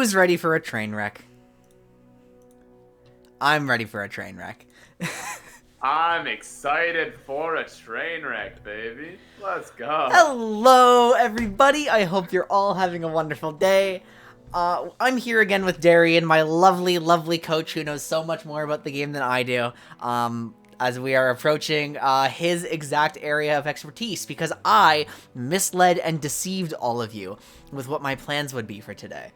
Who's ready for a train wreck? I'm ready for a train wreck. I'm excited for a train wreck, baby. Let's go. Hello, everybody. I hope you're all having a wonderful day. I'm here again with Darian, my lovely, lovely coach who knows so much more about the game than I do. As we are approaching his exact area of expertise, because I misled and deceived all of you with what my plans would be for today.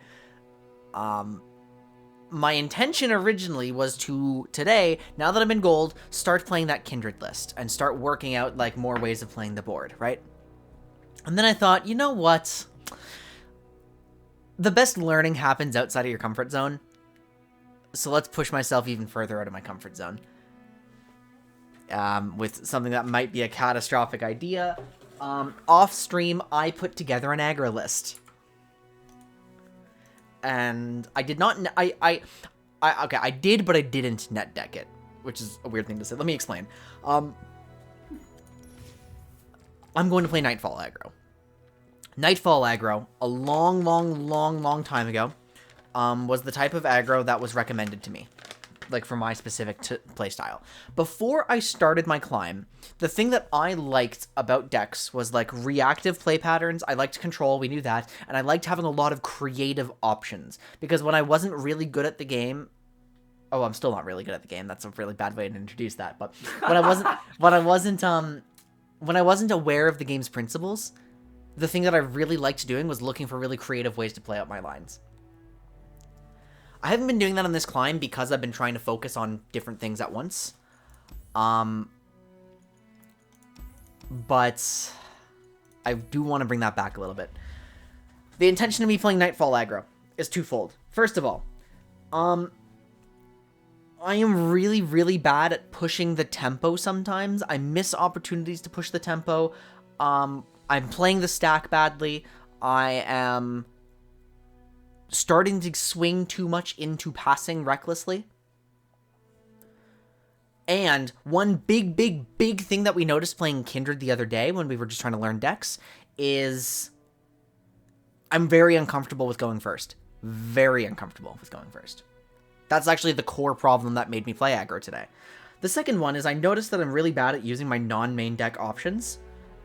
My intention originally was to, today, now that I'm in gold, start playing that Kindred list and start working out, like, more ways of playing the board, right? And then I thought, you know what? The best learning happens outside of your comfort zone. So let's push myself even further out of my comfort zone. With something that might be a catastrophic idea. Off stream, I put together an aggro list. And I did not, okay, I did, but I didn't net deck it, which is a weird thing to say. Let me explain. I'm going to play Nightfall aggro. Nightfall aggro, a long time ago, was the type of aggro that was recommended to me, like for my specific playstyle. Before I started my climb, the thing that I liked about decks was like reactive play patterns. I liked control, we knew that, and I liked having a lot of creative options, because when I wasn't really good at the game, oh, I'm still not really good at the game. That's a really bad way to introduce that. But when I wasn't aware of the game's principles, the thing that I really liked doing was looking for really creative ways to play out my lines. I haven't been doing that on this climb because I've been trying to focus on different things at once. But I do want to bring that back a little bit. The intention of me playing Nightfall aggro is twofold. First of all, I am really bad at pushing the tempo sometimes. I miss opportunities to push the tempo. I'm playing the stack badly. I am starting to swing too much into passing recklessly. And one big thing that we noticed playing Kindred the other day when we were just trying to learn decks is I'm very uncomfortable with going first. Very uncomfortable with going first. That's actually the core problem that made me play aggro today. The second one is I noticed that I'm really bad at using my non-main deck options.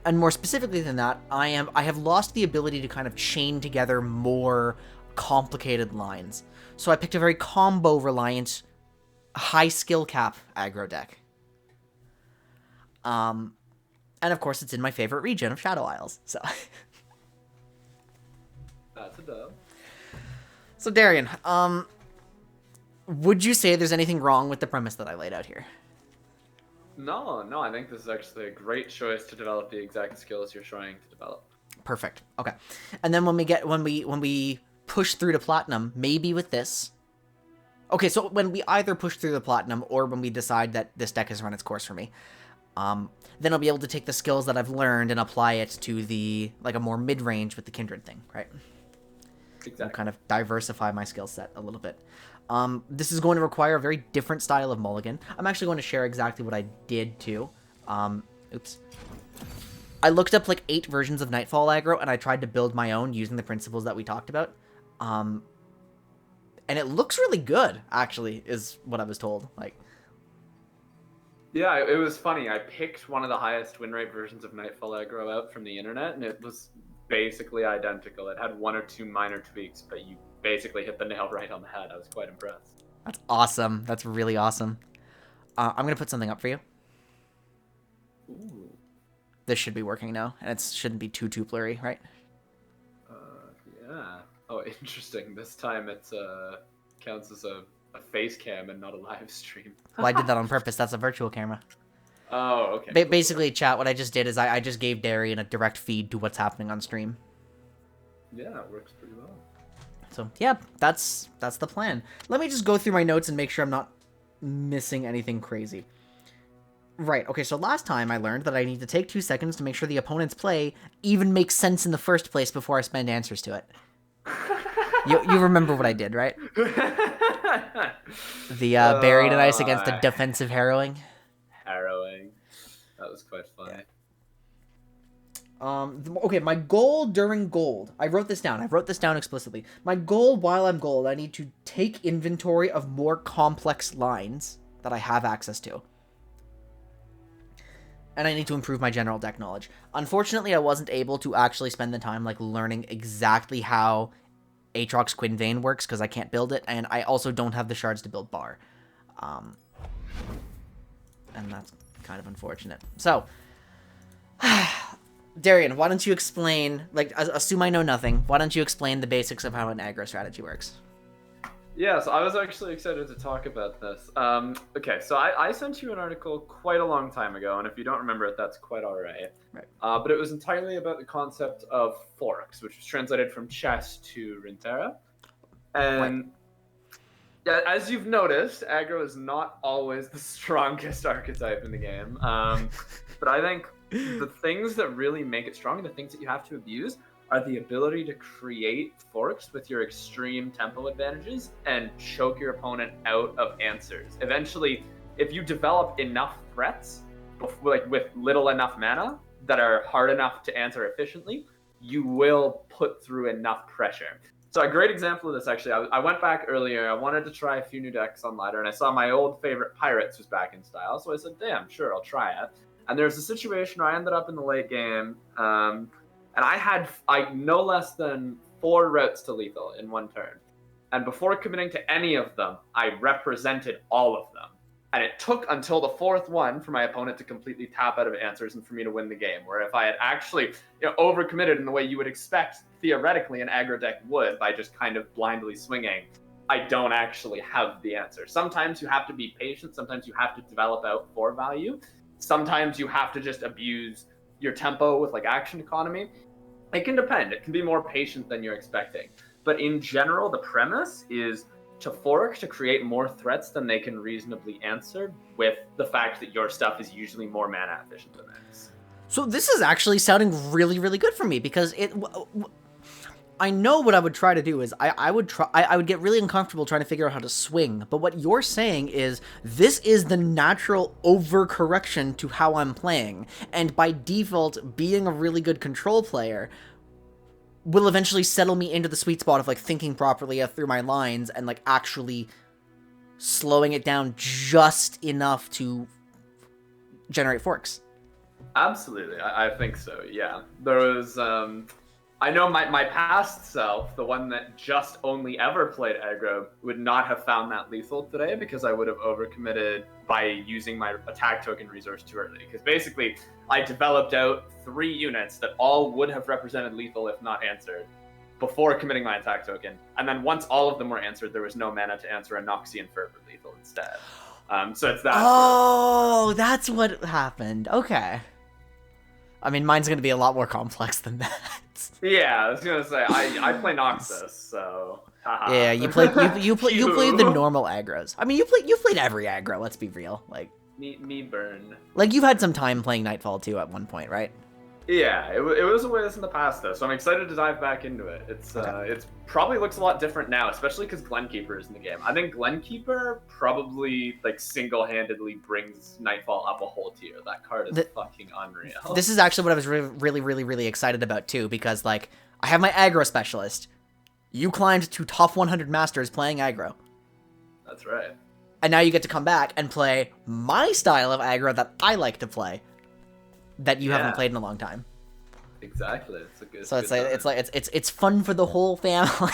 And more specifically than that, I have lost the ability to kind of chain together more complicated lines. So I picked a very combo-reliant, high skill cap aggro deck. And of course, it's in my favorite region of Shadow Isles. So That's a dub. So Darian, would you say there's anything wrong with the premise that I laid out here? No, I think this is actually a great choice to develop the exact skills you're trying to develop. Perfect. Okay. And then when we push through to platinum, maybe with this. Okay, so when we either push through the platinum or when we decide that this deck has run its course for me, then I'll be able to take the skills that I've learned and apply it to the, like, a more mid-range with the Kindred thing, right? Exactly. I'll kind of diversify my skill set a little bit. This is going to require a very different style of mulligan. I'm actually going to share exactly what I did too. Oops. I looked up like 8 versions of Nightfall aggro, and I tried to build my own using the principles that we talked about. And it looks really good, actually, is what I was told. Like, yeah, it was funny. I picked one of the highest win rate versions of Nightfall aggro out from the internet, and it was basically identical. It had 1 or 2 minor tweaks, but you basically hit the nail right on the head. I was quite impressed. that's awesome. That's really awesome. I'm going to put something up for you. Ooh. This should be working now, and it shouldn't be too blurry, right? Yeah. Oh, interesting. This time it counts as a face cam and not a live stream. Well, I did that on purpose. That's a virtual camera. Oh, okay. Basically, chat, what I just did is I just gave Darian a direct feed to what's happening on stream. Yeah, it works pretty well. So, yeah, that's the plan. Let me just go through my notes and make sure I'm not missing anything crazy. Right, okay, so last time I learned that I need to take 2 seconds to make sure the opponent's play even makes sense in the first place before I spend answers to it. You remember what I did, right? The buried and ice against the defensive harrowing. Harrowing. That was quite funny. Okay, my goal during gold. I wrote this down. I wrote this down explicitly. My goal while I'm gold, I need to take inventory of more complex lines that I have access to. And I need to improve my general deck knowledge. Unfortunately, I wasn't able to actually spend the time, like, learning exactly how Aatrox Quinvane works, because I can't build it, and I also don't have the shards to build Bar. And that's kind of unfortunate. So, Darian, why don't you explain, like, assume I know nothing, why don't you explain the basics of how an aggro strategy works? Yeah, so I was actually excited to talk about this. Okay, so I sent you an article quite a long time ago, and if you don't remember it, that's quite all right. Right. But it was entirely about the concept of forks, which was translated from chess to Runeterra. And yeah, as you've noticed, aggro is not always the strongest archetype in the game. But I think the things that really make it strong, and the things that you have to abuse, are the ability to create forks with your extreme tempo advantages and choke your opponent out of answers. Eventually, if you develop enough threats, like with little enough mana, that are hard enough to answer efficiently, you will put through enough pressure. So a great example of this, actually, I went back earlier. I wanted to try a few new decks on ladder, and I saw my old favorite Pirates was back in style. So I said, damn, sure, I'll try it. And there's a situation where I ended up in the late game, and I had no less than 4 routes to lethal in one turn. And before committing to any of them, I represented all of them. And it took until the 4th one for my opponent to completely tap out of answers and for me to win the game. Where if I had actually overcommitted in the way you would expect, theoretically, an aggro deck would, by just kind of blindly swinging, I don't actually have the answer. Sometimes you have to be patient. Sometimes you have to develop out for value. Sometimes you have to just abuse your tempo with like action economy. It can depend. It can be more patient than you're expecting. But in general, the premise is to fork to create more threats than they can reasonably answer, with the fact that your stuff is usually more mana efficient than theirs. So this is actually sounding really, really good for me, because I know what I would try to do is I would get really uncomfortable trying to figure out how to swing. But what you're saying is this is the natural overcorrection to how I'm playing. And by default, being a really good control player will eventually settle me into the sweet spot of like thinking properly through my lines and like actually slowing it down just enough to generate forks. Absolutely, I think so, yeah. There was, I know my past self, the one that just only ever played aggro, would not have found that lethal today because I would have overcommitted by using my attack token resource too early. Because basically, I developed out 3 units that all would have represented lethal if not answered before committing my attack token. And then once all of them were answered, there was no mana to answer a Noxian Fervor lethal instead. So it's that. Oh, that's what happened. Okay. I mean, mine's going to be a lot more complex than that. Yeah, I was gonna say I play Noxus, so. Haha. Yeah, you played the normal aggros. I mean, you played every aggro. Let's be real. Like me burn. Like you've had some time playing Nightfall too at one point, right? Yeah, it was a ways in the past though, so I'm excited to dive back into it. It's probably looks a lot different now, especially because Glenkeeper is in the game. I think Glenkeeper probably like single-handedly brings Nightfall up a whole tier. That card is fucking unreal. This is actually what I was really excited about too, because like I have my aggro specialist. You climbed to top 100 masters playing aggro. That's right. And now you get to come back and play my style of aggro that I like to play, that you haven't played in a long time. Exactly. It's a good. So it's fun for the whole family.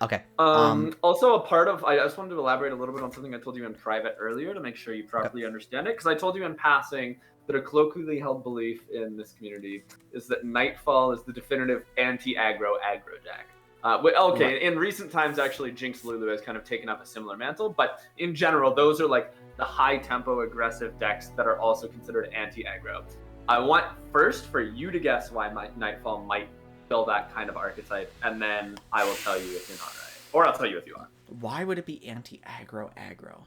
Okay. Also, a part of I just wanted to elaborate a little bit on something I told you in private earlier to make sure you properly understand it, because I told you in passing that a colloquially held belief in this community is that Nightfall is the definitive anti-aggro deck. In recent times, actually, Jinx Lulu has kind of taken up a similar mantle, but in general, those are like the high-tempo aggressive decks that are also considered anti-aggro. I want first for you to guess why Nightfall might fill that kind of archetype, and then I will tell you if you're not right. Or I'll tell you if you are. Why would it be anti-aggro aggro?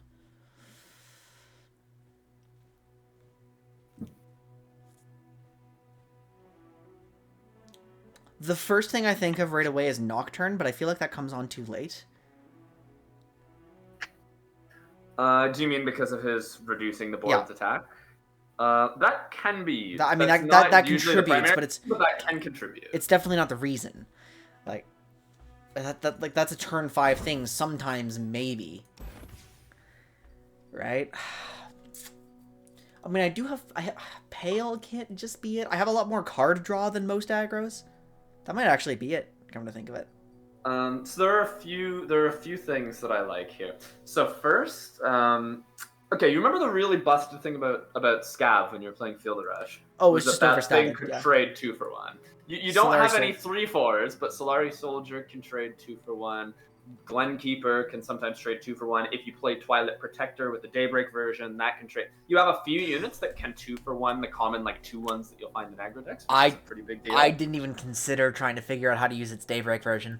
The first thing I think of right away is Nocturne, but I feel like that comes on too late. Do you mean because of his reducing the board's attack? That can be. I mean, That's that not usually the contributes, primary, but it's but that can contribute. it's definitely not the reason. Like that's a turn 5 thing. Sometimes maybe, right? I mean, Pale can't just be it. I have a lot more card draw than most aggros. That might actually be it. Come to think of it. So there are a few things that I like here. So first, okay, you remember the really busted thing about Scav when you were playing Field Rush? Oh, it's just that overstated. thing could Yeah. trade 2 for 1. You don't Solari have any Soldier. 3/4s, but Solari Soldier can trade 2 for 1. Glenkeeper can sometimes trade 2 for 1. If you play Twilight Protector with the Daybreak version, that can trade. You have a few units that can 2 for 1, the common like 2/1s that you'll find in aggro decks, which is a pretty big deal. I didn't even consider trying to figure out how to use its Daybreak version.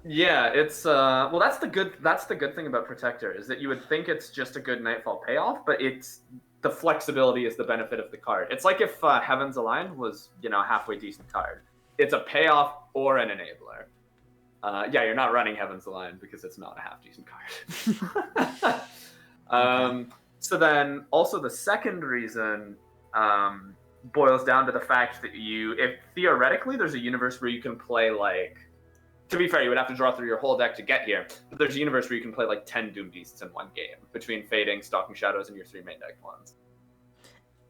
Yeah, it's well, that's the good thing about Protector is that you would think it's just a good Nightfall payoff, but it's the flexibility is the benefit of the card. It's like if Heaven's Aligned was, a halfway decent card. It's a payoff or an enabler. Yeah, you're not running Heaven's Aligned because it's not a half decent card. Okay. So then also the second reason boils down to the fact that if theoretically there's a universe where you can play like, to be fair, you would have to draw through your whole deck to get here. But there's a universe where you can play like 10 Doom Beasts in one game between Fading, Stalking Shadows, and your 3 main deck ones.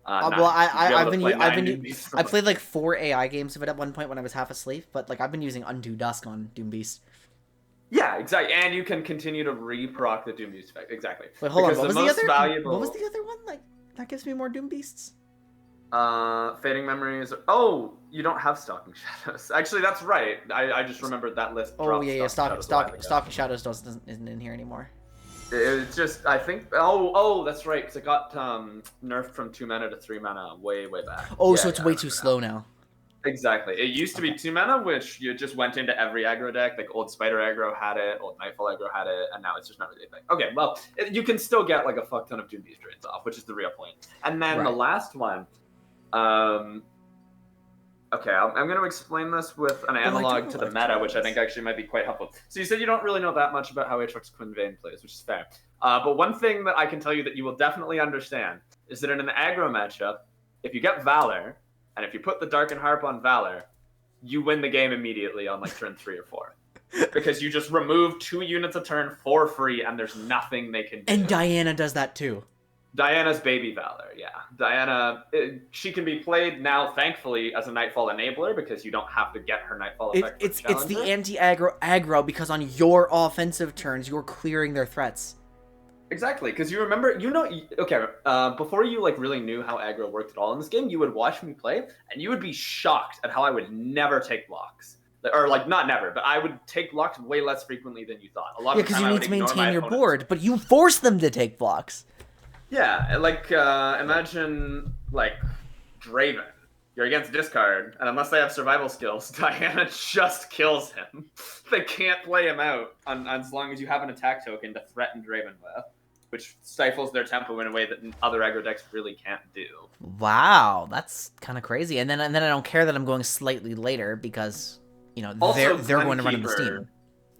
Well, I played like 4 AI games of it at one point when I was half asleep, but like I've been using Undo Dusk on Doom Beast. Yeah, exactly, and you can continue to re-proc the Doom Beast effect. Exactly. Wait, hold on. What was the other? What was the other one? Like that gives me more Doom Beasts. Fading Memories. Oh, you don't have Stalking Shadows. Actually, that's right. I just remembered that list. Oh yeah. Stalking Shadows isn't in here anymore. It's just, I think. Oh, that's right. Because it got nerfed from 2 mana to 3 mana way back. Oh, yeah, so it's way too slow now. Exactly. It used to be 2 mana, which you just went into every aggro deck. Like old Spider aggro had it, old Nightfall aggro had it, and now it's just not really a thing. Okay, well, you can still get like a fuck ton of Doom Beast trades off, which is the real point. And then the last one. Okay, I'm going to explain this with an analog to the meta, which I think actually might be quite helpful. So you said you don't really know that much about how Aatrox Quinn Vane plays, which is fair. But one thing that I can tell you that you will definitely understand is that in an aggro matchup, if you get Valor, and if you put the Darken Harp on Valor, you win the game immediately on like turn 3 or 4. Because you just remove 2 units a turn for free, and there's nothing they can do. And Diana does that too. Diana's baby Valor, yeah. Diana, she can be played now, thankfully, as a Nightfall enabler because you don't have to get her Nightfall effect. It's the anti-aggro because on your offensive turns, you're clearing their threats. Exactly, because you remember, okay, before you like really knew how aggro worked at all in this game, you would watch me play, and you would be shocked at how I would never take blocks. Or like not never, but I would take blocks way less frequently than you thought. A lot of because you need to maintain your board, but you force them to take blocks. Yeah, like, imagine, like, Draven. You're against discard, and unless they have survival skills, Diana just kills him. They can't play him out as long as you have an attack token to threaten Draven with, which stifles their tempo in a way that other aggro decks really can't do. Wow, that's kind of crazy. And then I don't care that I'm going slightly later because, they're going to run into Steam.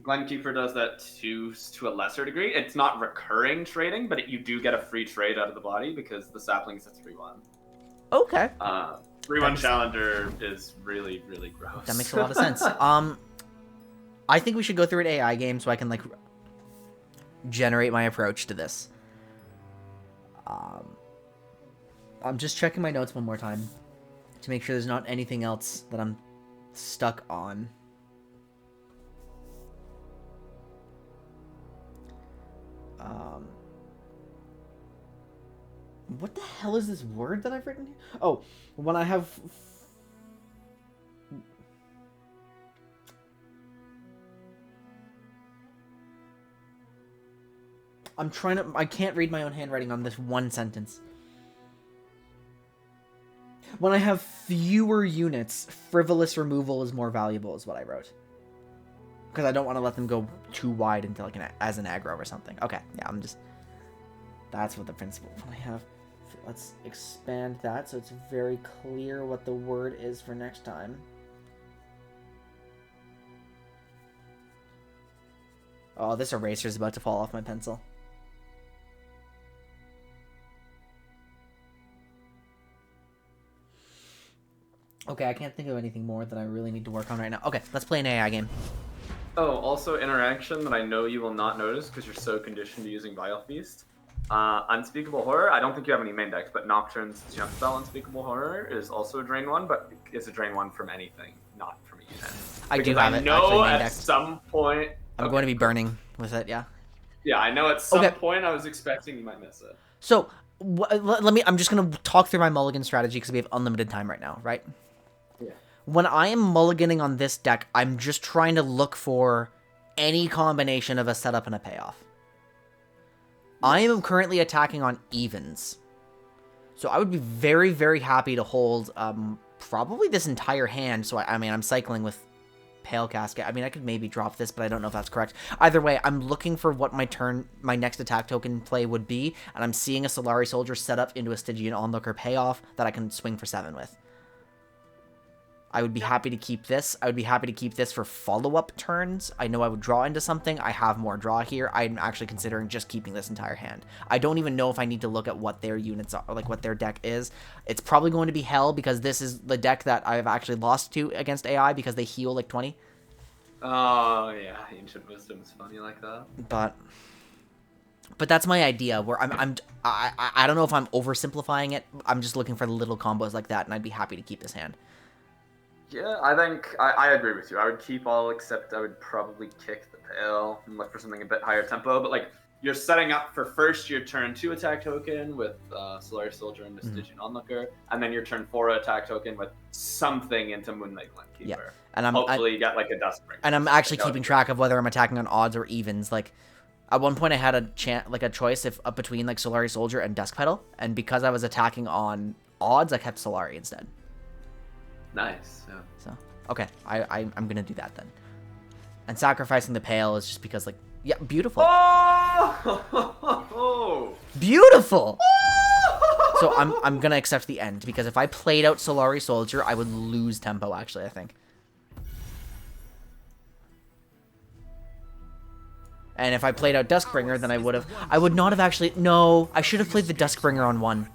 Glenkeeper does that to a lesser degree. It's not recurring trading, but you do get a free trade out of the body because the sapling is a 3/1. Okay. 3/1 Challenger is really, really gross. That makes a lot of sense. I think we should go through an AI game so I can like generate my approach to this. I'm just checking my notes one more time to make sure there's not anything else that I'm stuck on. What the hell is this word that I've written here? Oh, when I have... I can't read my own handwriting on this one sentence. When I have fewer units, frivolous removal is more valuable is what I wrote. Because I don't want to let them go too wide into like as an aggro or something. Okay, yeah, that's what the principle. When I have... Let's expand that so it's very clear what the word is for next time. Oh, this eraser is about to fall off my pencil. Okay, I can't think of anything more that I really need to work on right now. Okay, let's play an AI game. Oh, also interaction that I know you will not notice because you're so conditioned to using Vile Feast. Unspeakable Horror, I don't think you have any main decks, but Nocturne's jump spell Unspeakable Horror is also a drain one, but it's a drain one from anything, not from a unit. I do Because have I it know actually main at deck. some point... I'm going to be burning with it, yeah. Yeah, I know at some Okay. point I was expecting you might miss it. So, let me, I'm just going to talk through my mulligan strategy because we have unlimited time right now, right? Yeah. When I am mulliganing on this deck, I'm just trying to look for any combination of a setup and a payoff. I am currently attacking on evens. So I would be very, very happy to hold probably this entire hand. So I mean, I'm cycling with Pale Casket. I mean, I could maybe drop this, but I don't know if that's correct. Either way, I'm looking for what my next attack token play would be, and I'm seeing a Solari Soldier set up into a Stygian Onlooker payoff that I can swing for 7 with. I would be happy to keep this. I would be happy to keep this for follow-up turns. I know I would draw into something. I have more draw here. I'm actually considering just keeping this entire hand. I don't even know if I need to look at what their units are, like what their deck is. It's probably going to be Hell because this is the deck that I've actually lost to against AI because they heal like 20. Oh, yeah, Ancient Wisdom is funny like that. But that's my idea where I don't know if I'm oversimplifying it. I'm just looking for little combos like that, and I'd be happy to keep this hand. Yeah, I think I agree with you. I would keep all except I would probably kick the Pale and look for something a bit higher tempo. But like you're setting up for first your turn 2 attack token with Solari Soldier and the Stygian Onlooker, and then your turn 4 attack token with something into Moonlight Glenkeeper. Yeah, and hopefully you get like a Duskbringer. And I'm actually keeping track of whether I'm attacking on odds or evens. Like at one point I had a choice between like Solari Soldier and Dusk Petal, and because I was attacking on odds, I kept Solari instead. Nice. Yeah. So okay, I'm gonna do that then. And sacrificing the Pale is just because like yeah, beautiful. Oh! Beautiful. So I'm gonna accept the end because if I played out Solari Soldier, I would lose tempo. Actually, I think. And if I played out Duskbringer, then I would not have actually. No, I should have played the Duskbringer on 1.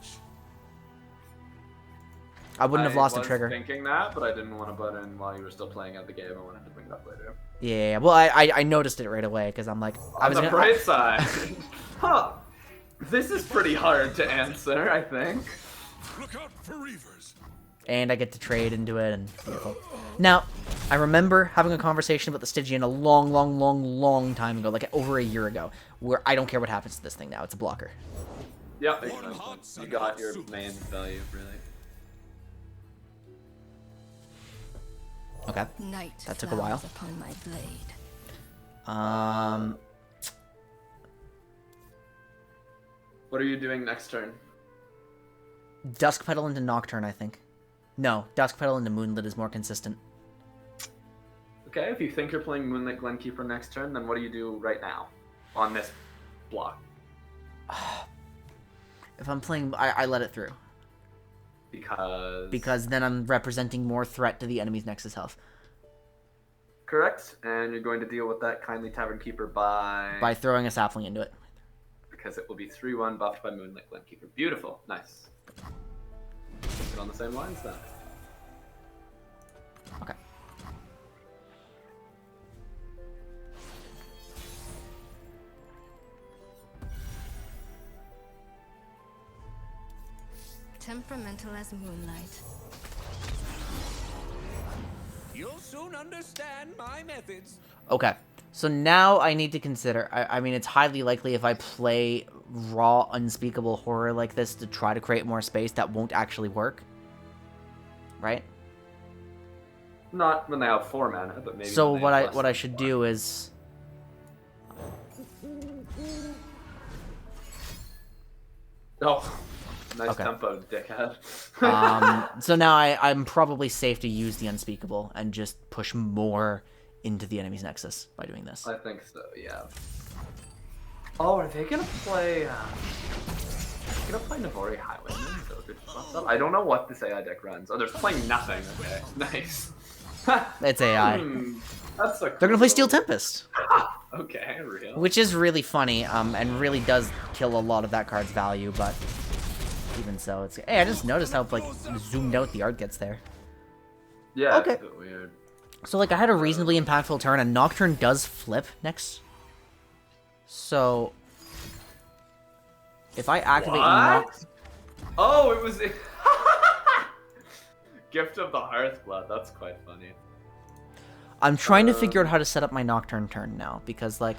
I wouldn't have lost the trigger. I was thinking that, but I didn't want to butt in while you were still playing out the game. I wanted to bring it up later. Yeah, well, I noticed it right away because I'm like, On the bright side, huh? This is pretty hard to answer, I think. Look out for Reavers. And I get to trade into it, and beautiful. Now, I remember having a conversation about the Stygian a long time ago, like over a year ago, where I don't care what happens to this thing now. It's a blocker. Yep, you got your main value, really. Okay. That took a while. Upon my blade. What are you doing next turn? Dusk Petal into Nocturne, I think. No, Dusk Petal into Moonlit is more consistent. Okay, if you think you're playing Moonlight Glenkeeper next turn, then what do you do right now on this block? If I'm playing, I let it through. Because then I'm representing more threat to the enemy's Nexus health. Correct, and you're going to deal with that Kindly Tavern Keeper by throwing a sapling into it. Because it will be 3/1 buffed by Moonlight Glenkeeper. Beautiful, nice. Get on the same lines then. Okay. Temperamental as moonlight. You'll soon understand my methods. Okay. So now I need to consider, I mean, it's highly likely if I play raw Unspeakable Horror like this to try to create more space, that won't actually work. Right? Not when they have 4 mana, but maybe. So when they have what I less should than 4. do is... Oh, nice Okay. tempo, dickhead. So now I'm probably safe to use the Unspeakable and just push more into the enemy's Nexus by doing this. I think so, yeah. Oh, are they gonna play? Navori Highwayman? So good stuff. I don't know what this AI deck runs. Oh, they're playing nothing. Okay, nice. It's AI. That's a They're gonna play Steel Tempest, Okay, real. which is really funny, and really does kill a lot of that card's value. But even so, it's. Hey, I just noticed how like zoomed out the art gets there. Yeah, Okay. it's a bit weird. So, like, I had a reasonably impactful turn, and Nocturne does flip next. So, if I activate What? Oh, it was... Gift of the Hearthblood. That's quite funny. I'm trying to figure out how to set up my Nocturne turn now, because, like,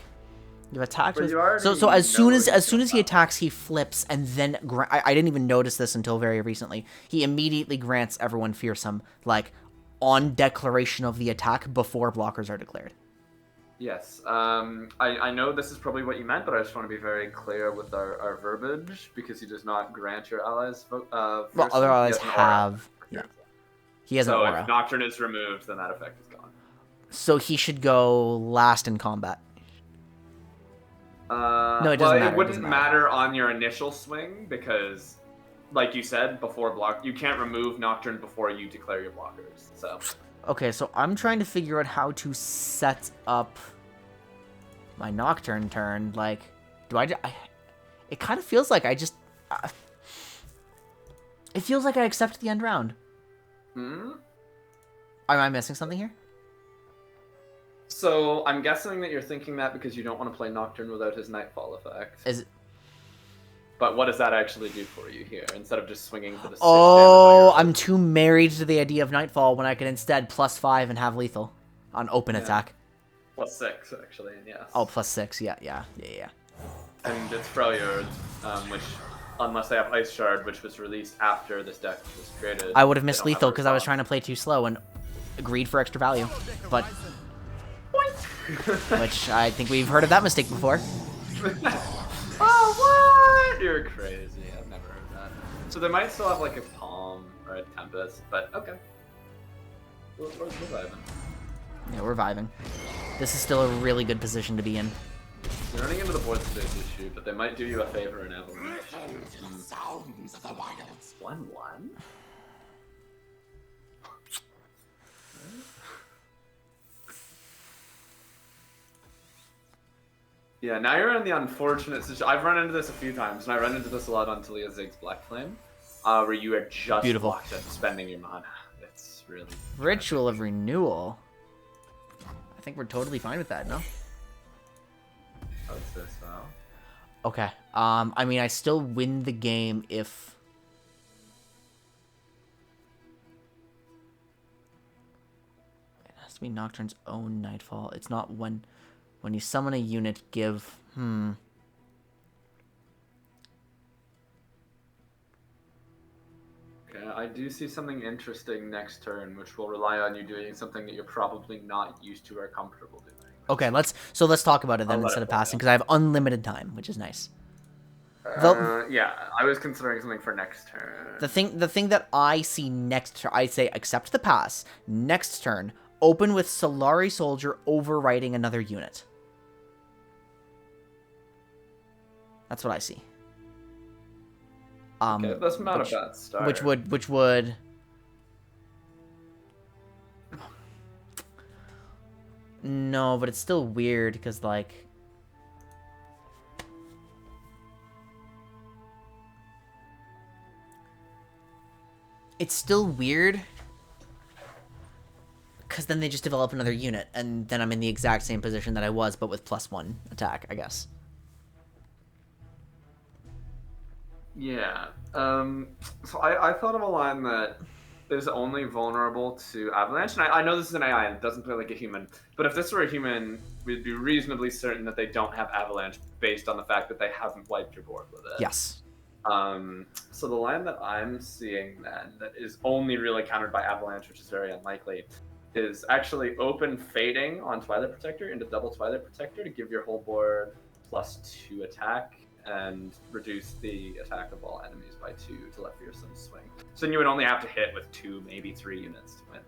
you've attacked But with... you already So as soon know as he's soon as he gonna- attacks, he flips, and then... I didn't even notice this until very recently. He immediately grants everyone Fearsome, like, on declaration of the attack before blockers are declared. Yes. I know this is probably what you meant, but I just want to be very clear with our verbiage, because he does not grant your allies Well, Fearsome. other He allies has an aura. have... Yeah. He has So an aura. if Nocturne is removed, then that effect is gone. So he should go last in combat. No, it doesn't well, matter, it it wouldn't doesn't matter on your initial swing, because, like you said, before block, you can't remove Nocturne before you declare your blockers. So Okay, so I'm trying to figure out how to set up my Nocturne turn. Like, do I it kind of feels like I just... it feels like I accept the end round. Hmm? Am I missing something here? So I'm guessing that you're thinking that because you don't want to play Nocturne without his Nightfall effect. Is it... But what does that actually do for you here? Instead of just swinging for the 6 Oh, damage on I'm your too married to the idea of Nightfall when I can instead +5 and have lethal on open Yeah. attack. +6 actually, yes. Oh, +6, yeah. And it's Freljord, which, unless they have Ice Shard, which was released after this deck was created. I would have they missed don't have lethal a because I was response. trying to play too slow and agreed for extra value. But, which I think we've heard of that mistake before. Oh, what? You're crazy. I've never heard that. So they might still have like a Palm or a Tempest, but okay. We're vibing. Yeah, we're vibing. This is still a really good position to be in. You're running into the board stage issue, but they might do you a favor in Avalanche. Sounds of the wilds. 1-1? Yeah, now you're in the unfortunate situation. I've run into this a few times, and I run into this a lot on Talia Zig's Black Flame, where you are just Beautiful. blocked at spending your mana. It's really... Ritual of Renewal. I think we're totally fine with that, no? I would say so. Okay. I mean, I still win the game if... It has to be Nocturne's own Nightfall. It's not when you summon a unit, give... Okay, I do see something interesting next turn, which will rely on you doing something that you're probably not used to or comfortable doing. Okay, let's talk about it then I'll let instead it of play passing, out. because I have unlimited time, which is nice. The- Yeah, I was considering something for next turn. The thing that I see next turn, I say accept the pass. Next turn, open with Solari Soldier overwriting another unit. That's what I see. Okay, that's not which- a bad start. Which would No, but it's still weird because like it's still weird because then they just develop another unit and then I'm in the exact same position that I was but with +1 attack, I guess. Yeah. So I thought of a line that is only vulnerable to Avalanche, and I know this is an AI and it doesn't play like a human, but if this were a human, we'd be reasonably certain that they don't have Avalanche based on the fact that they haven't wiped your board with it. Yes. So the line that I'm seeing then, that is only really countered by Avalanche, which is very unlikely, is actually open fading on Twilight Protector into double Twilight Protector to give your whole board +2 attack and reduce the attack of all enemies by 2 to let Fearsome swing. So then you would only have to hit with 2, maybe 3 units to win.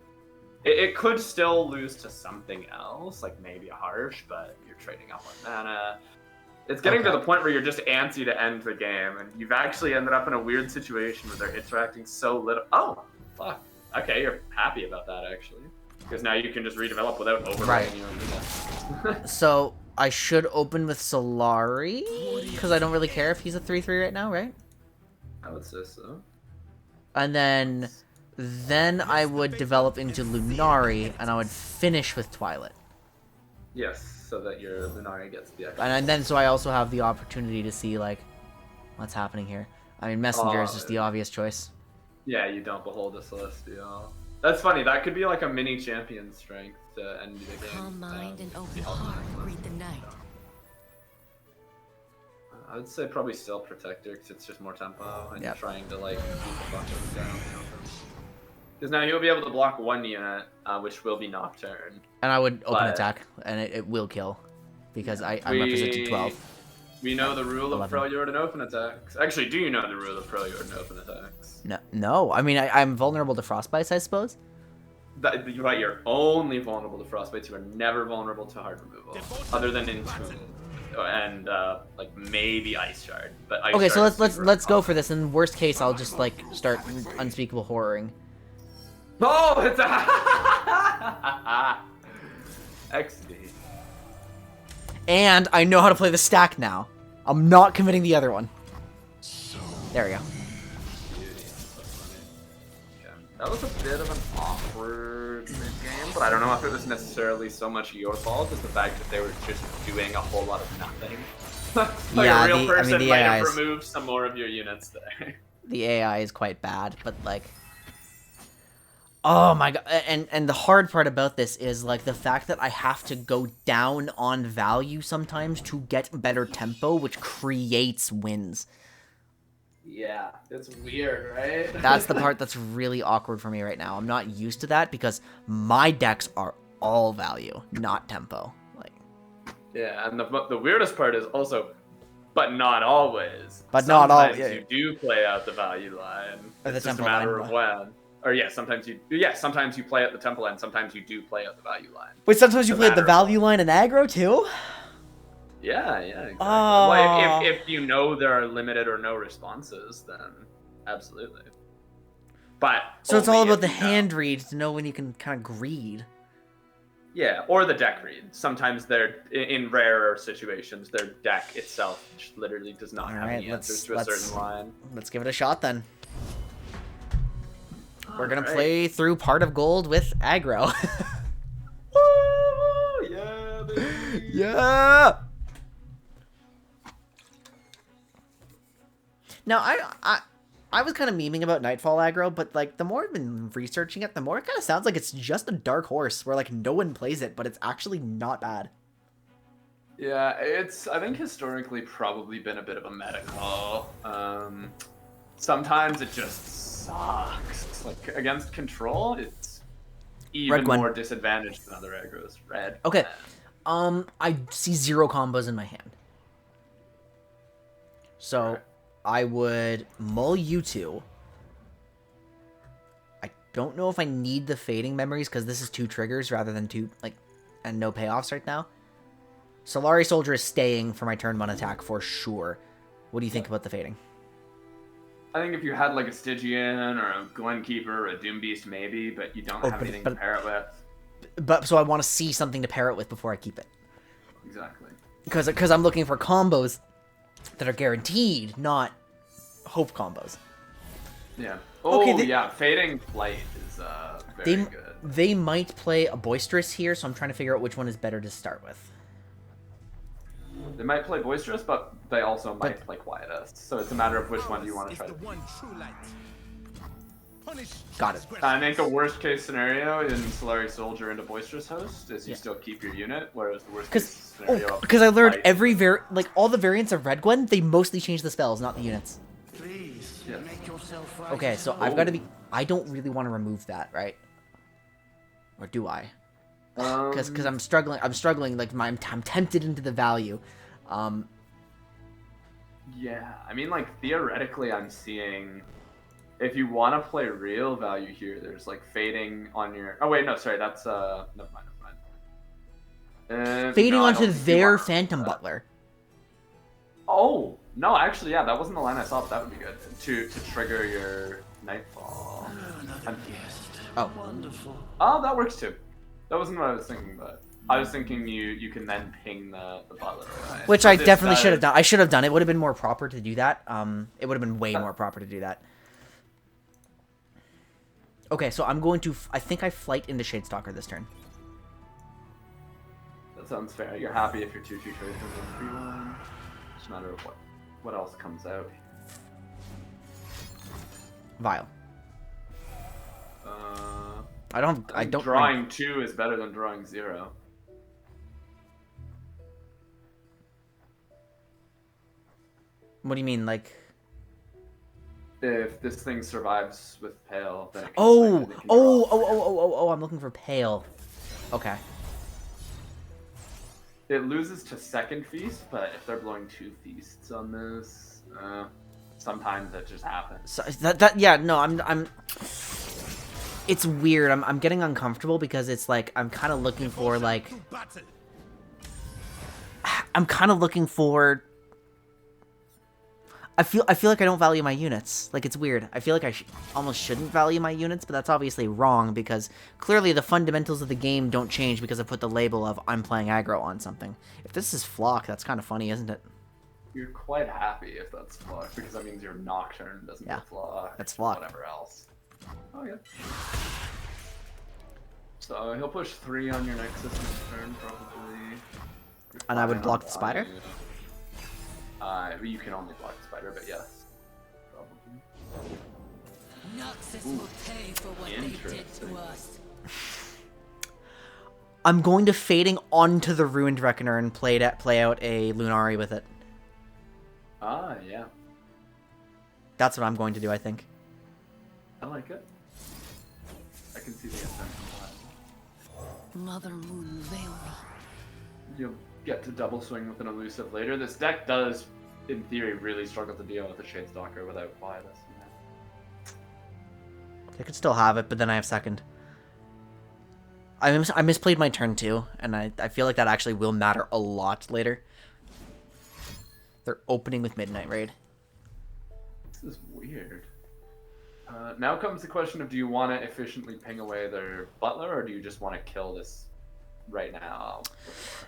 It could still lose to something else, like maybe a Harsh, but you're trading out 1 mana. It's getting to the point where you're just antsy to end the game, and you've actually ended up in a weird situation where they're interacting so little. Oh, fuck. Okay, you're happy about that, actually. Because now you can just redevelop without overriding your unit. So I should open with Solari because I don't really care if he's a 3/3 right now, right? I would say so. And then Then I would develop into Lunari, and I would finish with Twilight. Yes, so that your Lunari gets the extra. And then so I also have the opportunity to see like what's happening here. I mean, Messenger is just the obvious choice. Yeah, you don't behold a Celestial. That's funny. That could be like a mini champion strength to end the game. Calm mind and open heart greet the night. I would say probably still Protector because it's just more tempo and Yep. trying to like keep the buffers down. Because now you'll be able to block one unit, which will be Nocturne. And I would open But- attack, and it will kill, because I'm representing 12. We know the rule of 11. Freljord and open attacks. Actually, do you know the rule of Freljord and open attacks? No. I mean, I'm vulnerable to frostbites, I suppose. That, you're only vulnerable to frostbites. You are never vulnerable to hard removal, other than in Tomb and like maybe Ice Shard. But Ice Okay, so Shard is let's super go for this. In worst case, I'll just like start unspeakable horroring. Oh, it's a XD. And I know how to play the stack now. I'm not committing the other one. There we go. That was a bit of an awkward mid-game, but I don't know if it was necessarily so much your fault as the fact that they were just doing a whole lot of nothing. Like Yeah, a real person the might have AIs. removed some more of your units there. The AI is quite bad, but like, oh my god! And the hard part about this is like the fact that I have to go down on value sometimes to get better tempo, which creates wins. Yeah, it's weird, right? That's the part that's really awkward for me right now. I'm not used to that because my decks are all value, not tempo. Like, Yeah, and the weirdest part is also, but not always. But not all- Sometimes yeah. you do play out the value line. Or the It's just a tempo line, matter of when. Or yeah, sometimes you play at the temple line. Sometimes you do play at the value line. wait, sometimes you No play at the matter value line and aggro too. Yeah, exactly. Oh. Well, if you know there are limited or no responses, then absolutely. But So it's all only about the if you know. hand read to know when you can kind of greed. Yeah, or the deck read. Sometimes they're in rarer situations, their deck itself just literally does not have Alright, any answers let's- to a certain line. Let's give it a shot then. We're gonna Alright. play through part of gold with aggro. Woo! Yeah, baby. Yeah. Now I was kind of memeing about Nightfall aggro, but like the more I've been researching it, the more it kind of sounds like it's just a dark horse where like no one plays it, but it's actually not bad. Yeah, it's I think historically probably been a bit of a meta call. Sometimes it just sucks. Like against control, it's even Red one. more disadvantaged than other aggros. Red. Okay. I see 0 combos in my hand. So Alright. I would mull you two. I don't know if I need the fading memories because this is 2 triggers rather than 2 like and no payoffs right now. Solari Soldier is staying for my turn 1 attack for sure. What do you think about the fading? I think if you had like a Stygian or a Glenkeeper or a Doom Beast maybe, but you don't Oh, have but- anything but- to pair it with. But so I want to see something to pair it with before I keep it. Exactly. Because I'm looking for combos that are guaranteed, not hope combos. Yeah. Oh Okay, yeah, Fading Flight is very They, good. they might play a Boisterous here, so I'm trying to figure out which one is better to start with. They might play Boisterous, but they also might play Quietus. So it's a matter of which one you want to Is try the to. one true light. Punish Got it. I think a worst case scenario in Solari Soldier into Boisterous Host is you Yeah. still keep your unit, whereas the worst Because case scenario. I learned Light- every like all the variants of Red Gwen, they mostly change the spells, not the units. Please, Yeah. make yourself right. Okay, so I've got to be. I don't really want to remove that, right? Or do I? Because I'm struggling. I'm struggling. Like I'm tempted into the value. Yeah, I mean, like theoretically, I'm seeing if you want to play real value here, there's like fading on your. Oh wait, no, sorry, that's never mind, never mind. Fading No, I onto don't think you their want Phantom that. Butler. Oh no, actually, yeah, that wasn't the line I saw, but that would be good to trigger your Nightfall. Oh, Oh, that works too. That wasn't what I was thinking, but I was thinking you can then ping the butler away. which I This definitely does- should have done. I should have done. It would have been more proper to do that. It would have been way more proper to do that. Okay, so I'm going to... I think I flight into Shadestalker this turn. That sounds fair. You're happy if your 2/2 trades into a 3/1. It's a matter of what else comes out. Vile. Uh, I don't... Drawing 2 is better than drawing 0. What do you mean, like... If this thing survives with Pale, then it can Oh! swing and it can Oh! draw. Oh! I'm looking for Pale. Okay. It loses to second feast, but if they're blowing 2 feasts on this, sometimes that just happens. So yeah, no, I'm it's weird. I'm getting uncomfortable because it's like I'm kind of looking for like I'm kind of looking for I feel like I don't value my units. Like, it's weird. I feel like I almost shouldn't value my units, but that's obviously wrong because clearly the fundamentals of the game don't change because I put the label of I'm playing aggro on something. If this is Flock, that's kind of funny, isn't it? You're quite happy if that's Flock, because that means your Nocturne doesn't Yeah, get Flock. that's Flock. Whatever else. Oh, yeah. So he'll push 3 on your Nexus next turn, probably. And I would Fine block on the spider? You can only block the spider, but yes. Probably. Noxus will pay for what they did to us. I'm going to Fading onto the Ruined Reckoner and play out a Lunari with it. Ah, yeah. That's what I'm going to do, I think. I like it. I can see the intent from that. Mother Moon, veil me. You'll get to double swing with an elusive later. This deck does, in theory, really struggle to deal with a Shadestalker without Quietus. I could still have it, but then I have second. I misplayed my turn 2, and I feel like that actually will matter a lot later. They're opening with Midnight Raid. This is weird. Now comes the question of, do you want to efficiently ping away their Butler, or do you just want to kill this right now?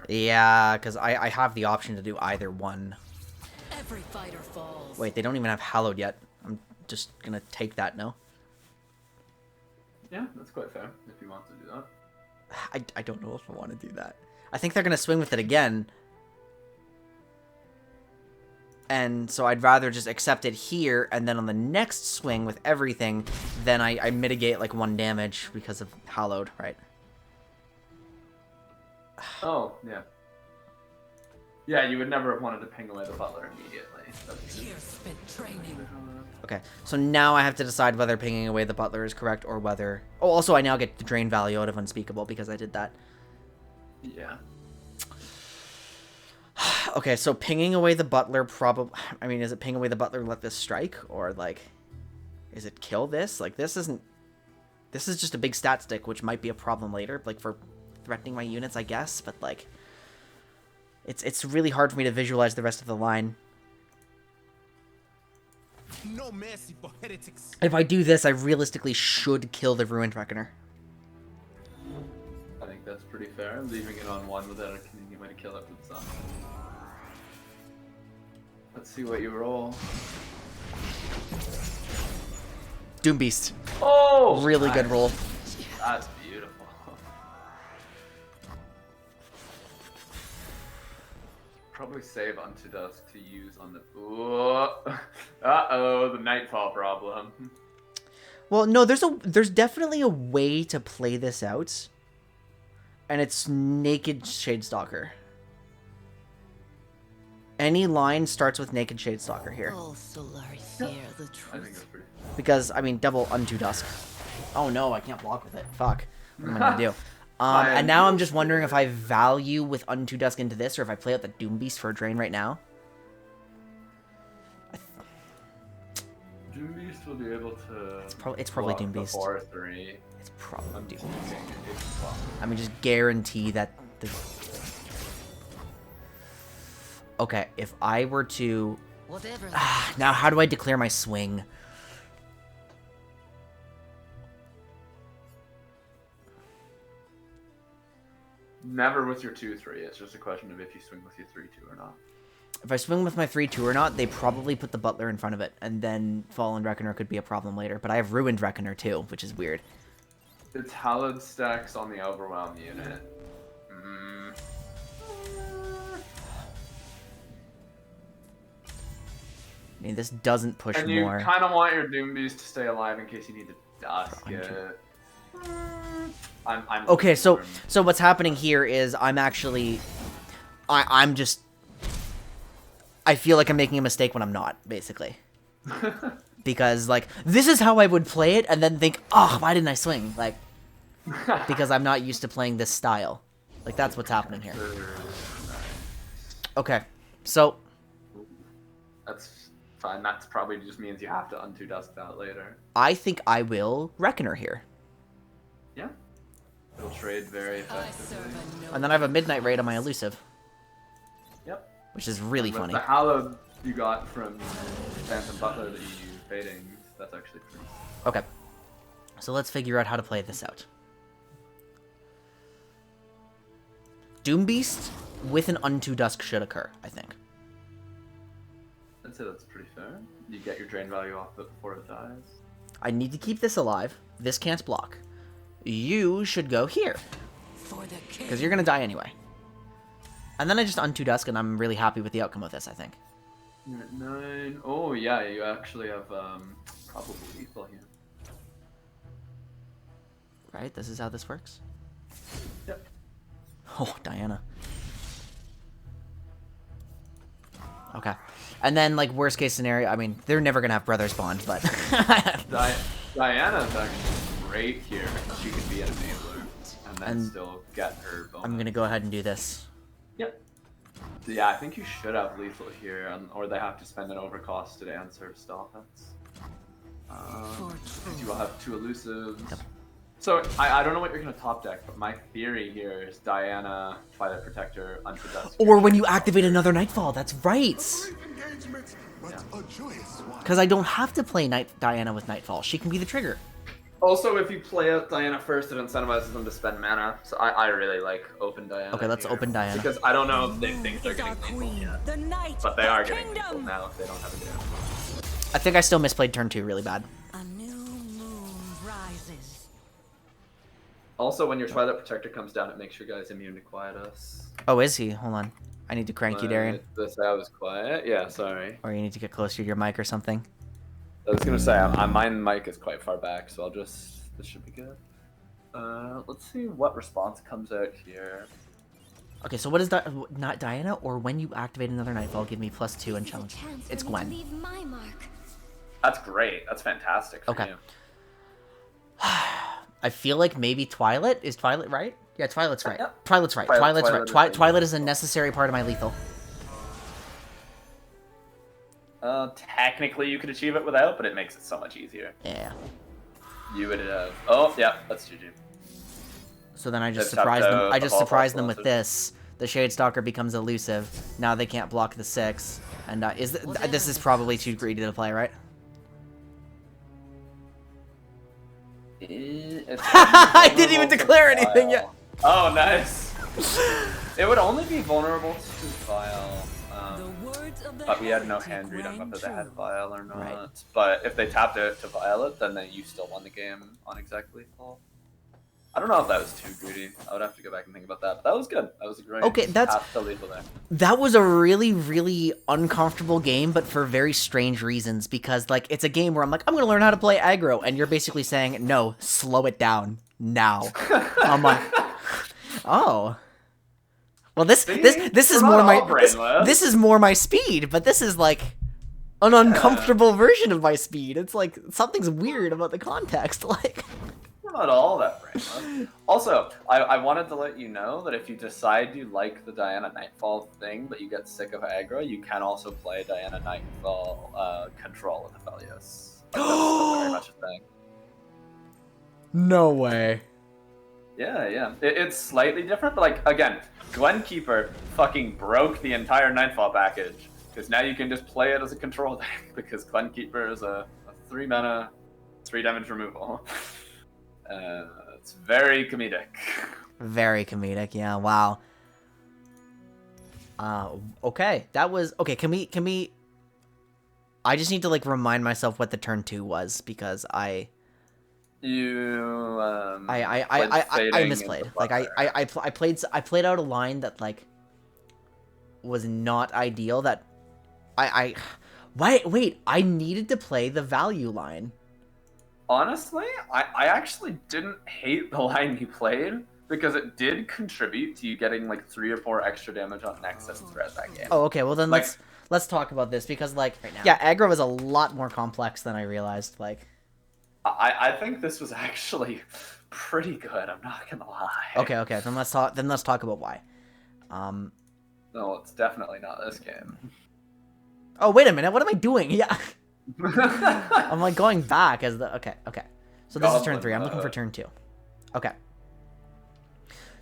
Yeah, because I have the option to do either one. Every fighter falls. Wait, they don't even have Hallowed yet. I'm just going to take that, no? Yeah, that's quite fair, if you want to do that. I don't know if I want to do that. I think they're going to swing with it again. And so I'd rather just accept it here, and then on the next swing with everything, then I mitigate like 1 damage because of Hallowed, right? Oh, yeah. Yeah, you would never have wanted to ping away the Butler immediately. Years spent training. Okay, so now I have to decide whether pinging away the Butler is correct or whether... Oh, also I now get the drain value out of Unspeakable because I did that. Yeah. Okay, so pinging away the Butler probably... I mean, is it ping away the Butler, let this strike? Or, like, is it kill this? Like, this isn't... This is just a big stat stick, which might be a problem later, like, for threatening my units, I guess. But, like, it's really hard for me to visualize the rest of the line. No mercy for heretics. If I do this, I realistically should kill the Ruined Reckoner. I think that's pretty fair, leaving it on 1 without a convenient way to kill it with some. Let's see what you roll. Doom Beast. Oh! Really nice. good roll. That's beautiful. Probably save Unto Dusk to use on the... Uh-oh, the Nightfall problem. Well, no, there's definitely a way to play this out. And it's Naked Shadestalker. Any line starts with Naked Shadestalker here. All Solaris hear the I think truth. that's pretty... Because, I mean, double Unto Dusk. Oh no, I can't block with it. Fuck. What am I gonna do? And now I'm just wondering if I value with Unto Dusk into this, or if I play out the Doom Beast for a drain right now. Doom Beast will be able to... It's probably block Doom the Beast. 4/3. It's probably I'm Doom thinking Beast. it's blocked. I mean, just guarantee that the... Okay, if I were to... Whatever. Now, how do I declare my swing? Never with your 2/3. It's just a question of if you swing with your 3/2 or not. If I swing with my 3-2 or not, they probably put the Butler in front of it, and then Fallen Reckoner could be a problem later. But I have Ruined Reckoner too, which is weird. It's Hallowed stacks on the Overwhelm unit. Mm. I mean, this doesn't push And you more. kind of want your Doom Beast to stay alive in case you need to dusk it. I'm Okay, so concerned. what's happening here is I'm actually, I'm just, I feel like I'm making a mistake when I'm not, basically. Because, like, this is how I would play it, and then think, oh, why didn't I swing? Like, because I'm not used to playing this style. Like, that's what's happening here. Okay, so, That's fine. That probably just means you have to unto dusk that later. I think I will Reckoner here. Yeah. It'll trade very I effectively. serve a noble And then I have a Midnight Raid on my Elusive, Yep. which is really With funny. the Hallowed you got from Phantom Butler that you use fading, that's actually pretty. Okay, so let's figure out how to play this out. Doom Beast with an Unto Dusk should occur, I think. I'd say that's pretty fair. You get your drain value off it before it dies. I need to keep this alive. This can't block. You should go here, for the king. because you're going to die anyway. And then I just Unto Dusk, and I'm really happy with the outcome of this, I think. You're at 9. Oh, yeah, you actually have probably lethal here. Right? This is how this works? Yep. Oh, Diana. Okay. And then, like, worst case scenario, I mean, they're never going to have Brothers Bond, but... Diana's actually great here. She could be an enabler and then And still get her bonus. I'm going to go ahead and do this. Yep. Yeah, I think you should have lethal here, or they have to spend an overcosted answer offense. You will have 2 elusives. Yep. So I don't know what you're gonna top deck, but my theory here is Diana, Twilight Protector, Unto Dusk. Or when you activate another Nightfall, that's right! Because I don't have to play Diana with Nightfall. She can be the trigger. Also, if you play out Diana first, it incentivizes them to spend mana. So I really like open Diana. Okay, let's here, open Diana. Because I don't know if they think they're Is our getting lethal queen, yet. the knight But they of are the getting lethal kingdom. now if they don't have a damage. I think I still misplayed turn 2 really bad. A new moon rises. Also, when your Twilight Protector comes down, it makes your guys immune to Quietus. Oh, is he? Hold on. I need to crank you, Darian. This I was quiet. Yeah, sorry. Or you need to get closer to your mic or something. I was gonna say, my mic is quite far back, so I'll just. This should be good. Let's see what response comes out here. Okay, so what is not Diana, or when you activate another Nightfall, give me +2 and challenge. It's Gwen. Leave my mark. That's great. That's fantastic. For Okay. you. I feel like maybe Twilight? Is Twilight right? Yeah, Twilight's right. Yep. Twilight's right. Twilight- Twilight's right. Twilight is Twilight is a necessary part of my lethal. Technically, you could achieve it without, but it makes it so much easier. Yeah. You would have. Oh, yeah, that's GG. So then I just They've tapped surprise them. out I the just Fall surprise Frost them with Monster. this. The Shadestalker becomes elusive. Now they can't block the 6. And this is probably too greedy to play, right? I didn't even declare anything yet. Oh, nice. It would only be vulnerable to Vile. The words of the But we had no Heritage hand read on rang whether they had true. Vile or not. Right. But if they tapped it to Violet, then you still won the game on exactly lethal. I don't know if that was too greedy. I would have to go back and think about that. But that was good. That was a great. Okay, that's- tap to lethal there. That was a really, really uncomfortable game, but for very strange reasons. Because, like, it's a game where I'm like, I'm going to learn how to play aggro. And you're basically saying, no, slow it down now. I'm like, oh. Well, this is we're more not my all brainless. this is more my speed, but this is like an uncomfortable version of my speed. It's like something's weird about the context. Like, We're not all that brainless. Also, I wanted to let you know that if you decide you like the Diana Nightfall thing, but you get sick of aggro, you can also play Diana Nightfall control with Aphelios. Like, that's still very much a thing. no way. Yeah. It's slightly different, but like again, Gwenkeeper fucking broke the entire Nightfall package because now you can just play it as a control deck because Gwenkeeper is a 3 mana, 3 damage removal. It's very comedic. Very comedic. Yeah. Wow. Okay, that was okay. Can we? I just need to like remind myself what the turn 2 was because You I misplayed. Like I played out a line that like was not ideal. That wait, I needed to play the value line. Honestly, I actually didn't hate the line you played because it did contribute to you getting like 3 or 4 extra damage on Nexus throughout that game. Oh, okay. Well then Like- let's talk about this because like right now, yeah, aggro is a lot more complex than I realized. Like. I think this was actually pretty good. I'm not gonna lie. Okay. Then let's talk about why. No, it's definitely not this game. Oh wait a minute. What am I doing? Yeah. I'm like going back as the okay. So this is turn 3. I'm looking for turn 2. Okay.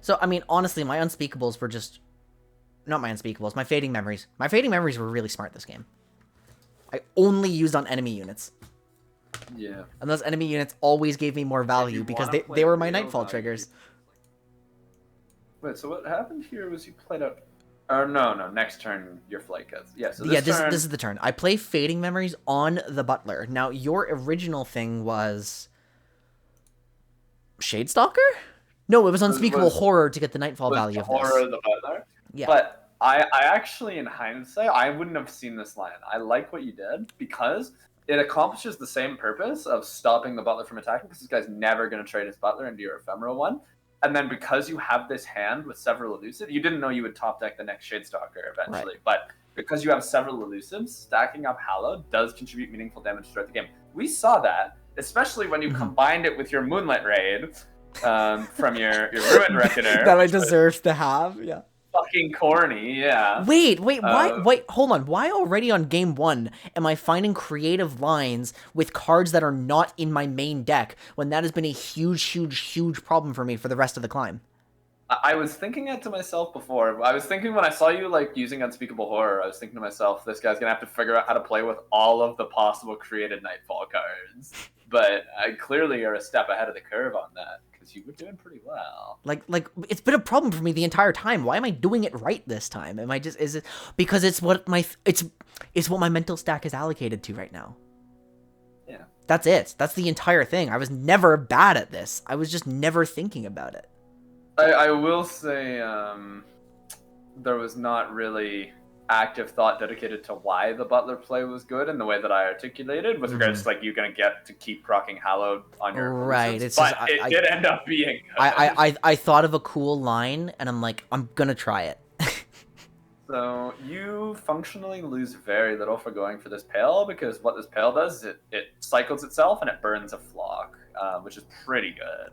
So I mean, honestly, my unspeakables were just not my unspeakables. My fading memories. My fading memories were really smart this game. I only used on enemy units. Yeah. And those enemy units always gave me more value because they were my nightfall triggers. Wait, so what happened here was you played out... Or no, next turn your flight gets... Yeah, so this this is the turn. I play Fading Memories on the Butler. Now, your original thing was... Shadestalker? No, it was Unspeakable Horror to get the Nightfall value of this. Horror of the Butler? Yeah. But I actually, in hindsight, I wouldn't have seen this line. I like what you did because it accomplishes the same purpose of stopping the Butler from attacking because this guy's never going to trade his Butler into your Ephemeral one. And then because you have this hand with several elusive, you didn't know you would top deck the next Shadestalker eventually, Right. but because you have several elusives, stacking up Hallowed does contribute meaningful damage throughout the game. We saw that, especially when you combined it with your Moonlit Raid from your Ruined Reckoner. That I deserved to have, yeah. Fucking corny, yeah. Wait, why, hold on. Why already on game 1 am I finding creative lines with cards that are not in my main deck when that has been a huge problem for me for the rest of the climb? I was thinking it to myself before. I was thinking when I saw you like using Unspeakable Horror, I was thinking to myself, this guy's gonna have to figure out how to play with all of the possible created Nightfall cards. But I clearly are a step ahead of the curve on that because you were doing pretty well. Like it's been a problem for me the entire time. Why am I doing it right this time? Am I just is it because it's what my mental stack is allocated to right now? Yeah. That's it. That's the entire thing. I was never bad at this. I was just never thinking about it. I will say there was not really active thought dedicated to why the Butler play was good in the way that I articulated with regards to like you're gonna get to keep proccing Hallowed on your right. It's but just, it did end up being good. I thought of a cool line and I'm like, I'm gonna try it. So you functionally lose very little for going for this Pale because what this Pale does is it cycles itself and it burns a flock, which is pretty good.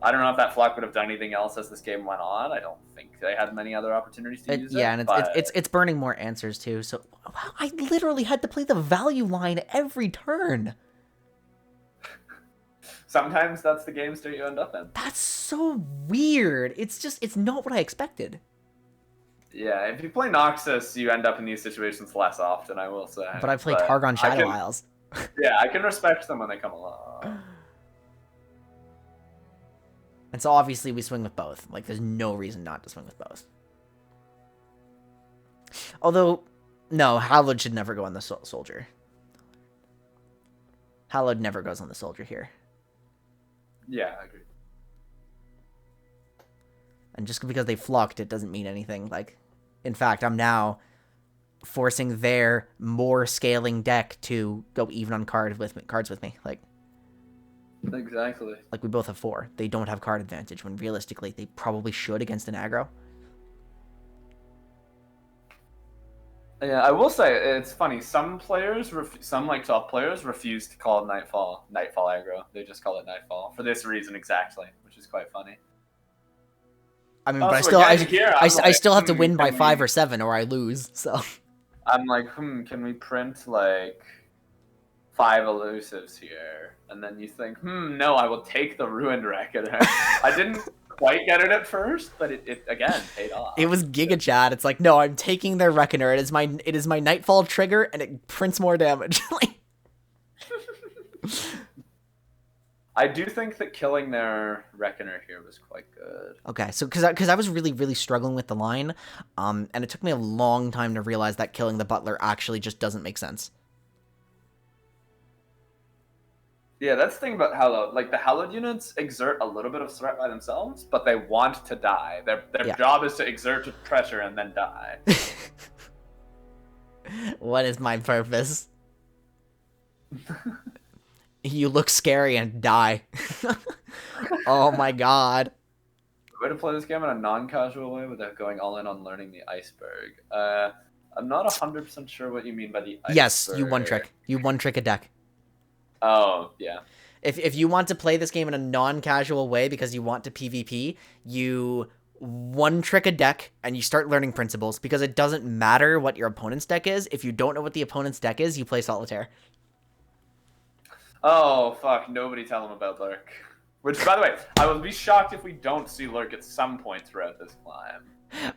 I don't know if that flock would have done anything else as this game went on. I don't think they had many other opportunities to use it. Yeah, and it's burning more answers too. So wow, I literally had to play the value line every turn. Sometimes that's the game state you end up in. That's so weird. It's not what I expected. Yeah, if you play Noxus, you end up in these situations less often, I will say. But I play Targon Shadow Isles. Yeah, I can respect them when they come along. And so obviously we swing with both. Like, there's no reason not to swing with both. Although, no, Hallowed should never go on the Soldier. Hallowed never goes on the Soldier here. Yeah, I agree. And just because they flocked, it doesn't mean anything. Like, in fact, I'm now forcing their more scaling deck to go even on cards with me. Like, exactly. Like, we both have 4. They don't have card advantage, when realistically, they probably should against an aggro. Yeah, I will say, it's funny. Some players, some like top players, refuse to call it Nightfall aggro. They just call it Nightfall for this reason exactly, which is quite funny. I mean, but I still have to win by 5 or 7 or I lose, so. I'm like, can we print like 5 elusives here? And then you think, no, I will take the Ruined Reckoner. I didn't quite get it at first, but it again paid off. It was Giga Chat. It's like, no, I'm taking their Reckoner. It is my Nightfall trigger, and it prints more damage. I do think that killing their Reckoner here was quite good. Okay, so because I was really, really struggling with the line, and it took me a long time to realize that killing the Butler actually just doesn't make sense. Yeah, that's the thing about Hallowed. Like, the Hallowed units exert a little bit of threat by themselves, but they want to die. Their Yeah. job is to exert pressure and then die. What is my purpose? You look scary and die. Oh my god. Way to play this game in a non-casual way without going all in on learning the iceberg. I'm not 100% sure what you mean by the iceberg. Yes, you one trick. You one trick a deck. Oh, yeah. If you want to play this game in a non-casual way because you want to PvP, you one trick a deck and you start learning principles, because it doesn't matter what your opponent's deck is. If you don't know what the opponent's deck is, you play Solitaire. Oh, fuck. Nobody tell him about Lurk. Which, by the way, I will be shocked if we don't see Lurk at some point throughout this climb.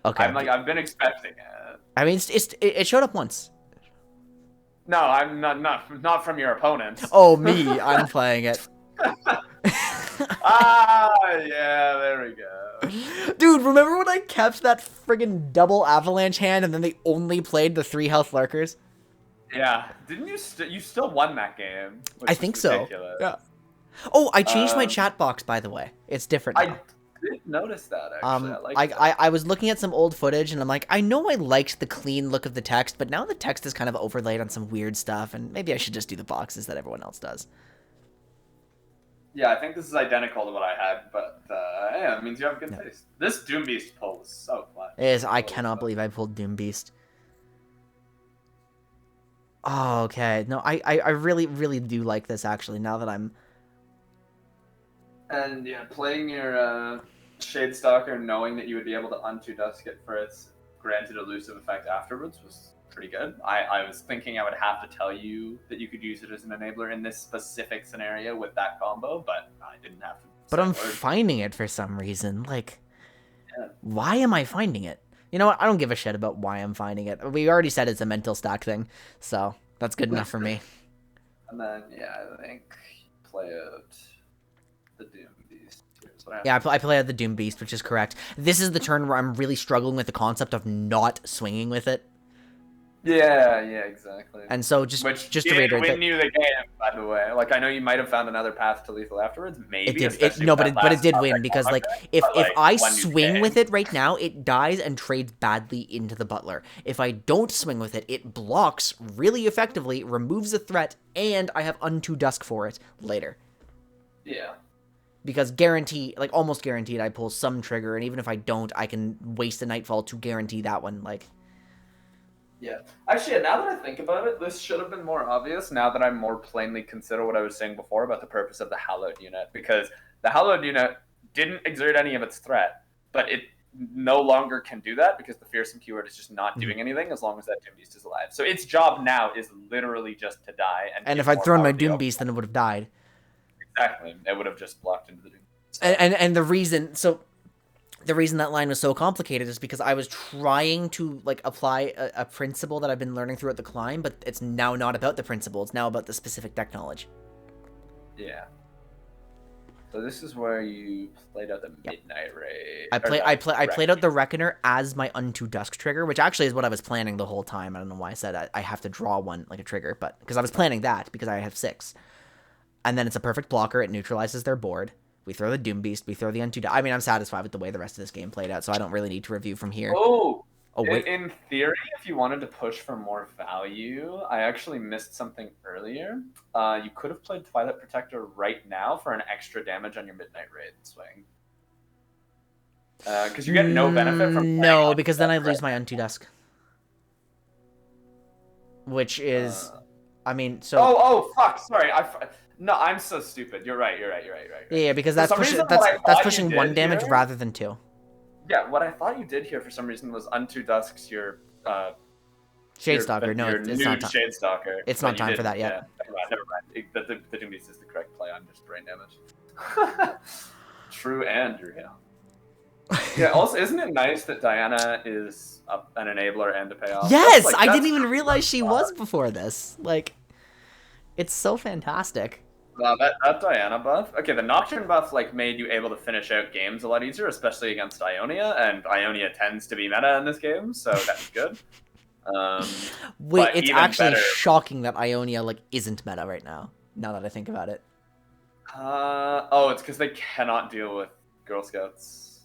Okay. I've been expecting it. I mean, it showed up once. No, I'm not from your opponent. Oh, me. I'm playing it. Ah, yeah, there we go. Dude, remember when I kept that friggin' double avalanche hand and then they only played the 3 health lurkers? Yeah, didn't you? You still won that game. Which I was think so. ridiculous. Yeah. Oh, I changed my chat box, by the way. It's different now. I did notice that actually. I was looking at some old footage and I'm like, I know I liked the clean look of the text, but now the text is kind of overlaid on some weird stuff, and maybe I should just do the boxes that everyone else does. Yeah, I think this is identical to what I had, but yeah, it means you have good taste. This Doom Beast pull was so fun. I cannot believe I pulled Doom Beast. Oh, okay. No, I really, really do like this, actually, now that I'm... And yeah, playing your Shadestalker, knowing that you would be able to Unto Dusk it for its granted elusive effect afterwards was pretty good. I was thinking I would have to tell you that you could use it as an enabler in this specific scenario with that combo, but I didn't have to. But I'm say a word. finding it for some reason. Like, Yeah. why am I finding it? You know what? I don't give a shit about why I'm finding it. We already said it's a mental stack thing, so that's good enough for me. And then, yeah, I think play out the Doom Beast. Here's what Yeah, I play out the Doom Beast, which is correct. This is the turn where I'm really struggling with the concept of not swinging with it. Yeah, exactly. And so just to did reiterate win that you the game, by the way. Like, I know you might have found another path to lethal afterwards. Maybe it did. especially No, with but that it did last win, topic because like on if but, like, I won you the swing game. with it right now, it dies and trades badly into the Butler. If I don't swing with it, it blocks really effectively, removes a threat, and I have Unto Dusk for it later. Yeah. Because almost guaranteed, I pull some trigger, and even if I don't, I can waste a Nightfall to guarantee that one. Like, Yeah. Actually, now that I think about it, this should have been more obvious now that I more plainly consider what I was saying before about the purpose of the Hallowed unit. Because the Hallowed unit didn't exert any of its threat, but it no longer can do that because the Fearsome keyword is just not doing anything as long as that Doom Beast is alive. So its job now is literally just to die. and give if I'd more thrown my power to the Doom opponent. Beast, then it would have died. Exactly. It would have just blocked into the Doom Beast. And the reason that line was so complicated is because I was trying to like apply a principle that I've been learning throughout the climb, but it's now not about the principle. It's now about the specific deck knowledge. Yeah. So this is where you played out the Midnight Raid. I played Right. out the Reckoner as my Unto Dusk trigger, which actually is what I was planning the whole time. I don't know why I said I have to draw one like a trigger, but because I was planning that because I have 6. And then it's a perfect blocker. It neutralizes their board. We throw the Doom Beast. We throw the Unto Dusk. I mean, I'm satisfied with the way the rest of this game played out, so I don't really need to review from here. Oh, wait. In theory, if you wanted to push for more value, I actually missed something earlier. You could have played Twilight Protector right now for an extra damage on your Midnight Raid swing. Because you get no benefit from No, playing because then I Right. lose my Unto Dusk. Which is... I mean, so... Oh, fuck, sorry. No, I'm so stupid. You're right. Yeah, because For that's some pushing, reason, that's what I that's thought pushing you 1 did damage here- rather than 2. Yeah, what I thought you did here for some reason was Unto Dusk's your... Shadestalker, no, it's new not time. Shadestalker. It's but not you time for didn't, that yet. Yeah. Never mind. The Doom Beast is the correct play. I'm just brain damage. True and real. Yeah. Also, isn't it nice that Diana is an enabler and a payoff? Yes, That's, I that's didn't even realize she was before this. Like, it's so fantastic. That Diana buff. Okay, the Nocturne buff like made you able to finish out games a lot easier, especially against Ionia, and Ionia tends to be meta in this game, so that's good. Wait, But it's even actually better- shocking that Ionia like isn't meta right now. Now that I think about it. It's because they cannot deal with Girl Scouts.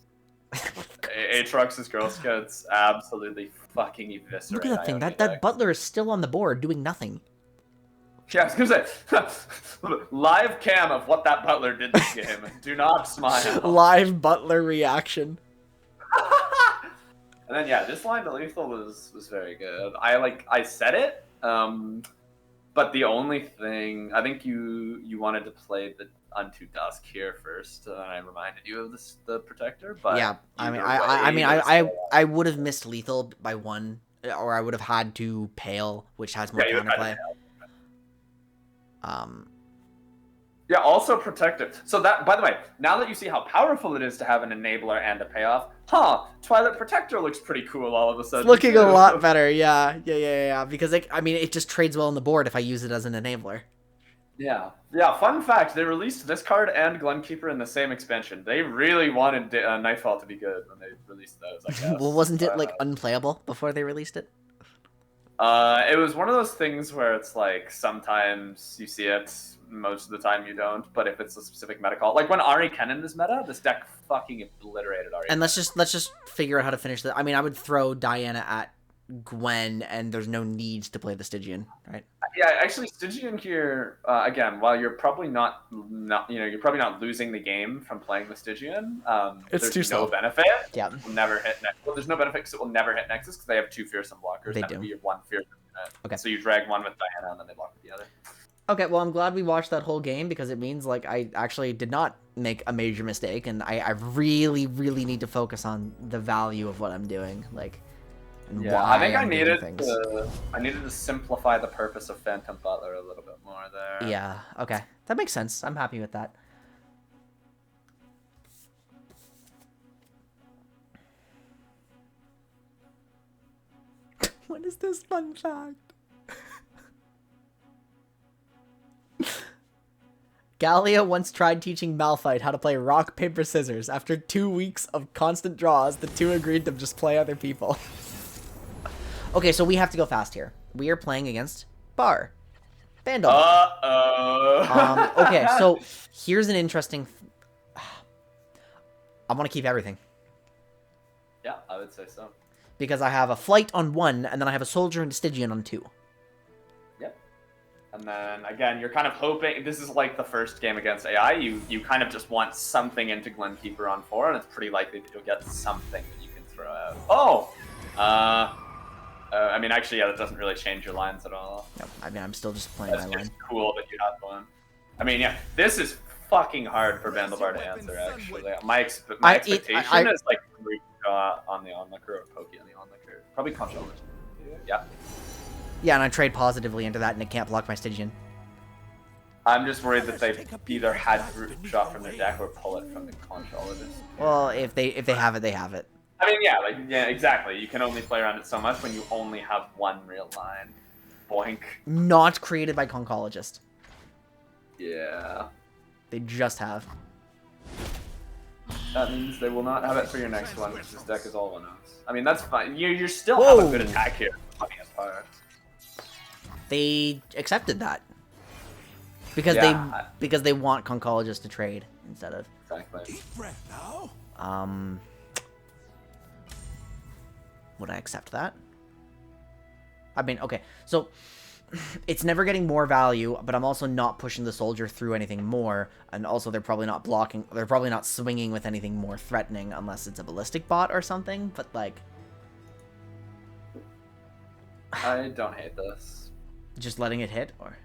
Aatrox's Girl Scouts absolutely fucking eviscerate. Look at that thing. Ionia That decks. Butler is still on the board doing nothing. Yeah, I was gonna say live cam of what that Butler did this game. Do not smile. Live Butler reaction. And then yeah, this line to lethal was very good. I said it, but the only thing I think you wanted to play the Unto Dusk here first, and I reminded you of the Protector. But Yeah, I mean, either way, I would have missed lethal by one, or I would have had to pale, which has more Yeah, you would've had to counterplay. Yeah, also protective. So that, by the way, now that you see how powerful it is to have an enabler and a payoff, Twilight Protector looks pretty cool all of a sudden. It's looking too. a lot better. Yeah. Because it just trades well on the board if I use it as an enabler. Yeah. Fun fact: they released this card and Glenkeeper in the same expansion. They really wanted Nightfall to be good when they released those. I guess. Well, wasn't it like unplayable before they released it? It was one of those things where it's like sometimes you see it, most of the time you don't. But if it's a specific meta call, like when Ari Kennen is meta, this deck fucking obliterated Ari. And let's just figure out how to finish that. I mean, I would throw Diana at Gwen, and there's no need to play the Stygian, right? Yeah, actually, Stygian here again. While you're probably not you're probably not losing the game from playing the Stygian. It's there's too no slow. benefit. Yeah. It will never hit. Well, there's no benefit because it will never hit Nexus because they have 2 fearsome blockers. They that do. would be your 1 fearsome. Okay. So you drag one with Diana and then they block with the other. Okay, well, I'm glad we watched that whole game because it means like I actually did not make a major mistake, and I really, really need to focus on the value of what I'm doing, like, and Yeah, why I think I'm doing things. I needed to simplify the purpose of Phantom Butler a little bit more there. Yeah, okay. That makes sense. I'm happy with that. What is this fun fact? Gallia once tried teaching Malphite how to play rock, paper, scissors. After 2 weeks of constant draws, the two agreed to just play other people. Okay, so we have to go fast here. We are playing against Bar. Vandal. Okay, so here's an interesting... I want to keep everything. Yeah, I would say so. Because I have a flight on 1, and then I have a soldier and a Stygian on 2. Yep. And then again, you're kind of hoping this is like the first game against AI. You kind of just want something into Glenkeeper on 4, and it's pretty likely that you'll get something that you can throw out. Oh, I mean, actually, yeah, that doesn't really change your lines at all. No, I mean, I'm still just playing That's my line. just cool that you had one. I mean, yeah, this is fucking hard for Vandalbar to answer. Actually, my expectation is like on the onlooker or Pokey on the onlooker. Probably Control. Yeah. Yeah, and I trade positively into that, and it can't block my Stygian. I'm just worried that they either had Root Shot from their deck or pull it from the Conchologist. Well, if they have it, they have it. I mean, yeah, exactly. You can only play around it so much when you only have one real line. Boink. Not created by Conchologist. Yeah. They just have. That means they will not have it for your next one, because this deck is all 1-0s. I mean, that's fine. You still have a good attack here. Funniest part. They accepted that. Because they want Conchologist to trade instead of. Exactly. Deep breath now. Would I accept that? I mean, okay, so it's never getting more value, but I'm also not pushing the soldier through anything more, and also they're probably not blocking, they're probably not swinging with anything more threatening unless it's a ballistic bot or something, but like... I don't hate this. Just letting it hit, or...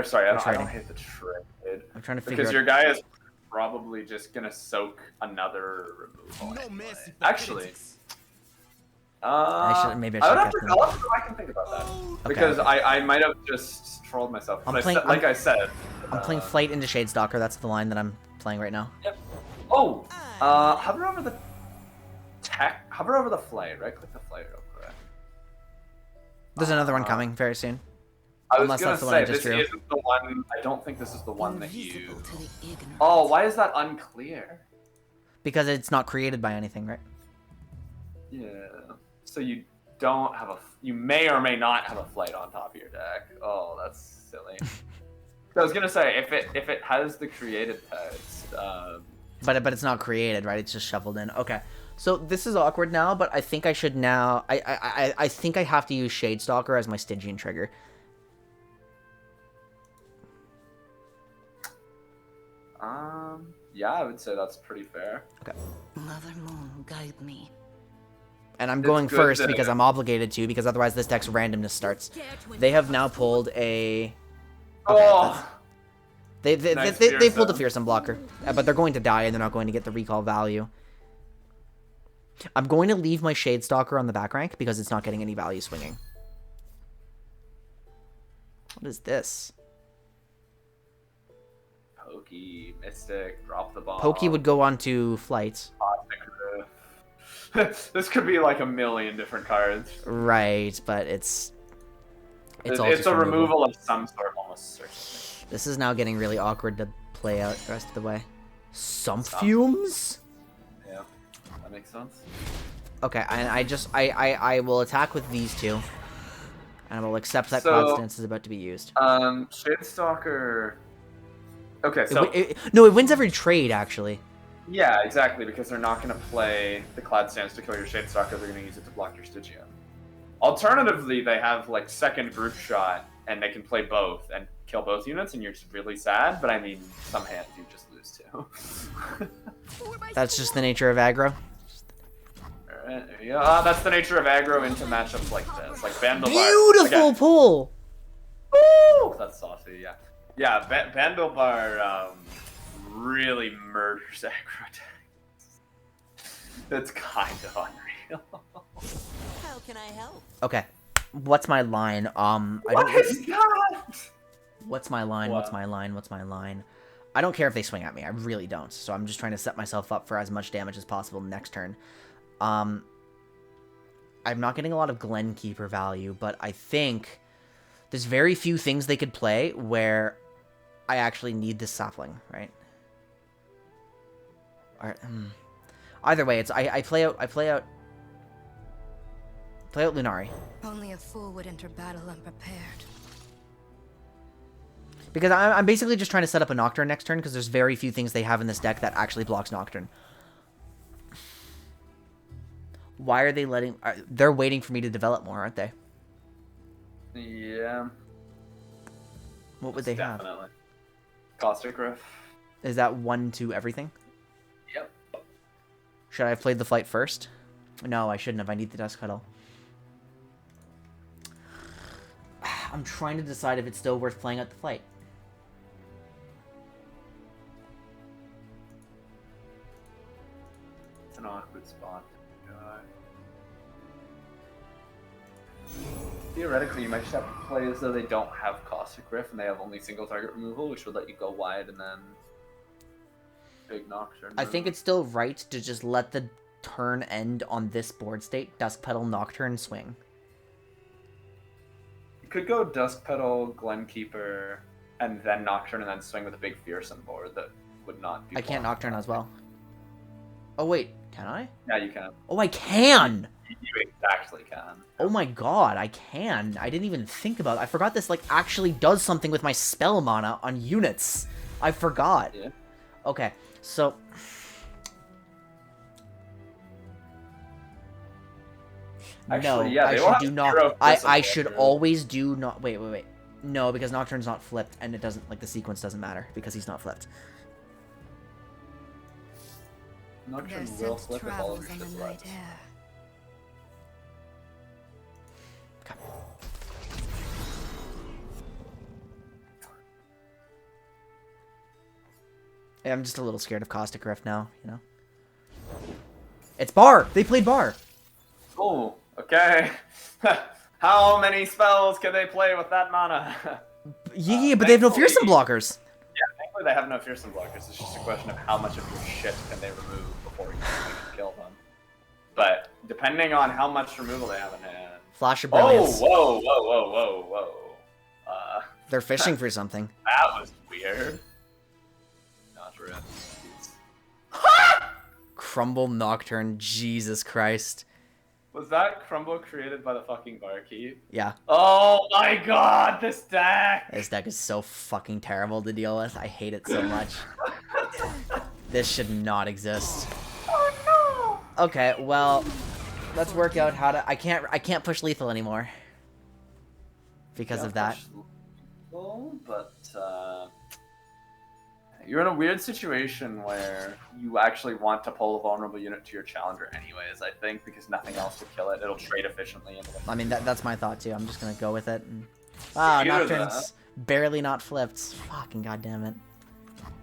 Sorry, I don't trading. hate the trade. I'm trying to figure Because out... your guy is probably just gonna soak another removal. No mercy for Actually, critics. maybe I I should would have get to them. I'll have to go back and think about that. Okay, Because okay. I might have just trolled myself. I'm But playing- I said, I'm playing Flight into Shadestalker, that's the line that I'm playing right now. Yep. Oh, hover over the hover over the flight. Right click the flight real quick. There's another one coming very soon. I was Unless gonna that's the one I say just this drew. isn't the one. I don't think this is the one that you. Invisible to the ignorant. Oh, why is that unclear? Because it's not created by anything, right? Yeah. So you don't have a. You may or may not have a flight on top of your deck. Oh, that's silly. I was gonna say if it has the created text. But it's not created, right? It's just shuffled in. Okay. So this is awkward now, but I think I should now. I think I have to use Shadestalker as my Stygian trigger. Yeah, I would say that's pretty fair. Okay. Mother Moon, guide me. And I'm It's going good first to- because I'm obligated to, because otherwise this deck's randomness starts. They have now pulled a. Oh. They Nice they pulled a fearsome. fearsome blocker, but they're going to die and they're not going to get the recall value. I'm going to leave my Shadestalker on the back rank because it's not getting any value swinging. What is this? Pokey, Mystic, drop the ball. Pokey would go on to flights. This could be like a million different cards. Right, but it's all It's just a removal of some sort, almost certainly. This is now getting really awkward to play out the rest of the way. Sump fumes? Yeah, that makes sense. Okay, and I will attack with these two. And I will accept that So- Cloud Stance is about to be used. Shadestalker. Okay, so No, it wins every trade, actually. yeah, exactly, because they're not going to play the Cloud Stance to kill your Shadestalker. They're going to use it to block your Stygian. Alternatively, they have like second group shot, and they can play both and kill both units, and you're just really sad. But I mean, some hands you just lose to. That's just the nature of aggro. Alright, there you go. That's the nature of aggro into matchups like this, like Bandlebar. Beautiful Again, pull! Woo! That's saucy, yeah. Yeah, Bandlebar really murders aggro decks. It's kind of unreal. How can I help? Okay. What's my line? What is that? What's my line? What's What? my line? What's my line? I don't care if they swing at me. I really don't. So I'm just trying to set myself up for as much damage as possible next turn. I'm not getting a lot of Glenkeeper value, but I think there's very few things they could play where I actually need this sapling, right? Alright, either way, it's I play out Lunari. Only a fool would enter battle unprepared. Because I'm basically just trying to set up a Nocturne next turn, because there's very few things they have in this deck that actually blocks Nocturne. Why are they letting... they're waiting for me to develop more, aren't they? Yeah. What would they have? Definitely. Caustic Riff. Is that 1-2 everything? Yep. Should I have played the flight first? No, I shouldn't have. I need the Dusk Cuddle. I'm trying to decide if it's still worth playing at the flight. It's an awkward spot. Theoretically, you might just have to play as though they don't have Caustic Riff and they have only single target removal, which would let you go wide and then big Nocturne. I think it's still right to just let the turn end on this board state. Dusk Petal, Nocturne, swing. You could go Dusk Petal, Glenkeeper, and then Nocturne, and then swing with a big Fearsome board that would not be. I can't blocked. Nocturne as well. Oh, wait. Can I? Yeah, you can. Oh, I can! You exactly can. Oh my god, I can. I didn't even think about it. I forgot this, like, actually does something with my spell mana on units. I forgot. Yeah. Okay, so... Actually, no, yeah, I they should will have do zero not. Prism I should Filter. always do not. Wait. No, because Nocturne's not flipped, and it doesn't, like, the sequence doesn't matter, because he's not flipped. Nocturne Their will scent flip if all of travels your on the shit's night left. air. Okay. Yeah, I'm just a little scared of Caustic Rift now, you know? It's Bar! They played Bar! Oh, okay. How many spells can they play with that mana? Yeah, but they have no thankfully- fearsome blockers! Thankfully, they have no fearsome blockers. It's just a question of how much of your shit can they remove before you can kill them. But depending on how much removal they have in hand. Flash of Oh, Brilliance. whoa. They're fishing for something. That was weird. Not real. Crumble Nocturne, Jesus Christ. Was that Crumble created by the fucking Barkeep? Yeah, Oh my god, this deck! this deck is so fucking terrible to deal with. I hate it so much. This should not exist. Oh Okay, well, let's work out how to. I can't push lethal anymore because no! of that. But you're in a weird situation where you actually want to pull a vulnerable unit to your challenger anyways, I think, because nothing else will kill it. It'll trade efficiently into I mean, that's my thought too. I'm just gonna go with it. And... Wow, Either Nocturne's barely not flipped. Fucking goddamn it.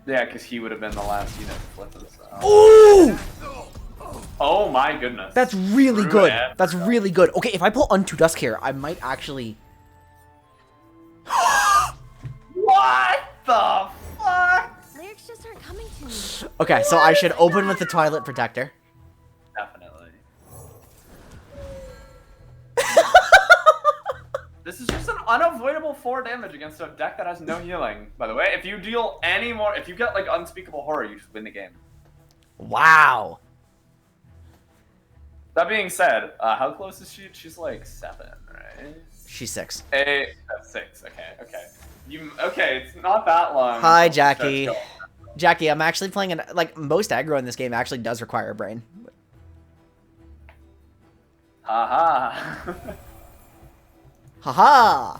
Yeah, because he would have been the last unit to flip it. So. Ooh! Oh my goodness. That's really True good. and That's true. really good. Okay, if I pull Unto Dusk here, I might actually... What the fuck? Lyrics just aren't coming to me. Okay, so I should open with the Twilight Protector. Definitely. This is just an unavoidable 4 damage against a deck that has no healing. By the way, if you deal any more, if you get like Unspeakable Horror, you just win the game. Wow. That being said, how close is she? She's like 7, right? She's 6. 8, 6. Okay. Okay, it's not that long. Hi, Let's start Jackie. going. Jackie, I'm actually playing an... Like, most aggro in this game actually does require a brain. Haha. Haha!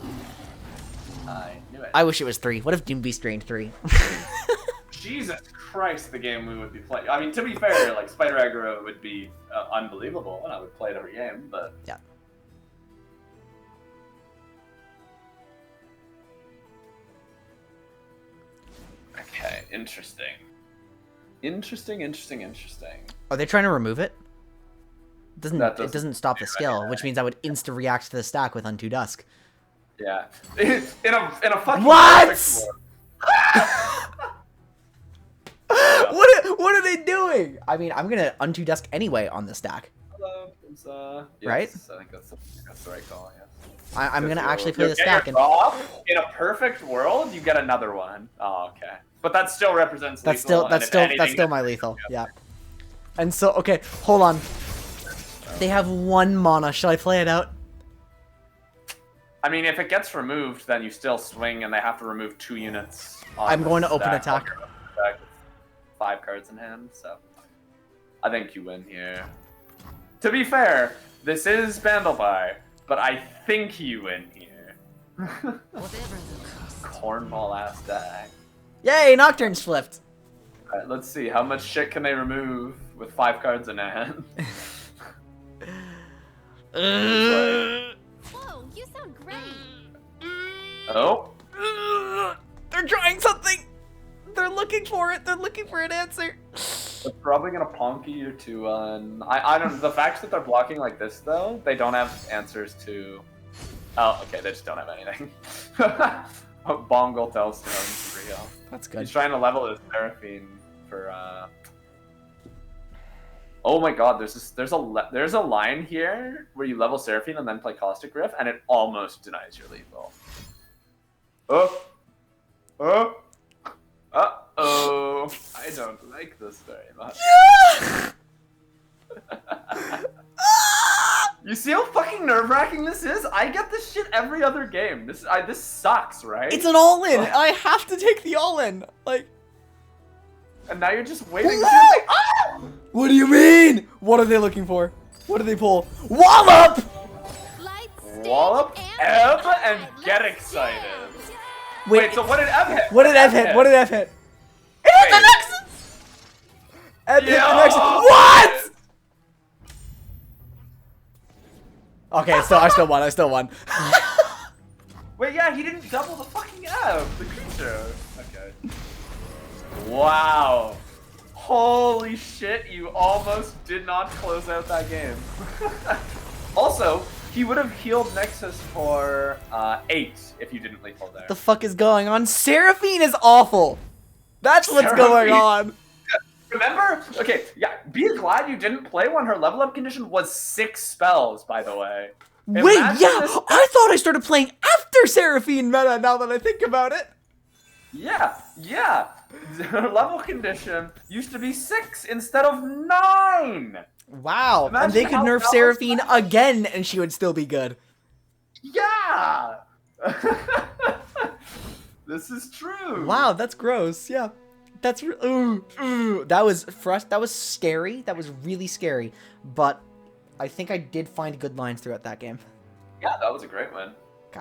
I knew it. I wish it was 3. What if Doom Beast drained 3? Jesus Christ, the game we would be playing. I mean, to be fair, like, Spider Aggro would be unbelievable, and I would play it every game, but... Yeah. Okay, interesting. Interesting. Are they trying to remove it? That It doesn't stop the skill, which means I would insta-react to the stack with Unto Dusk. Yeah. in a fucking What? perfect world. What are they doing? I mean, I'm gonna Unto Dusk anyway on the stack. Yes, Right? I think that's the right call, yes. I'm gonna Because actually play you'll the get your stack and... draw. In a perfect world, you get another one. Oh, okay. But that still represents That's lethal, still and if anything, my lethal. Yeah. And so okay, hold on. They have 1 mana. Should I play it out? I mean, if it gets removed, then you still swing, and they have to remove 2 units. I'm going to open attack. 5 cards in hand, so I think you win here. To be fair, this is Bandleby, but I think you win here. Whatever the cost. Cornball ass deck. Yay, Nocturne's flipped. Alright, let's see. How much shit can they remove with 5 cards in hand? Whoa, you sound great. Oh? They're trying something. They're looking for it. They're looking for an answer. They're probably gonna Ponky you to I don't. The fact that they're blocking like this though, they don't have answers to. Oh, okay. They just don't have anything. Bongle Tellstone for real. That's good. He's trying to level his Seraphine for. Oh my God! There's a line here where you level Seraphine and then play Caustic Rift, and it almost denies your lethal. Oh. Uh-oh. I don't like this very much. You see how fucking nerve-wracking this is? I get this shit every other game. This sucks, right? It's an all-in. I have to take the all-in. Like, and now you're just waiting. What? Ah! What do you mean? What are they looking for? What do they pull? Wallop! Light, stage, Wallop, and Ebb, and get excited. Wait, Wait, so what did Ebb hit? what did Ev hit? What did Ev hit? It hit the Wait. Nexus! Ev hit the Yo! Nexus. What? Okay, so I still won. Wait, yeah, he didn't double the fucking Ebb, the creature. Okay. Wow. Holy shit, you almost did not close out that game. Also, he would have healed Nexus for 8 if you didn't lethal there. The fuck is going on? Seraphine is awful. That's what's Seraphine. going on. Remember? Okay, yeah, be glad you didn't play when her level up condition was 6 spells, by the way. Wait, Imagine yeah, this- I thought I started playing after Seraphine meta now that I think about it. Yeah. Her level condition used to be 6 instead of 9. Wow, and Imagine they could how nerf that was Seraphine like. again and she would still be good. Yeah. This is true. Wow, that's gross. Yeah, that's ooh. That was that was scary. That was really scary. But I think I did find good lines throughout that game. Yeah, that was a great win. Okay.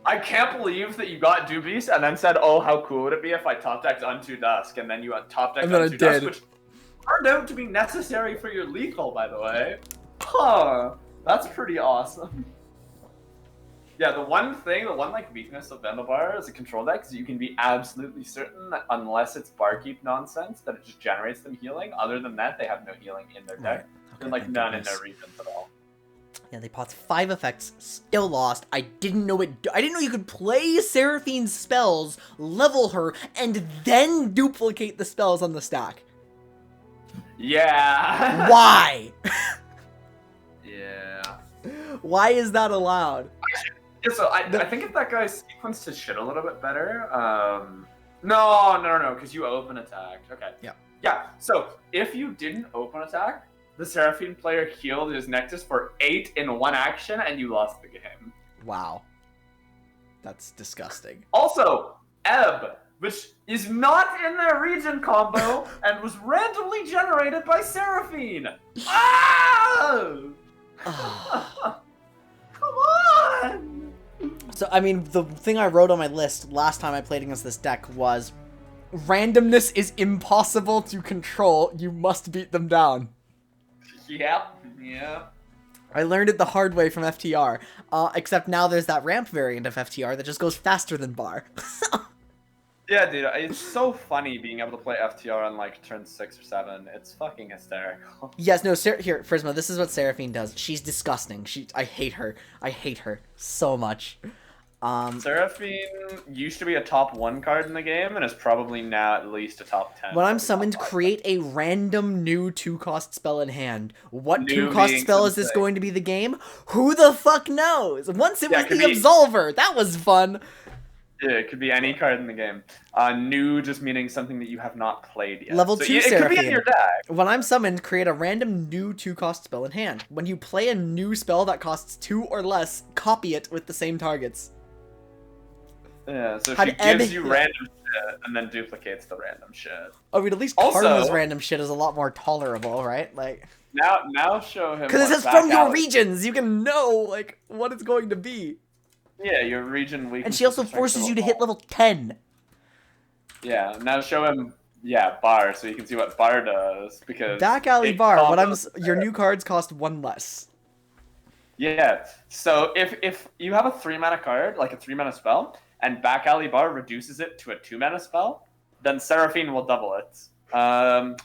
I can't believe that you got Doobies and then said, "Oh, how cool would it be if I top decked Unto Dusk?" And then you top decked And then I Unto Dusk, did. which turned out to be necessary for your lethal, by the way. Huh. That's pretty awesome. Yeah, the one like weakness of Vendelbar as a control deck is you can be absolutely certain that unless it's Barkeep nonsense, that it just generates them healing. Other than that, they have no healing in their deck. Okay, And like thank none goodness. in their regions at all. Yeah, they popped 5 effects, still lost. I didn't know you could play Seraphine's spells, level her, and then duplicate the spells on the stack. Yeah. Why? Yeah. Why is that allowed? Yeah, so I think if that guy sequenced his shit a little bit better, no, because you open attacked. Okay. Yeah. Yeah, so if you didn't open attack, the Seraphine player healed his Nexus for 8 in one action, and you lost the game. Wow. That's disgusting. Also, Ebb, which is not in their region combo, and was randomly generated by Seraphine. Ah! Come on! So, I mean, the thing I wrote on my list last time I played against this deck was, randomness is impossible to control. You must beat them down. Yep. Yeah. I learned it the hard way from FTR. Except now there's that ramp variant of FTR that just goes faster than Bar. Yeah, dude, it's so funny being able to play FTR on like turn 6 or 7. It's fucking hysterical. Yes, no, here, Prisma, this is what Seraphine does. She's disgusting. I hate her. I hate her so much. Seraphine used to be a top 1 card in the game and is probably now at least a top 10. When I'm probably summoned, top 5. create a random new 2-cost spell in hand. What New 2-cost being spell is this something. going to be the game? Who the fuck knows? Once it Yeah, was it could the be- Absolver. That was fun. Yeah, it could be any card in the game. New just meaning something that you have not played yet. Level So 2 it could be in Seraphine. your deck. When I'm summoned, create a random new 2-cost spell in hand. When you play a new spell that costs 2 or less, copy it with the same targets. Yeah, so Had she Ebb- gives you random shit and then duplicates the random shit. I mean, at least Also- Karma's random shit is a lot more tolerable, right? Like, Now show him. because it what says back from your alley- regions, you can know like what it's going to be. Yeah, your region weakness. And she also and strength forces of you to all. hit level 10. Yeah, now show him. Yeah, Bar, so you can see what Bar does because. Back alley it bar. What combos- your new cards cost 1 less. Yeah, so if you have a 3-mana card, like a 3-mana spell, and Back Alley Bar reduces it to a 2-mana spell, then Seraphine will double it. And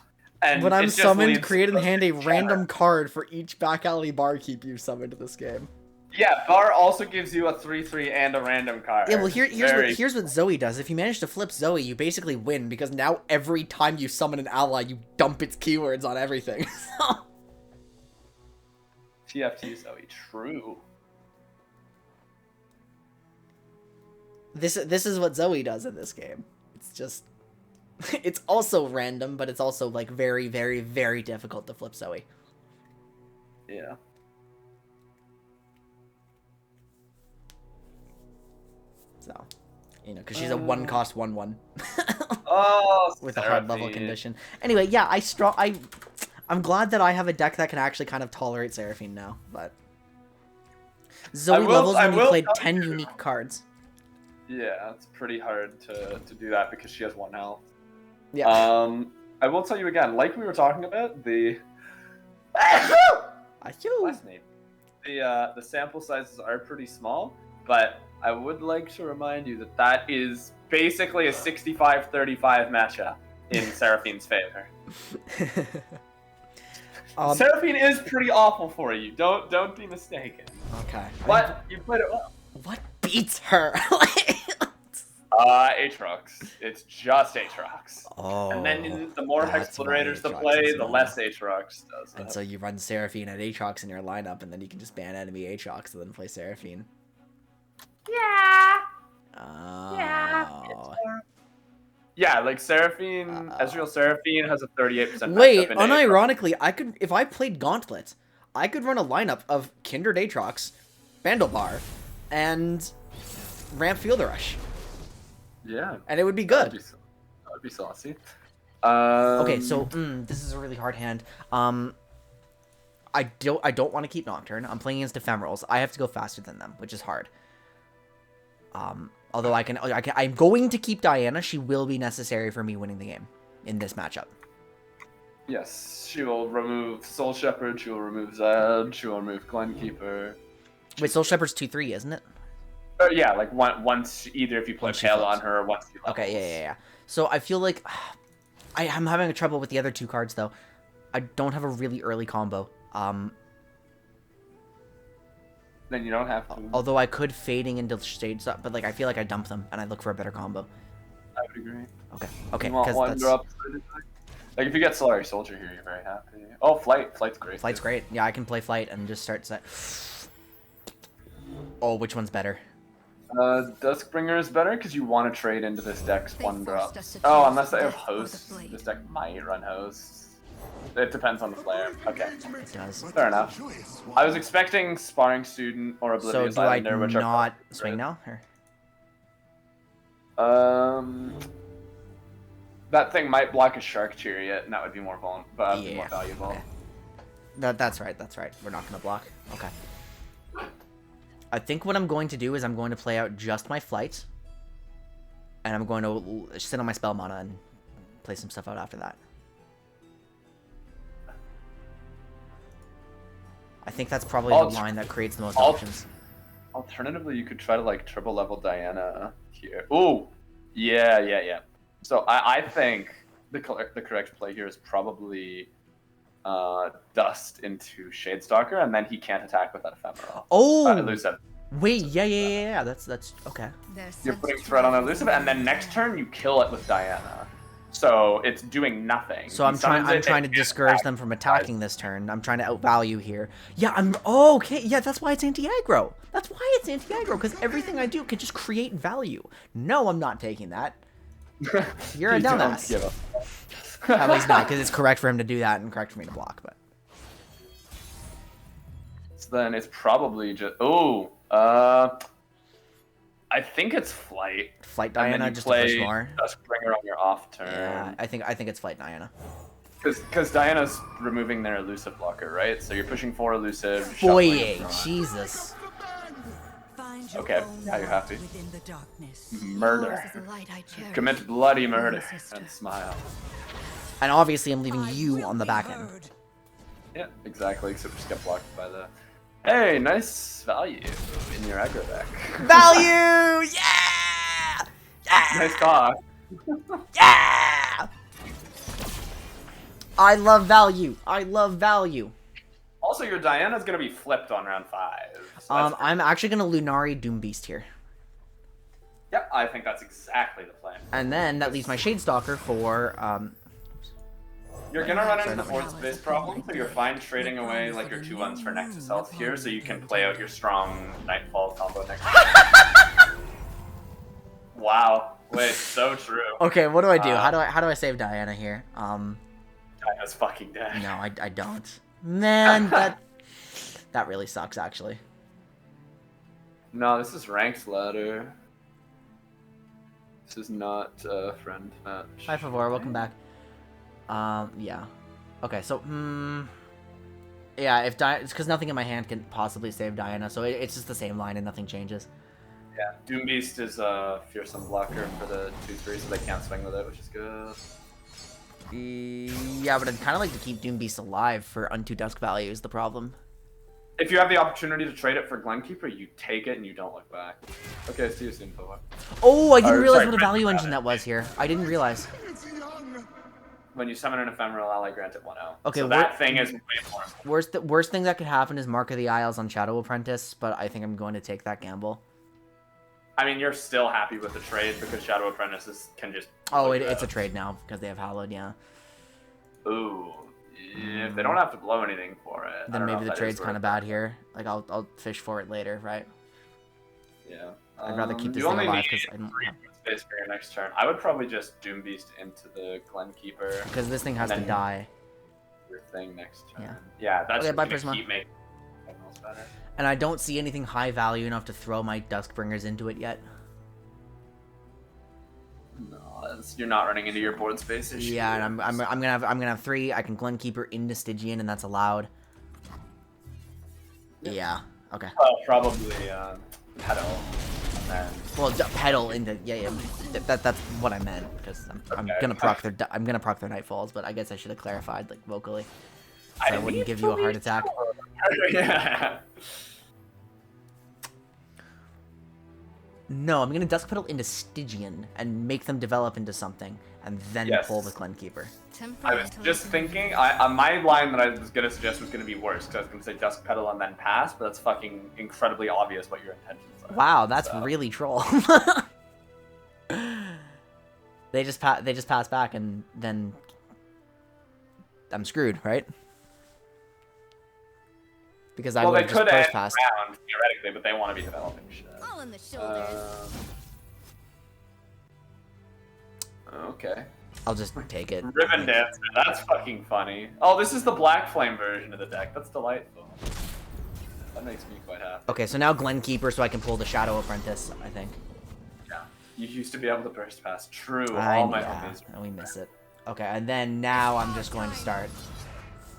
When I'm it just summoned, leads create in to- hand a random card for each back alley bar keep you summoned to this game. Yeah, Bar also gives you a 3/3 and a random card. Yeah, well here's Very- what Zoe does. If you manage to flip Zoe, you basically win because now every time you summon an ally, you dump its keywords on everything. TFT Zoe, true. This is what Zoe does in this game. It's just it's also random, but it's also like very, very, very difficult to flip Zoe. Yeah. So, you know, because she's a 1-cost 1/1 Oh, with a hard level Seraphine. condition. Anyway, yeah, I'm glad that I have a deck that can actually kind of tolerate Seraphine now, but Zoe levels I when you will played tell 10 you- unique cards. Yeah, it's pretty hard to do that because she has 1 health. Yeah. I will tell you again, like we were talking about, the Achoo! last name. The sample sizes are pretty small, but I would like to remind you that that is basically a 65-35 matchup in Seraphine's favor. Seraphine is pretty awful for you. Don't be mistaken. Okay. But you played it well. What beats her? Aatrox. It's just Aatrox. Oh. And then the more that's why Hexplorators to Aatrox play, is the meta. less Aatrox does. And that. so you run Seraphine and Aatrox in your lineup, and then you can just ban enemy Aatrox and then play Seraphine. Yeah. Oh. Yeah, like Seraphine, Ezreal Seraphine has a 38% Wait, matchup in Aatrox. unironically, I could, if I played Gauntlet, I could run a lineup of Kindred Aatrox, Bandlebar, and Ramp Field Rush, Yeah. and it would be That'd good. be saucy. Okay, so this is a really hard hand. I don't want to keep Nocturne. I'm playing against Ephemerals. I have to go faster than them, which is hard. Although I'm going to keep Diana. She will be necessary for me winning the game in this matchup. Yes, she will remove Soul Shepherd, she will remove Zed, she will remove Glenkeeper. Wait, Soul Shepherd's 2/3, isn't it? Yeah, like once either if you play Once she Pale flips. on her or once she levels. Okay, yeah. So I feel like I'm having trouble with the other two cards though. I don't have a really early combo. Then you don't have to. Although I could fading into shades up, but like I feel like I dump them and I look for a better combo. I would agree. Okay, You want because one that's drop. Like if you get Solari Soldier here, you're very happy. Oh, Flight's great. Flight's too. great. Yeah, I can play Flight and just start set. Oh, which one's better? Duskbringer is better because you want to trade into this deck's They one drop. forced us to Oh, choose unless they have death or the hosts. blade. This deck might run hosts. It depends on the player. Okay, It does. fair enough. I was expecting Sparring Student or So Oblivious do I Islander, which not are swing now? Or? That thing might block a Shark Chariot, and that would be more more Yeah, valuable. okay. That's right. We're not gonna block. Okay. I think what I'm going to do is I'm going to play out just my Flight, and I'm going to sit on my spell mana and play some stuff out after that. I think that's probably the line that creates the most options. Alternatively, you could try to like triple level Diana here. Ooh, yeah. So I think the correct play here is probably Dust into Shadestalker, and then he can't attack with that Ephemeral. Oh, Elusive. wait, yeah. That's okay. You're putting threat on Elusive, and then next turn you kill it with Diana. So it's doing nothing. So I'm He summons trying it, to it can't discourage attack. them from attacking this turn. I'm trying to outvalue here. Yeah, okay. Yeah, that's why it's anti-aggro. That's why it's anti-aggro, because everything I do can just create value. No, I'm not taking that. You're a You don't dumbass. give a- At least not, because it's correct for him to do that and correct for me to block. But So then it's probably just I think it's Flight. Flight And then Diana you just to push play more. Duskbringer on your off turn. Yeah, I think it's Flight Diana. Because Diana's removing their elusive blocker, right? So you're pushing 4 elusive. Boy, shuffling from- Jesus. Find your Okay, own now you're happy. within the darkness. Murder. This is the light I cherish. Commit bloody murder sister. and smile. And obviously, I'm leaving I you will on the be back end. heard. Yeah, exactly. Except just get blocked by the. Hey, nice value in your aggro deck. Value! Yeah! Yeah! Nice talk. Yeah! I love value. Also, your Diana's gonna be flipped on round 5. So that's I'm actually gonna Lunari Doom Beast here, Yep, I think that's exactly the plan. and then that leaves my Shadestalker for You're gonna run into Sorry, the not fourth space problem, so you're fine trading away like your 2-1s for Nexus health here, so you can play out your strong Nightfall combo next turn. Wow. Wait, so true. Okay, what do I do? How do I save Diana here? Diana's fucking dead. No, I don't. Man, that really sucks actually. No, this is ranked ladder. This is not a friend match. Hi Favor, welcome back. Yeah. Okay, so yeah, if it's because nothing in my hand can possibly save Diana, so it's just the same line and nothing changes. Yeah, Doom Beast is a fearsome blocker for the 2/3, so they can't swing with it, which is good. Yeah, but I'd kind of like to keep Doom Beast alive for Unto Dusk value is the problem. If you have the opportunity to trade it for Glenkeeper, you take it and you don't look back. Okay, see you soon, Favor. Oh, I didn't Or, realize sorry, what a Brent value Brown. engine that was here. I didn't realize. When you summon an ephemeral ally, grant it 1/0. Okay, so that thing is way more important. Worst thing that could happen is Mark of the Isles on Shadow Apprentice, but I think I'm going to take that gamble. I mean, you're still happy with the trade because Shadow Apprentices can just. Oh, it's a trade now because they have Hallowed, yeah. Ooh. If they don't have to blow anything for it. I Then don't know maybe if the that trade's is kind of worth bad here. Like, I'll fish for it later, right? it. Yeah. I'd rather keep this you thing only alive need because I don't. 3 space for your next turn. I would probably just Doom Beast into the Glenkeeper. Because this thing has and to then die. Your thing next turn. Yeah. Yeah, that's Okay, bye, gonna Prisma. keep making signals better. And I don't see anything high value enough to throw my Duskbringers into it yet. No, you're not running into your board space issue. Yeah, and I'm gonna have 3. I can Glenkeeper into Stygian, and that's allowed. Yeah. Okay. Probably Petal, and then Well, pedal into yeah. That's what I meant because I'm Okay. gonna proc their Nightfalls, but I guess I should have clarified like vocally, so I wouldn't need give to you a heart leave attack. Yeah. No, I'm gonna Dusk Pedal into Stygian and make them develop into something, and then Yes. pull the Glenkeeper. I was just thinking, my line that I was gonna suggest was gonna be worse, because I was gonna say Dusk Pedal and then pass, but that's fucking incredibly obvious what your intentions are. Wow, that's So, really troll. They just pass back, and then I'm screwed, right? Because I Well, would they have just could first end passed. round, theoretically, but they want to be developing shit. All on the shoulders. Okay. I'll just take it. Ribbon Dancer, that's fucking funny. Oh, this is the Black Flame version of the deck. That's delightful. That makes me quite happy. Okay, so now Glenkeeper, so I can pull the Shadow Apprentice, I think. Yeah. You used to be able to burst pass. True. I All my yeah, homies. and we miss it. Okay, and then now I'm just going to start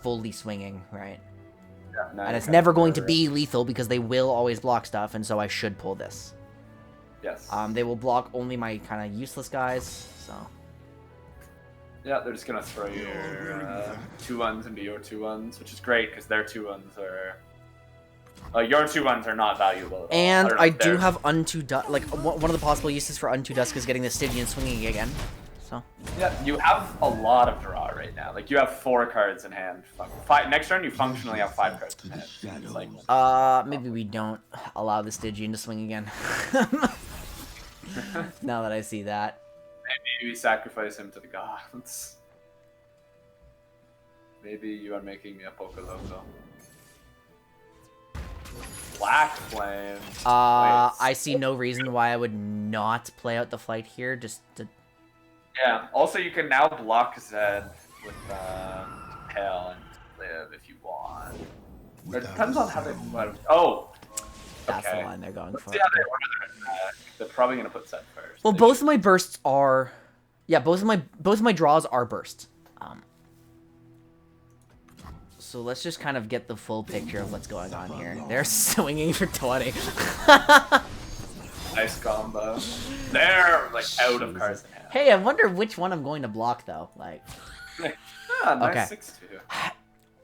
fully swinging, right? Yeah, now And you're it's kind never of going to over it. be lethal because they will always block stuff, and so I should pull this. Yes. They will block only my kind of useless guys, so... Yeah, they're just gonna throw your 2-1s into your 2-1s, which is great because their 2-1s are. Your 2-1s are not valuable at all. And don't know I if do they're- have Unto Dusk. Like, one of the possible uses for Unto Dusk is getting the Stygian swinging again. So. Yeah, you have a lot of draw right now. Like you have 4 cards in hand. Next turn, you functionally have 5 cards in hand. It's like, Maybe we don't allow the Stygian to swing again. Now that I see that. maybe we sacrifice him to the gods. Maybe you are making me a Pokoloco. Black Flame. Wait. I see no reason why I would not play out the flight here, just to... Yeah. Also, you can now block Zed with Pale and live if you want. It depends on how they. Oh. That's okay. the line they're going Let's for. see how they order their deck. They're probably gonna put Zed first. Well, both of my bursts are... Yeah, both of my draws are bursts. So let's just kind of get the full picture of what's going on here. They're swinging for 20. Nice combo. They're like out of cards in hand. Hey, I wonder which one I'm going to block, though. Like, Ah, nice Okay.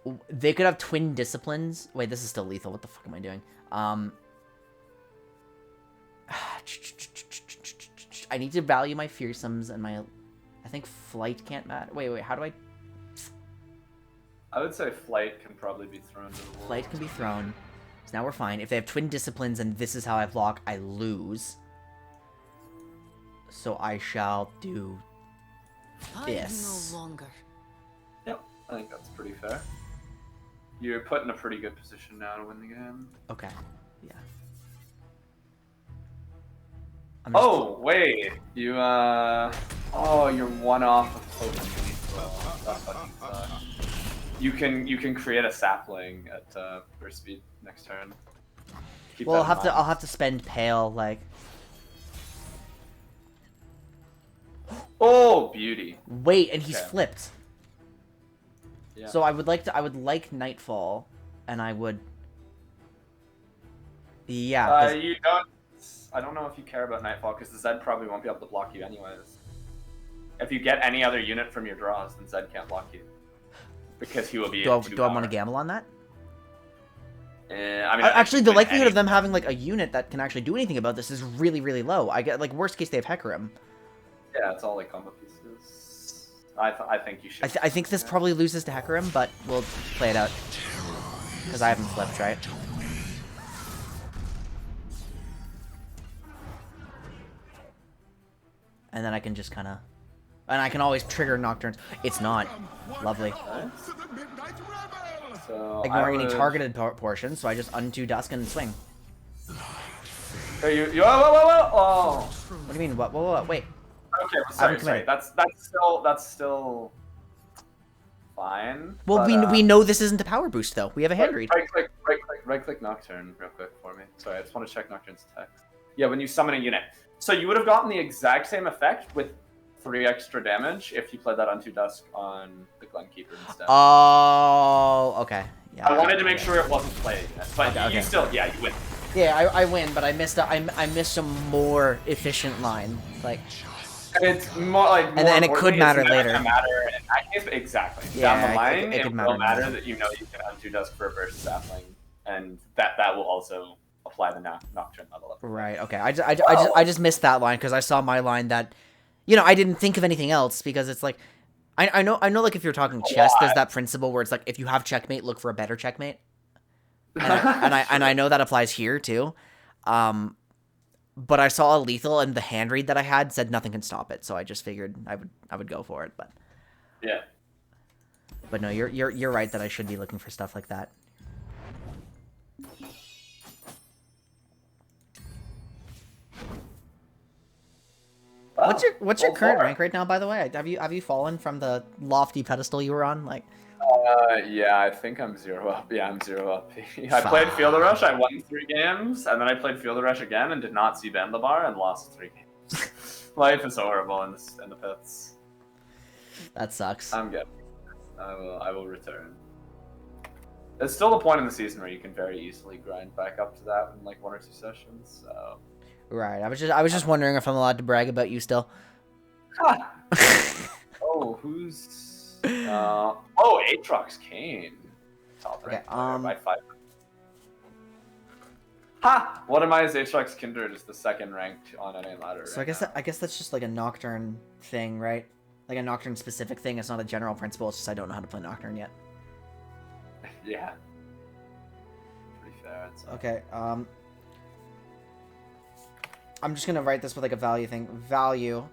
6-2. they could have twin disciplines. Wait, this is still lethal. What the fuck am I doing? I need to value my fearsomes and my... I think flight can't matter. Wait, how do I... I would say Flight can probably be thrown to the wall. Flight can be thrown. So now we're fine. If they have twin disciplines and this is how I block, I lose. So I shall do this. No longer. Yep, I think that's pretty fair. You're put in a pretty good position now to win the game. Okay. Yeah. I'm just- Oh, wait. You, Oh, you're one off of Potent Lethal. That fucking sucks. You can create a sapling at burst speed next turn. Keep Well, that in I'll mind. have to spend pale, like... Oh, beauty. Wait, and he's Okay. flipped. Yeah. So I would like Nightfall, and I would... Yeah, 'cause- you don't. I don't know if you care about Nightfall because the Zed probably won't be able to block you anyways. If you get any other unit from your draws, then Zed can't block you because he will be. do I at 2 want to power. gamble on that? I mean, I Actually, think the with likelihood of any- them having like a unit that can actually do anything about this is really, really low. I get like worst case they have Hecarim. Yeah, it's all like combo pieces. I think you should. I think this probably loses to Hecarim, but we'll play it out because I haven't flipped, right? and then I can just kind of, and I can always trigger Nocturnes. It's not lovely. So Ignoring any targeted portions, so I just undo Dusk and swing. Hey, whoa. What do you mean? What? Wait. Okay, well, sorry. That's still fine. Well, but, we know this isn't a power boost though. We have a hand read. Right click Nocturne real quick for me. Sorry, I just want to check Nocturne's text. Yeah, when you summon a unit. So you would have gotten the exact same effect with 3 extra damage if you played that Unto Dusk on the Glenkeeper instead. Oh, okay. Yeah. I wanted to make sure it wasn't played, but Okay. you still, yeah, you win. Yeah, I win, but I missed a more efficient line. Like, And it's more like, and it could matter later. In that case, exactly. Yeah, Down the line, it it could will matter. matter that you know you can Unto Dusk for a burst sapling, and that will also apply the Nocturne level up. right? Okay. I just missed that line because I saw my line that, I didn't think of anything else because it's like, I know like if you're talking chess, there's that principle where it's like if you have checkmate, look for a better checkmate. And I know that applies here too. But I saw a lethal and the hand read that I had said nothing can stop it, so I just figured I would go for it. But Yeah. no, you're right that I should be looking for stuff like that. What's your current rank right now, by the way? Have you fallen from the lofty pedestal you were on? Like, Yeah, I think I'm 0 up. Yeah, I'm 0 up. I played Field of Rush, I won 3 games, and then I played Field of Rush again and did not see Bandlebar and lost 3 games. Life is horrible in the pits. that sucks. I'm good. I will return. There's still a point in the season where you can very easily grind back up to that in like 1 or 2 sessions. So. Right. I was just wondering if I'm allowed to brag about you still. Oh, who's? Aatrox Kane. Top Okay, rank player by 5. Ha! What am I as Aatrox Kindred is the 2nd ranked on NA ladder. So I guess that's just like a Nocturne thing, right? Like a Nocturne specific thing. It's not a general principle. It's just I don't know how to play Nocturne yet. Yeah. Pretty fair. I'd say. Okay. I'm just gonna write this with like a value thing. Value.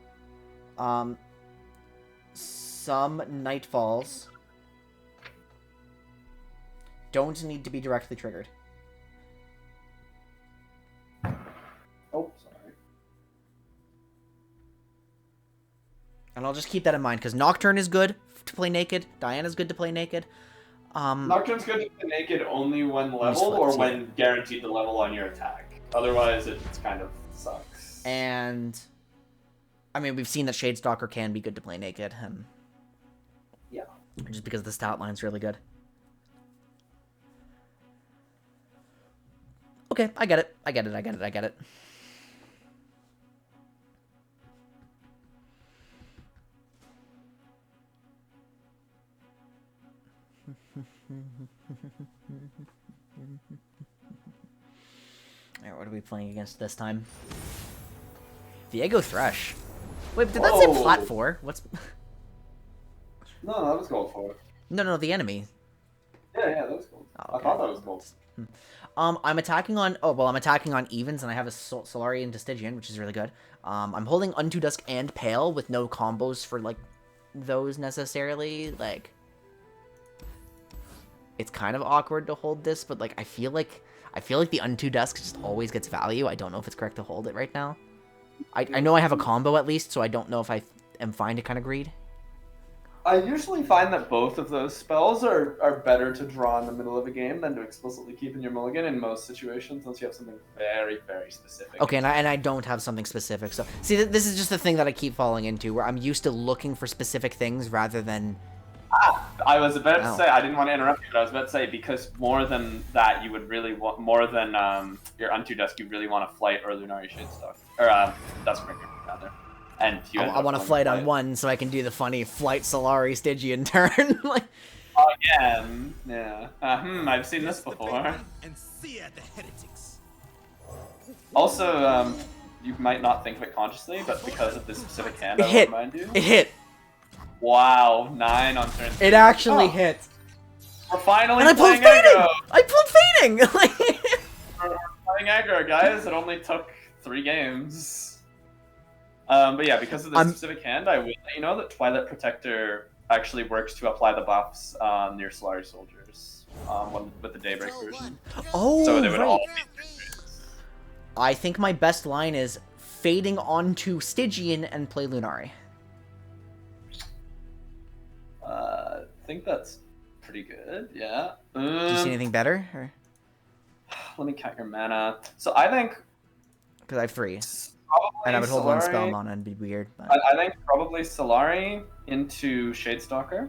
Some Nightfalls don't need to be directly triggered. Oh, sorry. And I'll just keep that in mind because Nocturne is good to play naked. Diana's good to play naked. Nocturne's good to play naked only when leveled flips, or yeah. when guaranteed to level on your attack. Otherwise, it kind of sucks. And I mean, we've seen that Shadestalker can be good to play naked. Yeah. Just because the stat line's really good. Okay, I get it. I get it. Alright, what are we playing against this time? Viego Thresh. Wait, did that say Whoa. Plat 4? What's... No, that was gold 4. No, the enemy. Yeah, that was gold. Oh, okay. I thought that was gold. I'm attacking on evens, and I have a Solari into Stygian, which is really good. I'm holding Unto Dusk and Pale with no combos for, like, those necessarily. Like, it's kind of awkward to hold this, but, like, I feel like the Unto Dusk just always gets value. I don't know if it's correct to hold it right now. I know I have a combo at least, so I don't know if I am fine to kind of greed. I usually find that both of those spells are better to draw in the middle of a game than to explicitly keep in your mulligan in most situations, unless you have something very, very specific. Okay, and I don't have something specific. So, see, this is just the thing that I keep falling into, where I'm used to looking for specific things rather than... I was about to Wow. say, I didn't want to interrupt you, but I was about to say, because more than that, you would really want, more than your Unto Dusk, you really want to flight or Lunari Shadestalker. Or Duskbringer, rather. And you I want to flight on one so I can do the funny flight Solari Stygian turn. Like, Again, yeah. I've seen this before. And sear the heretics. Also, you might not think of it consciously, but because of this specific hand, it I will hit. remind you. It hit. Wow, 9 on turn 3. It actually Oh, hit. We're finally And I pulled playing Fading! aggro. I pulled Fading! Like, We're playing aggro, guys. It only took 3 games. But yeah, because of this I'm- specific hand, I will let you know that Twilight Protector actually works to apply the buffs near Solari soldiers with the Daybreak version. Oh, So they would all right. I think my best line is fading onto Stygian and play Lunari. I think that's pretty good, yeah. Do you see anything better? Or... Let me count your mana. So I think Because I have 3. probably And I would hold 1 Solari- spell mana and be weird. But... I think probably Solari into Shadestalker.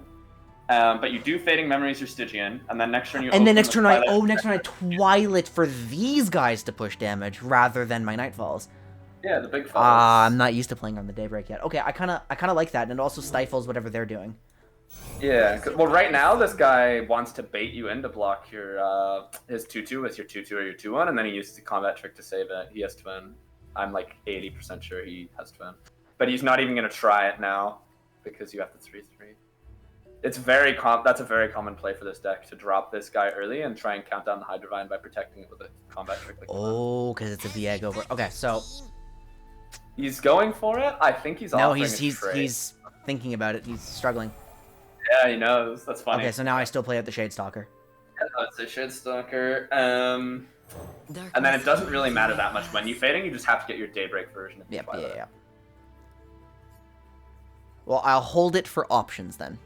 But you do Fading Memories your Stygian, and then next turn you And then open next with turn I Twilight next turn I Twilight for these guys to push damage rather than my Nightfalls. Yeah, the big fellas. I'm not used to playing on the Daybreak yet. Okay, I kind of like that, and it also stifles whatever they're doing. Yeah, well, right now this guy wants to bait you in to block your his 2/2 with your 2/2 or your 2/1, and then he uses the combat trick to save it. He has Twin. I'm like 80% sure he has Twin, but he's not even gonna try it now because you have the 3/3. It's very that's a very common play for this deck to drop this guy early and try and count down the Hydrovine by protecting it with a combat trick like that. Oh, because it's a Viego over. Okay, so He's going for it. I think he's no, offering a he's trade. thinking about it. He's struggling. Yeah, he knows. That's funny. Okay, so now I still play at the Shadestalker. Yeah, it's a Shadestalker. And then it doesn't really matter that much when you fading. You just have to get your Daybreak version. Of Yep, Twilight. yeah. Well, I'll hold it for options then.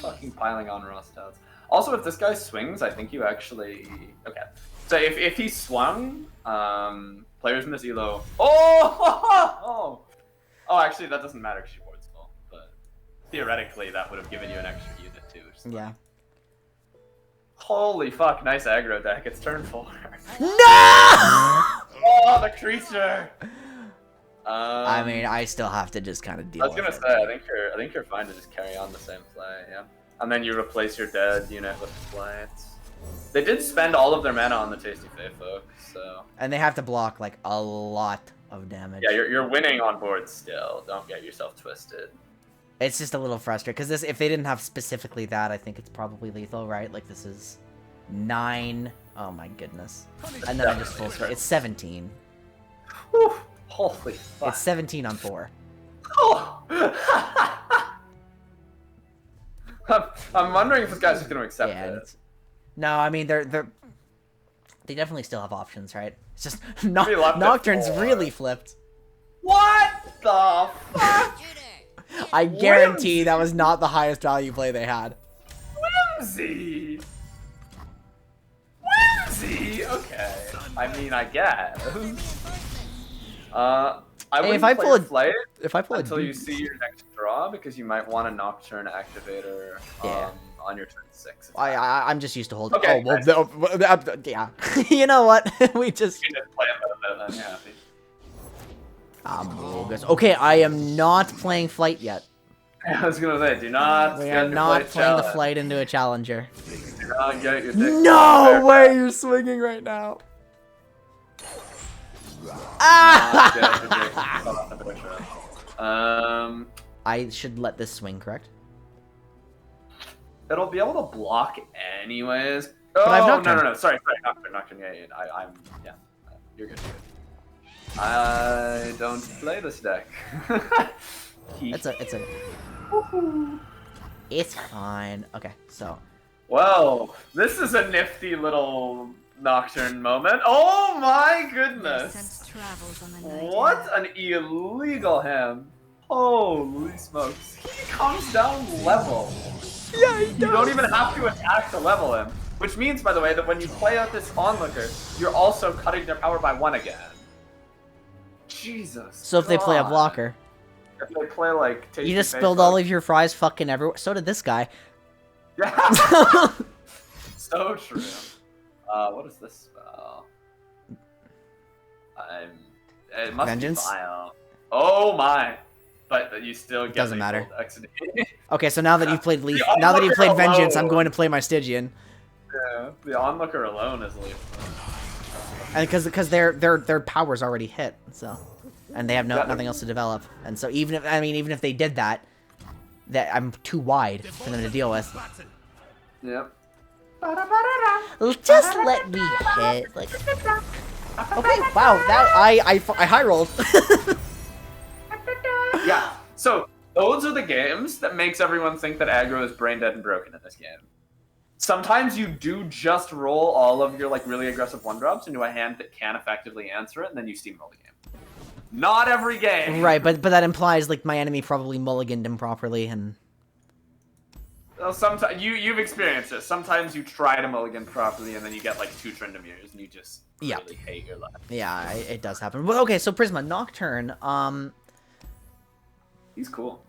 Fucking piling on raw stats. Also, if this guy swings, I think you actually... Okay. So if he swung, players in this elo... Oh! Oh, actually, that doesn't matter because you board spell. But theoretically, that would have given you an extra unit too. Which is fine. Yeah. Holy fuck, nice aggro deck. It's turn 4. No! Oh, the creature! I mean, I still have to just kind of deal I was with gonna it. say, I think you're fine to just carry on the same play, yeah. And then you replace your dead unit with flights. They did spend all of their mana on the Tasty Fae folks, so... And they have to block, like, a lot of damage. Yeah, you're winning on board still. Don't get yourself twisted. It's just a little frustrating, because this, if they didn't have specifically that, I think it's probably lethal, right? Like, this is 9... Oh my goodness. And then I just full screen. It's 17. Whew. Holy fuck. It's 17 on 4. Oh. I'm wondering if this guy's just gonna accept Yeah. it. It's... No, I mean, they definitely still have options, right? It's just We left it Nocturne's for- really flipped. What the fuck? I guarantee that was not the highest value play they had. Whimsy! Whimsy! Okay. I mean, I guess. I Hey, wouldn't if I play pull a- Flight If I pull a until you Duke- see your next draw, because you might want a Nocturne Activator Yeah. on your turn 6. I'm just used to holding. Okay, Oh well, nice. yeah. You know what? We just. You just play a little bit, then you're happy. Bogus. Okay, I am not playing flight yet. I was gonna say, do not We get are your not Flight playing the challenge. flight into a challenger. Do not get your dick No sucked. way! You're swinging right now. Not Ah! get your dick sucked. I should let this swing, correct? It'll be able to block anyways. But I've Oh, Nocturne. no. Sorry, Nocturne. Yeah. You're good. I don't play this deck. It's fine. Okay, so Well, this is a nifty little Nocturne moment. Oh my goodness! Sense travels on the night What air. an illegal hand. Holy smokes. He comes down level. yeah, You don't even have to attack to level him. Which means, by the way, that when you play out this Onlooker, you're also cutting their power by 1 again. Jesus. So if they play a God. blocker, If they play like you just spilled all of your fries fucking everywhere. So did this guy. Yeah. So true. What is this spell? It must Vengeance? be vile. Oh my! But you still get Doesn't matter. labeled accident. Okay, so now that you've played The now that you've played Onlooker Vengeance, I'm alone. going to play my Stygian. Yeah, the onlooker alone is lethal. And because their power's already hit, so, and they have That- nothing else to develop, and so even if they did that, I'm too wide for them to deal with. Yep. Just let me hit, like. Okay, wow, that I high rolled. Yeah. So those are the games that makes everyone think that aggro is brain dead and broken in this game. Sometimes you do just roll all of your like really aggressive one drops into a hand that can effectively answer it, and then you steamroll the game. Not every game. Right, but that implies like my enemy probably mulliganed improperly and. Well, sometimes you've experienced it. Sometimes you try to mulligan properly, and then you get like 2 Tryndamirs, and you just really hate your life. Yeah, it does happen. Well, okay, so Prisma Nocturne. He's cool.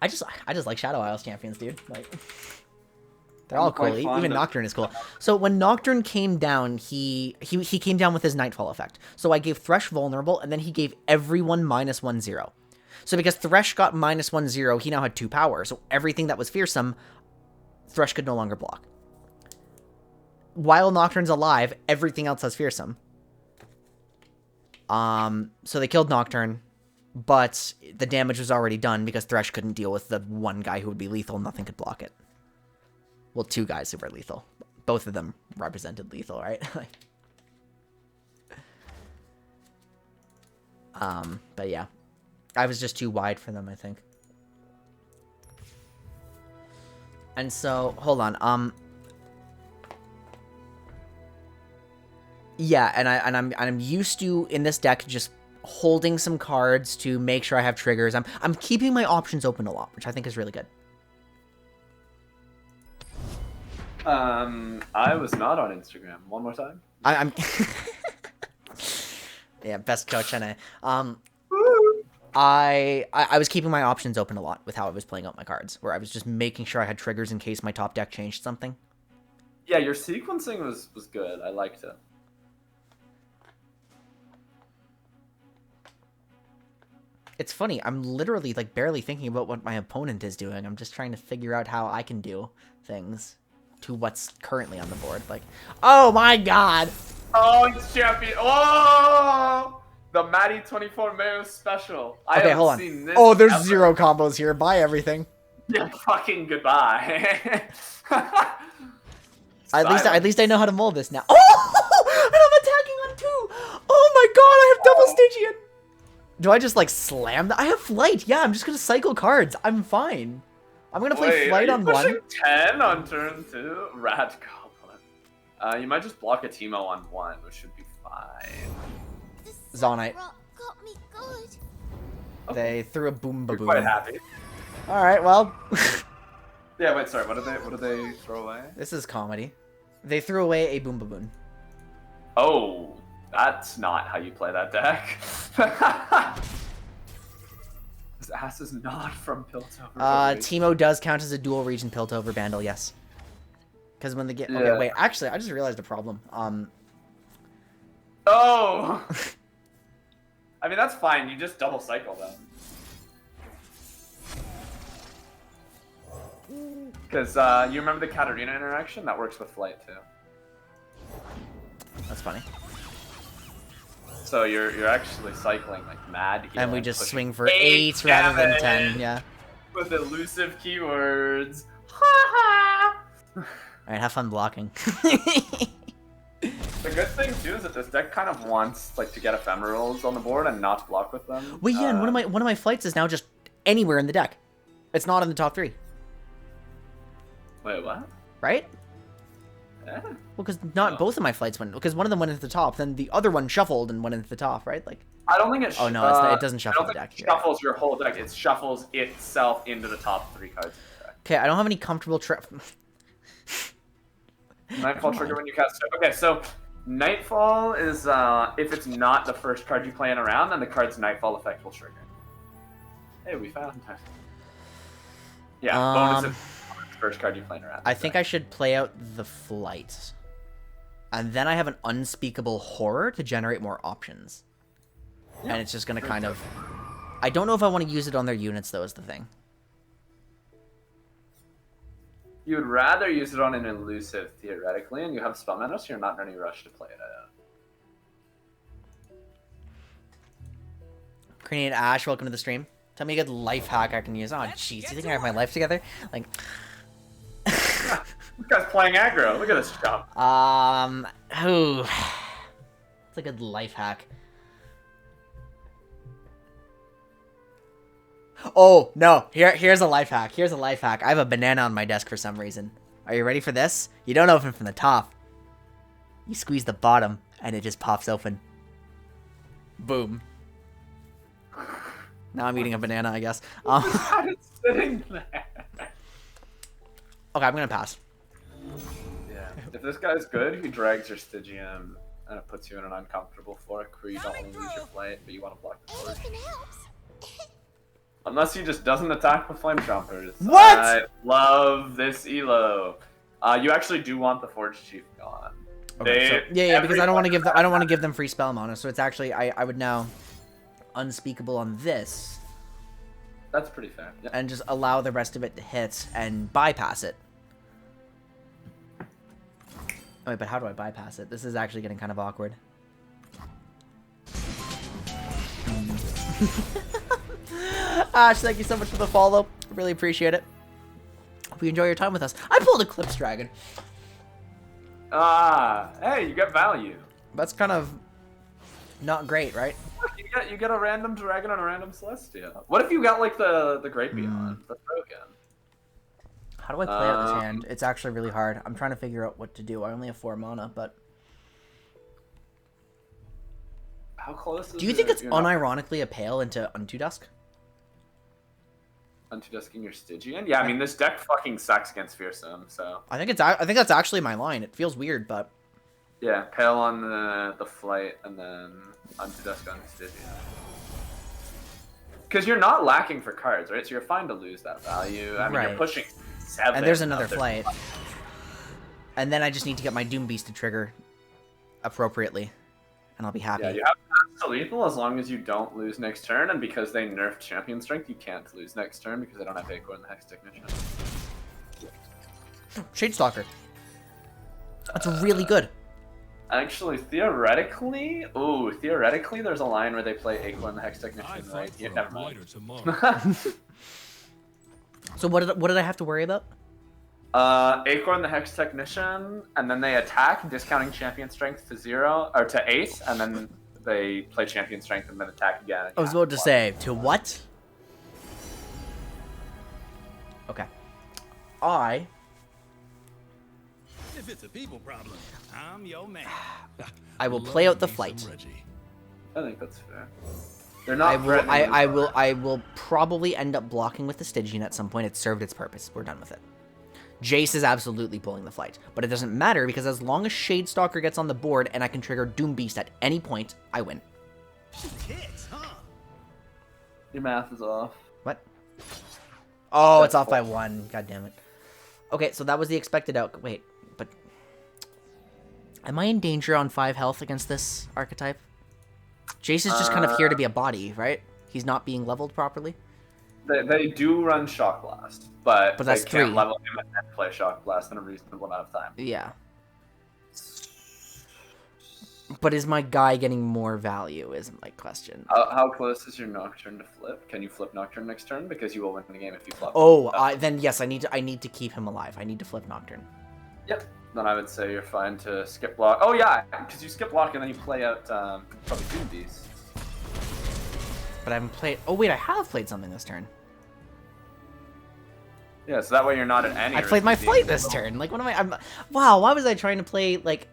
I just like Shadow Isles champions, dude. Like, they're all cool. quite fond Even of- Nocturne is cool. So when Nocturne came down, he came down with his Nightfall effect. So I gave Thresh vulnerable, and then he gave everyone -1/0. So because Thresh got -1/0, he now had 2 power. So everything that was fearsome, Thresh could no longer block. While Nocturne's alive, everything else has fearsome. So they killed Nocturne, but the damage was already done because Thresh couldn't deal with the one guy who would be lethal. Nothing could block it. Well, 2 guys who were lethal. Both of them represented lethal, right? But yeah. I was just too wide for them, I think. And so, hold on. Yeah, and I'm used to in this deck just holding some cards to make sure I have triggers. I'm keeping my options open a lot, which I think is really good. I was not on Instagram. One more time. I'm yeah, best coach NA. I was keeping my options open a lot with how I was playing out my cards, where I was just making sure I had triggers in case my top deck changed something. Yeah, your sequencing was good. I liked it. It's funny, I'm literally like barely thinking about what my opponent is doing. I'm just trying to figure out how I can do things to what's currently on the board. Like, oh my god! Oh, it's champion! Oh, the Maddie 24 Mayo special. I Okay, haven't hold on. seen this Oh, there's ever. 0 combos here. Buy everything. Yeah, fucking goodbye. At least I know how to mold this now. Oh! And I'm attacking on 2! Oh my god, I have double Stygian! Do I just like slam that? I have flight. Yeah, I'm just gonna cycle cards. I'm fine. I'm gonna play flight on 1. 10 on turn 2? Rat Goblin. You might just block a Teemo on 1, which should be fine. Zonite. Rock got me good. They threw a boom You're boom. quite happy. Alright, well. Yeah, wait, sorry. What did they throw away? This is comedy. They threw away a boom baboon. Oh, that's not how you play that deck. This ass is not from Piltover. Teemo does count as a dual region Piltover Bandle, yes. Because when they get... Okay, Yeah. wait, actually, I just realized a problem. Oh! I mean, that's fine. You just double cycle them. Because you remember the Katarina interaction? That works with flight, too. That's funny. So you're actually cycling like mad here. And we just pushing swing for 8 rather than 10, yeah. With elusive keywords. Alright, have fun blocking. The good thing too is that this deck kind of wants like to get ephemerals on the board and not block with them. Wait, yeah, and one of my flights is now just anywhere in the deck. It's not in the top 3, Wait, what? right? Yeah. Well, because not both of my flights went, because one of them went into the top, then the other one shuffled and went into the top, right? Like, I don't think it. Oh, no, it doesn't shuffle the deck. It shuffles your whole deck. It shuffles itself into the top 3 cards of the deck. okay, I don't have any comfortable Nightfall trigger when you cast it. Okay, so Nightfall is if it's not the first card you play in a round, then the card's Nightfall effect will trigger. Hey, we found it. Yeah, bonus if it's the first card you play in a round. I think I should play out the flight. And then I have an unspeakable horror to generate more options. Yeah, and it's just gonna kind of... I don't know if I want to use it on their units, though, is the thing. You would rather use it on an elusive, theoretically, and you have spell mana, so you're not in any rush to play it out. Craniate Ash, welcome to the stream. Tell me a good life hack I can use. Oh, jeez, you think I have my life together? Like... This guy's playing aggro. Look at this job. Ooh. It's a good life hack. Oh, no. Here's a life hack. Here's a life hack. I have a banana on my desk for some reason. Are you ready for this? You don't open from the top. You squeeze the bottom, and it just pops open. Boom. Now I'm eating a banana, I guess. It's sitting there. Okay, I'm gonna pass. Yeah. If this guy's good, he drags your Stygian, and it puts you in an uncomfortable fork where you don't want to lose your flight, but you want to block the fork. Anything helps. Unless he just doesn't attack with flame jumpers. What? I love this elo. You actually do want the Forge Chief gone. Okay, yeah, because I don't want to give them free spell mana. So it's actually I would now unspeakable on this That's pretty fair. Yeah. and just allow the rest of it to hit and bypass it. Oh, wait, but how do I bypass it? This is actually getting kind of awkward. Ash, thank you so much for the follow. Really appreciate it. Hope you enjoy your time with us. I pulled Eclipse Dragon. Hey, you get value. That's kind of not great, right? Look, you get a random dragon and a random Celestia. What if you got like the Great Beyond? That's broken. How do I play out this hand? It's actually really hard. I'm trying to figure out what to do. I only have 4 mana, but... How close is Do you think it's you're not unironically a pale into Unto Dusk? Untudusking your Stygian? Yeah, I mean this deck fucking sucks against Fearsome, so I think that's actually my line. It feels weird, but yeah, Pale on the flight and then Untudusk on Stygian. Because you're not lacking for cards, right? So you're fine to lose that value. I mean, Right. you're pushing 7. and there's another other- flight. And then I just need to get my Doom Beast to trigger appropriately, and I'll be happy. Yeah, you have pass to lethal as long as you don't lose next turn, and because they nerfed Champion Strength, you can't lose next turn because they don't have Acorn the Hex Technician. Shadestalker. That's really good. Actually, theoretically, there's a line where they play Acorn the Hex Technician, right? Yeah, never mind. So what did I have to worry about? Acorn the Hex Technician, and then they attack, discounting Champion Strength to 0 or to 8, and then they play Champion Strength and then attack again. I was about to say, to what? Okay. If it's a people problem, I'm your man. I will play out the Love me flight. some Reggie. I think that's fair. They're not. threatening I will probably end up blocking with the Stygian at some point. It's served its purpose. We're done with it. Jace is absolutely pulling the flight, but it doesn't matter because as long as Shadestalker gets on the board and I can trigger Doom Beast at any point, I win. She kicks, huh? Your math is off. What? Oh, That's it's off by four. 1. God damn it. Okay, so that was the expected outcome. Wait, but am I in danger on 5 health against this archetype? Jace is just kind of here to be a body, right? He's not being leveled properly. They do run Shock Blast, but that's they can't 3. level him and then play Shock Blast in a reasonable amount of time. Yeah. But is my guy getting more value is my question. How close is your Nocturne to flip? Can you flip Nocturne next turn? Because you will win the game if you flip. Oh, then yes, I need to keep him alive. I need to flip Nocturne. Yep. Then I would say you're fine to skip block. Oh yeah, because you skip block and then you play out probably Doom Beast. But I haven't played. Oh wait, I have played something this turn. Yeah, so that way you're not at any. I risk played my of being flight this leveled. turn. Like, what am I? Wow, why was I trying to play like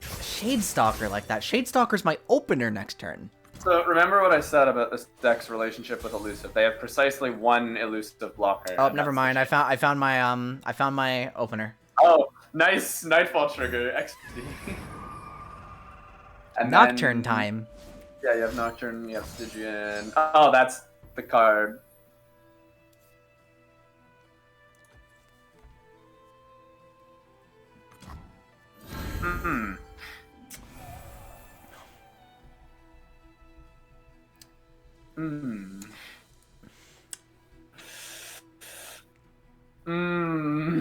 Shadestalker like that? Shadestalker's my opener next turn. So remember what I said about this deck's relationship with elusive. They have precisely one elusive blocker. Oh, and never that's mind. the- I found my opener. Oh, nice Nightfall trigger. XD. And Nocturne then- time. Yeah, you have Nocturne, you have Stygian. Oh, that's the card. Hmm. Hmm. Hmm.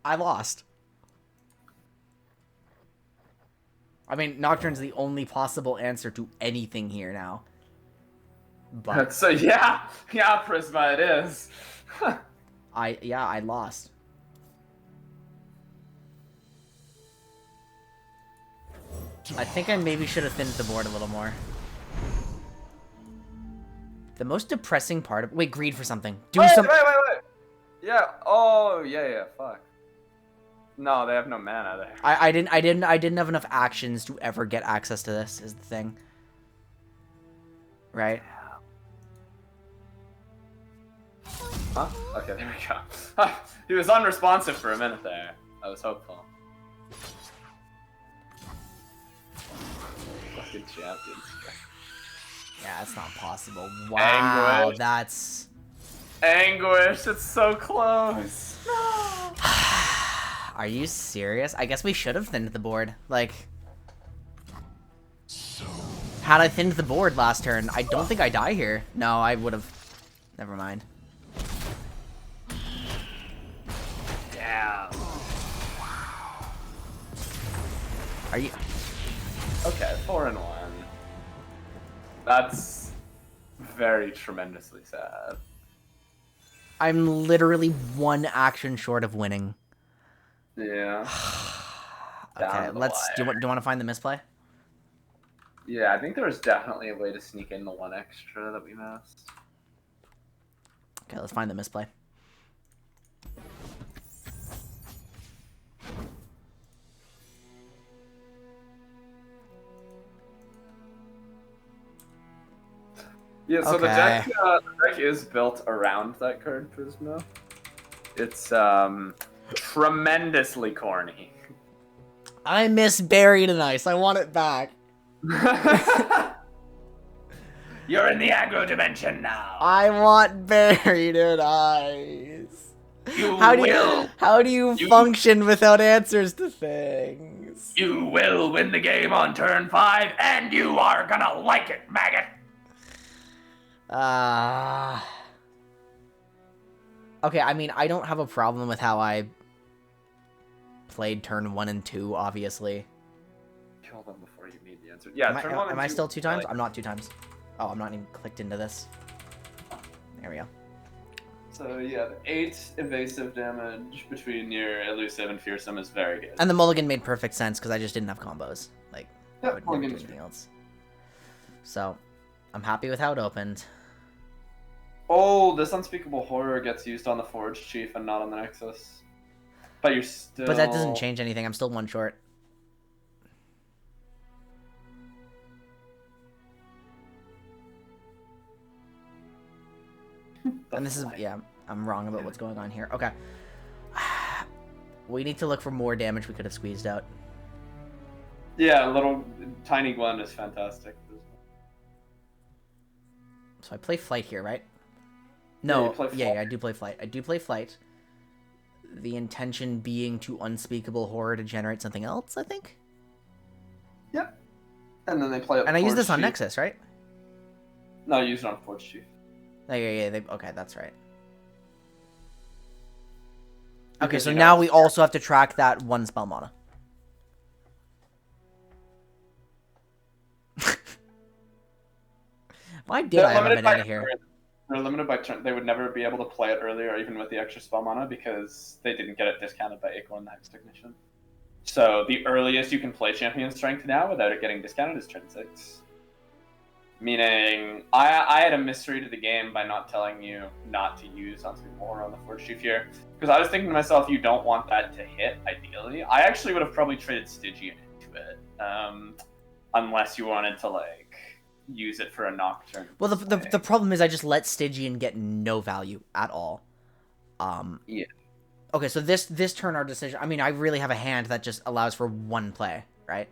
I lost. I mean, Nocturne's the only possible answer to anything here now. But So yeah, Prisma it is. I lost. I think I maybe should have thinned the board a little more. The most depressing part of... Wait, greed for something. Do Wait. Yeah. Oh, yeah. Fuck. No, they have no mana there. I didn't have enough actions to ever get access to this, is the thing. Right? Huh? Okay, there we go. He was unresponsive for a minute there. I was hopeful. Fucking champions. Yeah, that's not possible. Wow, Anguish. that's... Anguish, it's so close. Are you serious? I guess we should have thinned the board. Like... Had I thinned the board last turn, I don't think I die here. No, I would have... Never mind. Damn. Are you... Okay, 4-1. That's very tremendously sad. I'm literally one action short of winning. Yeah. Okay, let's... Do you want to find the misplay? Yeah, I think there was definitely a way to sneak in the one extra that we missed. Okay, let's find the misplay. Yeah, so Okay. the deck is built around that card Prisma. It's tremendously corny. I miss Buried in Ice. I want it back. You're in the aggro dimension now. I want Buried in Ice. You How do will. you function without answers to things? You will win the game on turn 5, and you are gonna like it, maggot. Okay, I mean, I don't have a problem with how I played turn 1 and 2, obviously. Kill them before you need the answer. Yeah, turn 1 and Am I 2, still 2 times? like- I'm not 2 times. Oh, I'm not even clicked into this. There we go. So yeah, 8 evasive damage between your elusive and fearsome is very good. And the mulligan made perfect sense because I just didn't have combos. Like, I Yep, would never do mulligan's anything else. So, I'm happy with how it opened. Oh, this unspeakable horror gets used on the Forge Chief and not on the Nexus. But you're still. But that doesn't change anything. I'm still 1 short. And this is, yeah, I'm wrong about what's going on here. Okay. We need to look for more damage we could have squeezed out. Yeah, little tiny Gwen is fantastic. So I play Flight here, right? Yeah, No, you play yeah, Flight. I do play Flight. I do play Flight. The intention being to Unspeakable Horror to generate something else, I think? Yep. And then they play. And I use this on Chief. Nexus, right? No, use it on Forge Chief. Oh, yeah, okay, that's right. Okay, Because so you now know- we also have to track that 1 spell mana. Why did I have a banana here? They're limited by turn. They would never be able to play it earlier, even with the extra spell mana, because they didn't get it discounted by Acorn Knight's Technician. So the earliest you can play Champion Strength now without it getting discounted is turn 6. Meaning, I had a mystery to the game by not telling you not to use Unspeakable Horror on the Forge Chief here. Because I was thinking to myself, you don't want that to hit, ideally. I actually would have probably traded Stygian into it. Unless you wanted to, like, use it for a Nocturne. Well, the play. problem is I just let Stygian get no value at all. Yeah. Okay, so this turn our decision... I mean, I really have a hand that just allows for 1 play, right?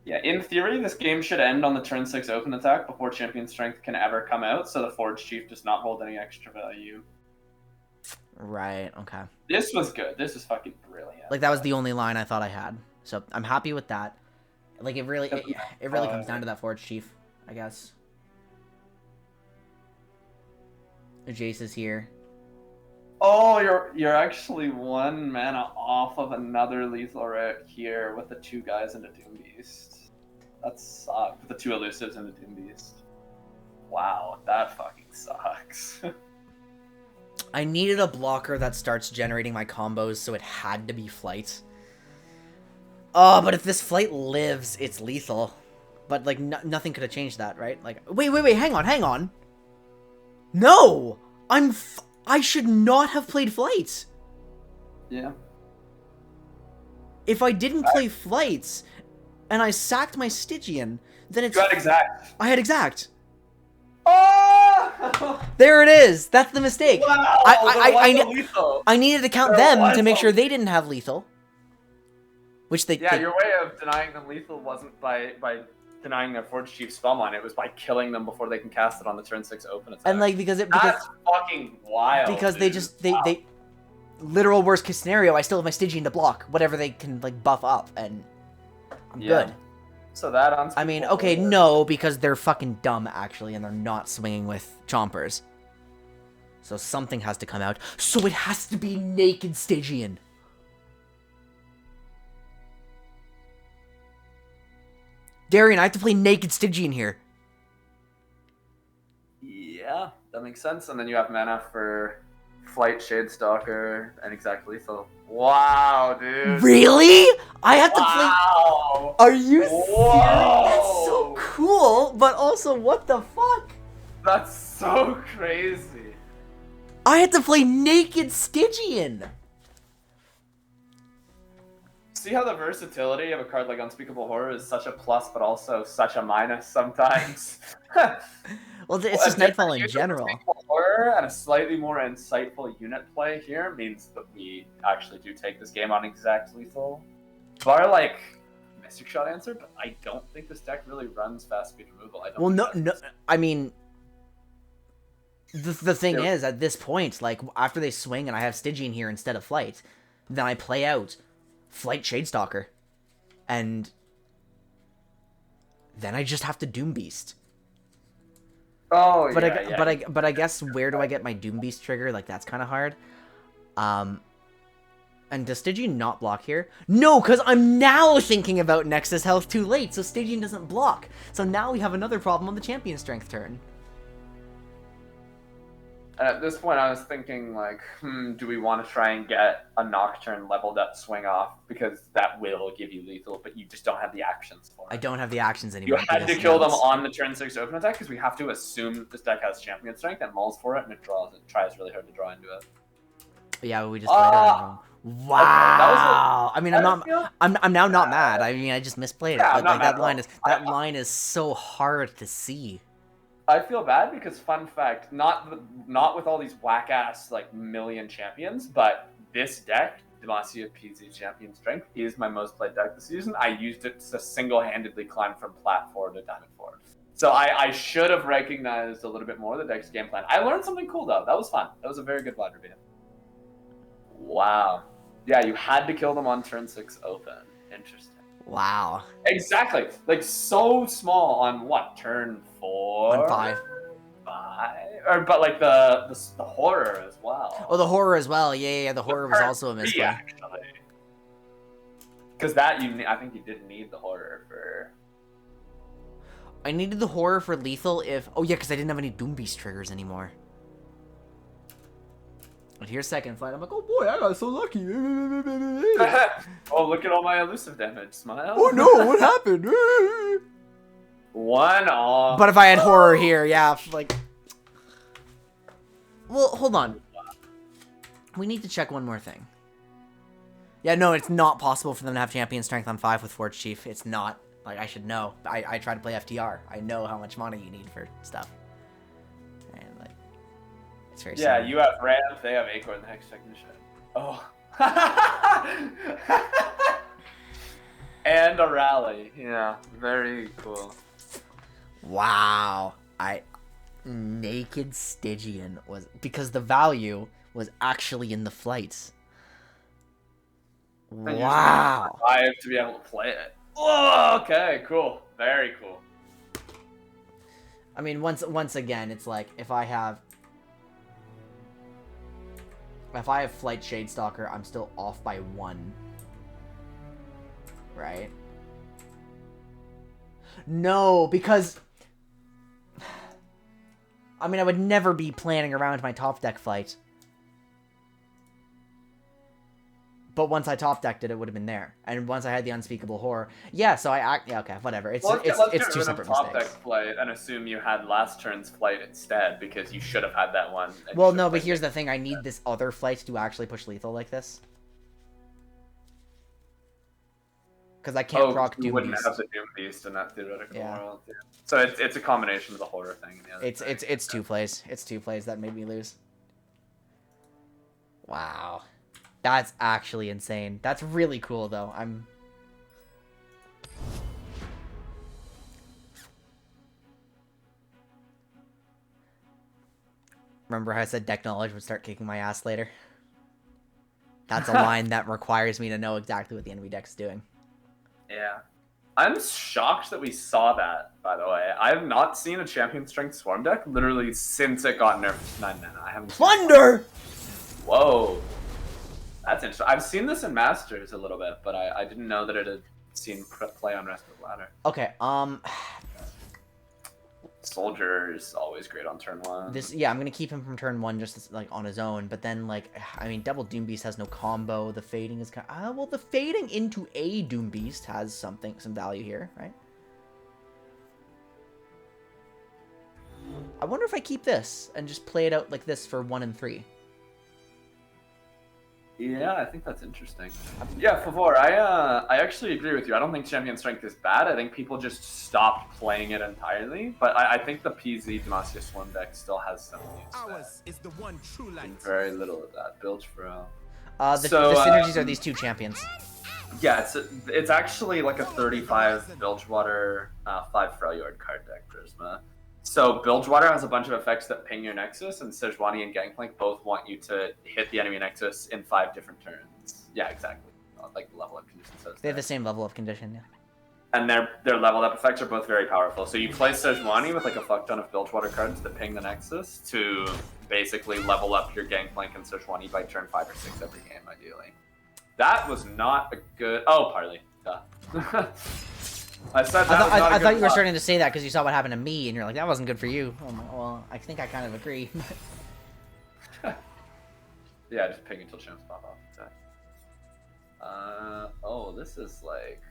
Yeah, in theory, this game should end on the turn 6 open attack before Champion Strength can ever come out, so the Forge Chief does not hold any extra value. Right, okay. This was good. This is fucking brilliant. Like, that was the only line I thought I had. So, I'm happy with that. Like, it really comes down to that Forge Chief, I guess. Jace is here. Oh, you're actually 1 mana off of another Lethal Rout here with the 2 guys and a Doom Beast. That sucks. With the 2 elusives and the Doom Beast. Wow, that fucking sucks. I needed a blocker that starts generating my combos, so it had to be Flight. Oh, but if this flight lives, it's lethal. But, like, nothing could have changed that, right? Like, wait, hang on. No! I should not have played flights. Yeah. If I didn't play flights, and I sacked my Stygian, then it's... You had exact. I had exact. Oh! There it is! That's the mistake. Wow! I needed to count them to make sure they didn't have lethal. Which they... Yeah, your way of denying them lethal wasn't by denying their Forge Chief Spellmine, it was by killing them before they can cast it on the turn 6 open attack. And, like, because That's fucking wild, because dude. they literal worst case scenario, I still have my Stygian to block whatever they can, like, buff up, and I'm good. So that on. I mean, okay, no, because they're fucking dumb, actually, and they're not swinging with Chompers. So something has to come out. So it has to be Naked Stygian. Darian, I have to play Naked Stygian here. Yeah, that makes sense. And then you have mana for Flight, Shadestalker, and Exact Lethal. Wow, dude. Really? I have to Wow. play... Are you serious? Whoa. That's so cool, but also, what the fuck? That's so crazy. I had to play Naked Stygian. See how the versatility of a card like Unspeakable Horror is such a plus, but also such a minus sometimes. Well, it's just Nightfall in general. Horror and a slightly more insightful unit play here means that we actually do take this game on Exact Lethal. Bar like Mystic Shot answer, but I don't think this deck really runs fast speed removal. I don't. Well, no. I mean, the thing is, at this point, like after they swing and I have Stygian here instead of Flight, then I play out Flight Shadestalker, and then I just have to Doom Beast. Oh, But yeah, but I guess where do I get my Doom Beast trigger? Like that's kind of hard. And does Stygian not block here? No, because I'm now thinking about Nexus Health too late, so Stygian doesn't block. So now we have another problem on the Champion Strength turn. And at this point, I was thinking, like, do we want to try and get a Nocturne leveled up swing off? Because that will give you lethal, but you just don't have the actions for it. I don't have the actions You anymore. had to kill them on the turn 6 open attack, because we have to assume that this deck has Champion Strength and mulls for it, and it tries really hard to draw into it. Yeah, we just played it wrong. Wow. Okay, I mean, I'm now not mad. I mean, I just misplayed it. Yeah, But like that line is so hard to see. I feel bad because, fun fact, not with all these whack ass like million champions, but this deck, Demacia PZ Champion Strength, is my most played deck this season. I used it to single handedly climb from Plat 4 to Diamond 4. So I should have recognized a little bit more of the deck's game plan. I learned something cool though. That was fun. That was a very good Vladimir. Wow. Yeah, you had to kill them on turn 6 open. Interesting. Wow. Exactly. Like, so small on what? Turn 4? On 5. 5? But, like, the horror as well. Oh, the horror as well. Yeah. The horror was also a misplay. Actually. Because that, I think you did need the horror for... I needed the horror for lethal if... Oh, yeah, because I didn't have any Doom Beast triggers anymore. But here's Second Flight. I'm like, oh boy, I got so lucky. Oh, look at all my elusive damage. Smile. Oh no, what happened? 1 off. But if I had horror here, yeah, like... Well, hold on. We need to check one more thing. Yeah, no, it's not possible for them to have Champion Strength on 5 with Forge Chief. It's not. Like, I should know. I try to play FTR. I know how much mana you need for stuff. And, like... It's very Yeah, simple. you have Ramp, they have Acorn, the Hex Technician. Oh. And a Rally. Yeah, very cool. Wow. Naked Stygian was... Because the value was actually in the flights. And Wow. I have to be able to play it. Oh, okay, cool. Very cool. I mean, once again, it's like, if I have Flight Shadestalker, I'm still off by 1. Right? No, because... I mean, I would never be planning around my top deck Flight. But once I top decked it, it would have been there. And once I had the Unspeakable Horror, yeah. So yeah, okay, whatever. It's Let's get two rid of separate top mistakes. deck flight and assume you had last turn's flight instead because you should have had that one. and you Well, should no, have but played here's it. the thing: I need this other flight to actually push lethal like this. Because I can't proc you Doom wouldn't Beast. have the Doom Beast in that theoretical Yeah. world. Yeah. So it's a combination of the horror thing and the other thing. It's two plays. It's two plays that made me lose. Wow. That's actually insane. That's really cool though. Remember how I said deck knowledge would start kicking my ass later? That's a line that requires me to know exactly what the enemy deck's doing. Yeah. I'm shocked that we saw that, by the way. I have not seen a champion strength swarm deck literally since it got nerfed to 9 mana. I haven't seen it. Plunder! Whoa. That's interesting. I've seen this in Masters a little bit, but I didn't know that it had seen play on Rest of the Ladder. Okay, Soldier is always great on turn 1. yeah, I'm gonna keep him from turn 1 just like on his own, but then like, I mean, Double Doom Beast has no combo. The fading is kind of, well, the fading into a Doom Beast has some value here, right? I wonder if I keep this and just play it out like this for 1 and 3. Yeah, I think that's interesting. Yeah, Favor, I actually agree with you. I don't think Champion Strength is bad. I think people just stopped playing it entirely. But I think the PZ Demacia Swarm deck still has some use. Ours is the one true light. And very little of that. Bilge Bro. The synergies are these two champions. Yeah, it's actually like a 35 Bilgewater, 5 Freljord card deck, Prisma. So Bilgewater has a bunch of effects that ping your Nexus, and Sejuani and Gangplank both want you to hit the enemy Nexus in 5 different turns. Yeah, exactly. Like the level up condition says. They have the same level of condition, yeah. And their leveled up effects are both very powerful. So you play Sejuani with like a fuck ton of Bilgewater cards that ping the Nexus to basically level up your Gangplank and Sejuani by turn 5 or 6 every game, ideally. That was not a good... Oh, Parley. Duh. I said that was not a I good thought you were block. starting to say that because you saw what happened to me, and you're like, that wasn't good for you. I'm like, well, I think I kind of agree. Yeah, just ping until champs pop off. Exactly. Oh, this is like...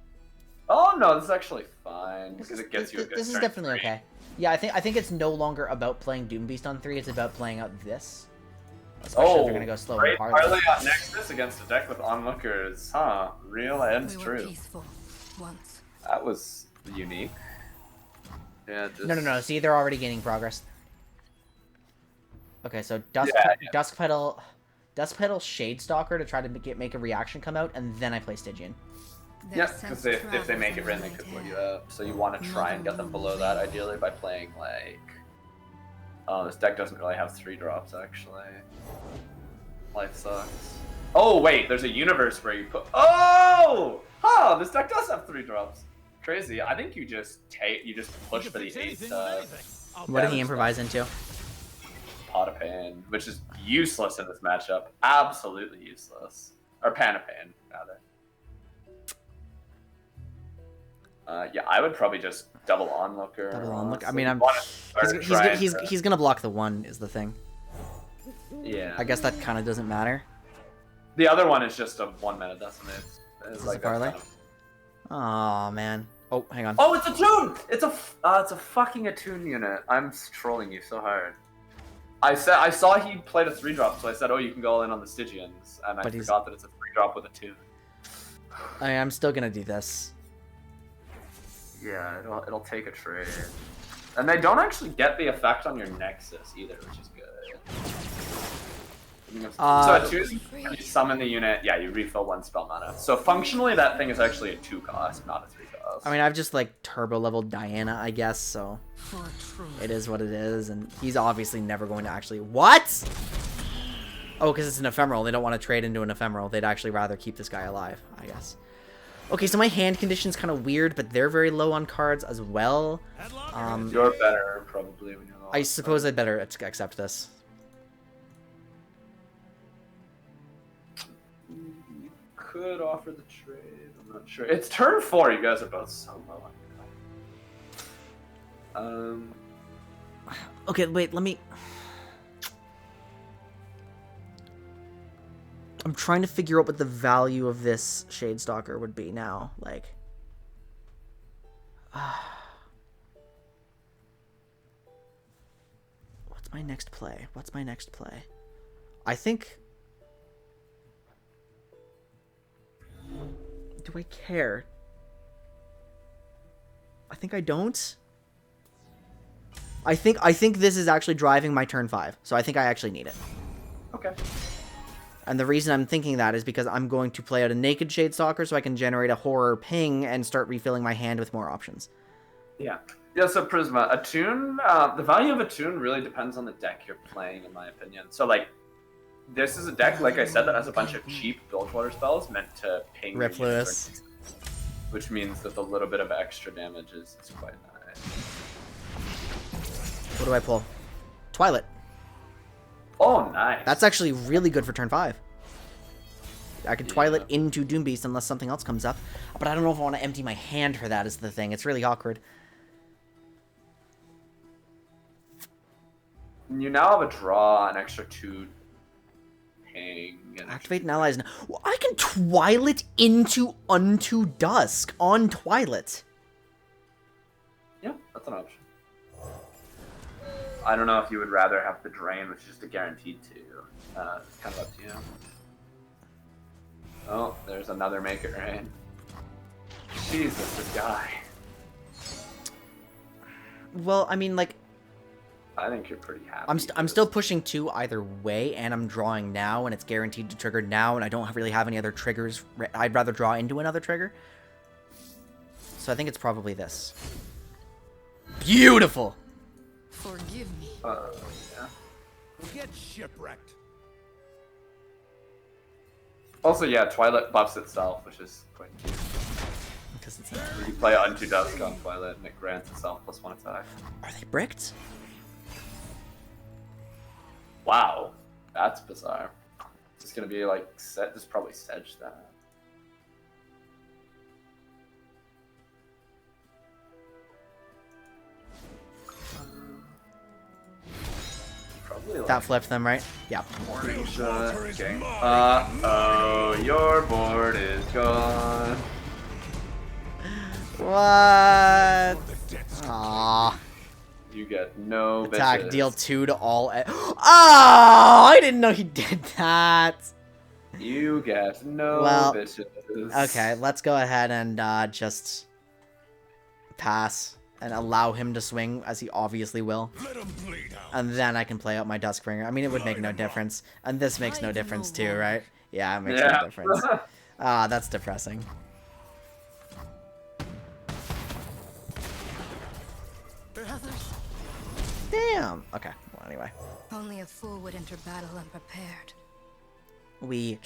Oh, no, this is actually fine, because it gets you a good This is turn definitely 3. okay. Yeah, I think it's no longer about playing Doom Beast on 3, it's about playing out this. Especially if Oh, you're gonna go slow great and parlay. parlay on Nexus against a deck with onlookers. Huh, real and We were true. peaceful once. That was unique. Yeah, just... No. See, they're already gaining progress. Okay, so Dusk Petal, Shade Stalker to try to make a reaction come out, and then I play Stygian. Their Yep, because sense if they travels make it in rain, they my could head. put you up. So you want to try and get them below that, ideally, by playing, like... Oh, this deck doesn't really have 3 drops, actually. Life sucks. Oh, wait, there's a universe where you put... Oh! Huh, this deck does have 3 drops. Crazy. I think you just push for the 8 What did he improvise into? Pot of Pain, which is useless in this matchup. Absolutely useless. Or Pan of Pain, rather. Yeah, I would probably just double onlooker. Double onlook. I honestly. mean, he's gonna block the 1 is the thing. Yeah. I guess that kind of doesn't matter. The other one is just a 1 mana decimate. It's this like a parlay? that kind of- Oh man. Oh, hang on. Oh, it's a tune! It's a fucking attune unit. I'm trolling you so hard. I saw he played a 3-drop, so I said, oh, you can go all in on the Stygians, and I But he's- forgot that it's a 3-drop with a tune. I'm still gonna do this. Yeah, it'll take a trade. And they don't actually get the effect on your Nexus either, which is good. So a 2, when you summon the unit, yeah, you refill 1 spell mana. So functionally, that thing is actually a 2 cost, not a 3 cost. I mean, I've just like turbo leveled Diana, I guess, so For truth. it is what it is, and he's obviously never going to actually... What? Oh, because it's an ephemeral. They don't want to trade into an ephemeral. They'd actually rather keep this guy alive, I guess. Okay, so my hand condition's kind of weird, but they're very low on cards as well. You're better, probably, when you're low. I suppose I'd better accept this. You could offer the trade, I'm not sure. It's turn 4, you guys are both so low on your... Okay, wait, let me... I'm trying to figure out what the value of this Shadestalker would be now. Like, what's my next play? What's my next play? I think... Do I care? I think I don't. I think this is actually driving my turn 5, so I think I actually need it. Okay. And the reason I'm thinking that is because I'm going to play out a Naked Shadestalker so I can generate a Horror Ping and start refilling my hand with more options. Yeah. Yeah, so Prisma, Attune, the value of Attune really depends on the deck you're playing, in my opinion. So, like, this is a deck, like I said, that has a bunch of cheap Bilgewater spells meant to ping Rip your Lewis. units, which means that the little bit of extra damage is quite nice. What do I pull? Twilight. Oh, nice. That's actually really good for turn 5. I can Twilight into Doombeast unless something else comes up. But I don't know if I want to empty my hand for that is the thing. It's really awkward. You now have a draw, an extra 2 ping. Activate an ally's... Well, I can Twilight into Unto Dusk on Twilight. Yeah, that's an option. I don't know if you would rather have the drain, which is just a guaranteed 2. It's kind of up to you. Oh, there's another Make It Rain. Jesus, this guy. Well, I mean, like... I think you're pretty happy. I'm still pushing 2 either way, and I'm drawing now, and it's guaranteed to trigger now, and I don't really have any other triggers. I'd rather draw into another trigger. So I think it's probably this. Beautiful! Forgive me. Yeah. Get shipwrecked. Also, yeah, Twilight buffs itself, which is quite cute. Because it's... You play Unto Dusk on Twilight, and it grants itself +1 attack. Are they bricked? Wow, that's bizarre. It's gonna be like set. Just probably sedge that. Probably like That flipped them, right? Yeah. Okay. Oh, your board is gone. What? Aww. You get no Attack, bitches. deal 2 to all... Oh! I didn't know he did that! You get no Well, bitches. Okay, let's go ahead and just pass and allow him to swing, as he obviously will. Let 'em bleed out. And then I can play out my Duskbringer. I mean, it would make no difference. And this makes no difference too, right? Yeah, it makes no difference. Ah, that's depressing. Brothers, Damn! Okay, well, anyway. only a fool would enter battle unprepared. We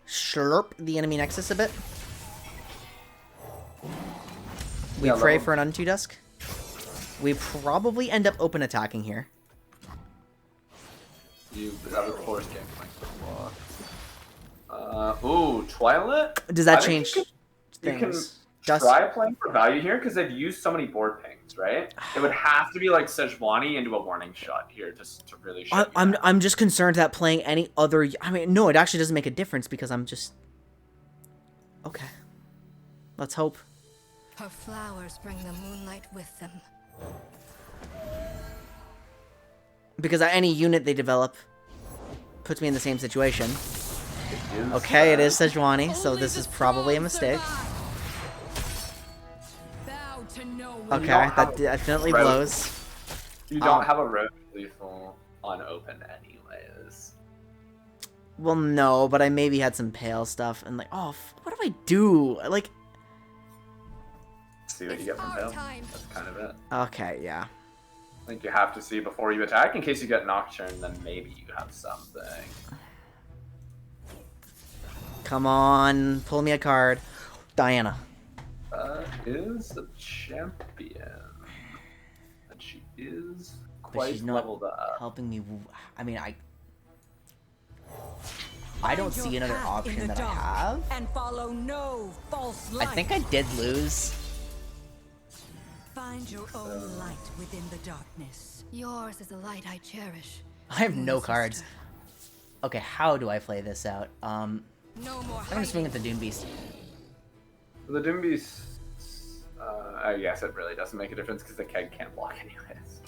slurp the enemy Nexus a bit. We Yeah, pray love 'em. for an Unto Dusk. We probably end up open attacking here. You have a force game like ooh, Twilight? Does that I think change You can things? Dust- try playing for value here because they've used so many board pings, right? It would have to be like Sejuani into a warning shot here just to really show I'm just concerned that playing any other... I mean, no, it actually doesn't make a difference because I'm just... Okay. Let's hope. Her flowers bring the moonlight with them. Because any unit they develop puts me in the same situation. Okay, it is Sejuani, so this is probably a mistake. Bow to no one. Okay, don't that have definitely road. blows. You don't have a road lethal unopened anyways. Well, no, but I maybe had some pale stuff, and like, oh, what do I do? Like, See what you It's get from our Bill. time. That's kind of it. okay, yeah. I think you have to see before you attack in case you get Nocturne, then maybe you have something. Come on, pull me a card. Diana. That is a champion. And she is But quite she's not leveled up. helping me. I mean, I don't see another option that I have. And follow no false I light. think I did lose. Find your own light within the darkness. Yours is a light I cherish. I have no sister. cards. Okay, how do I play this out? No more I'm gonna swing at the Doom Beast. The Doom Beast, I guess it really doesn't make a difference because the keg can't block anyways.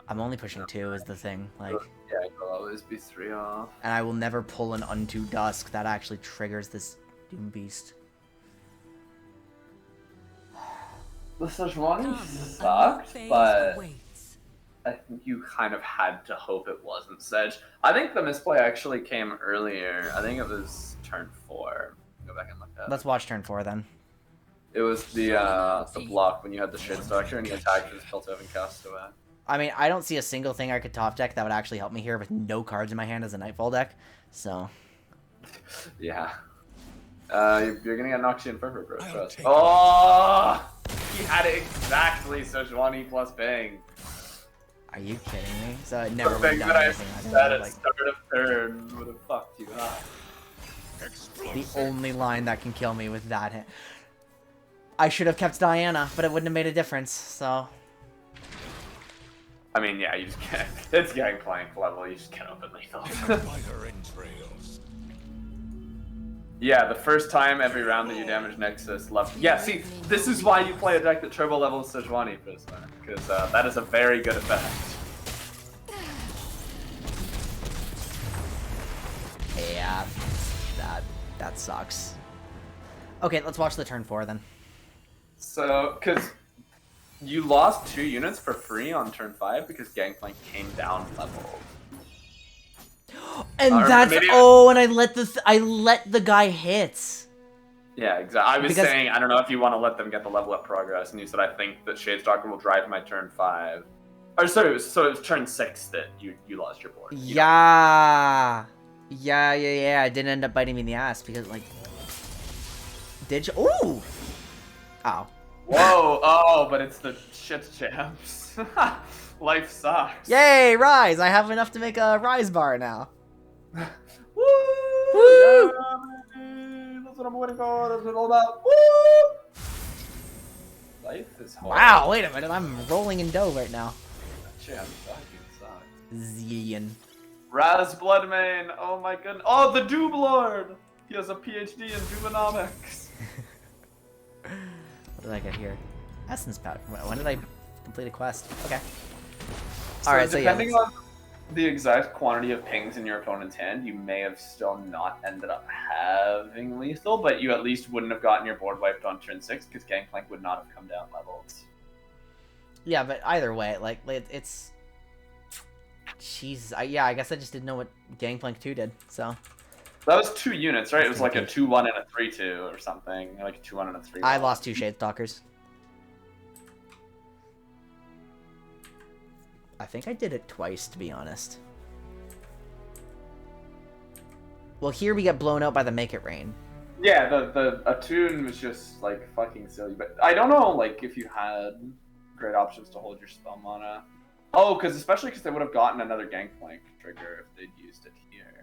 I'm only pushing 2 is the thing, like, Yeah, it'll always be 3 off. and I will never pull an Unto Dusk that actually triggers this Doom Beast. The Sejuani Come, a new sucked, phase but awaits. I think you kind of had to hope it wasn't Sedge. I think the misplay actually came earlier. I think it was turn 4. Go back and look at it. Let's watch turn 4 then. It was the block when you had the Shade Stalker and you attacked with Piltover and cast away. I mean, I don't see a single thing I could top deck that would actually help me here with no cards in my hand as a Nightfall deck, so... Yeah. You're gonna get Noxian Fervor, bro. Trust. Oh! He had it exactly, Sejuani plus Bang. Are you kidding me? So it never The would thing have that done I anything. I said think at like, start of turn would have fucked you up. the only line that can kill me with that hit. I should have kept Diana, but it wouldn't have made a difference, so... I mean, yeah, you just can't. It's Gangplank level, you just can't open lethal. By her entrails. Yeah, the first time every round that you damage Nexus left. Yeah, see, this is why you play a deck that turbo levels Sejuani for this one, because that is a very good effect. Yeah, that sucks. Okay, let's watch the turn 4 then. So, because you lost 2 units for free on turn 5 because Gangplank came down level. And Or that's maybe- and I let the guy hit. Yeah, exactly. I was Because- saying, I don't know if you want to let them get the level up progress, and you said I think that Shadestalker will drive my turn 5. Or sorry, it was turn 6 that you lost your board. You know? Yeah. It didn't end up biting me in the ass because, like... Did you? Ooh! Ow. Whoa, oh, but it's the shit champs. Life sucks. Yay, Rise! I have enough to make a Rise bar now. Woo! Woo! Yeah, baby. That's what I'm waiting for. That's what it's all about. Woo! Life is hard. Wow, wait a minute, I'm rolling in dough right now. Champ fucking sucks. Zillion. Raz Bloodmane, oh my goodness. Oh, the Doob Lord! He has a PhD in Doobonomics. What did I get here? Essence powder. When did I complete a quest? Okay. So Alright, so yeah. depending on the exact quantity of pings in your opponent's hand, you may have still not ended up having lethal, but you at least wouldn't have gotten your board wiped on turn 6 because Gangplank would not have come down levels. Yeah, but either way, like it's... Jeez, I guess I just didn't know what Gangplank 2 did, so... That was 2 units, right? It was like a 2-1 and a 3-2 or something. Like a 2-1 and a 3-1. I lost 2 Shadestalkers. I think I did it twice, to be honest. Well, here we get blown out by the Make It Rain. Yeah, the Attune was just like fucking silly, but I don't know like if you had great options to hold your spell mana. Oh, because especially because they would have gotten another Gangplank trigger if they'd used it here.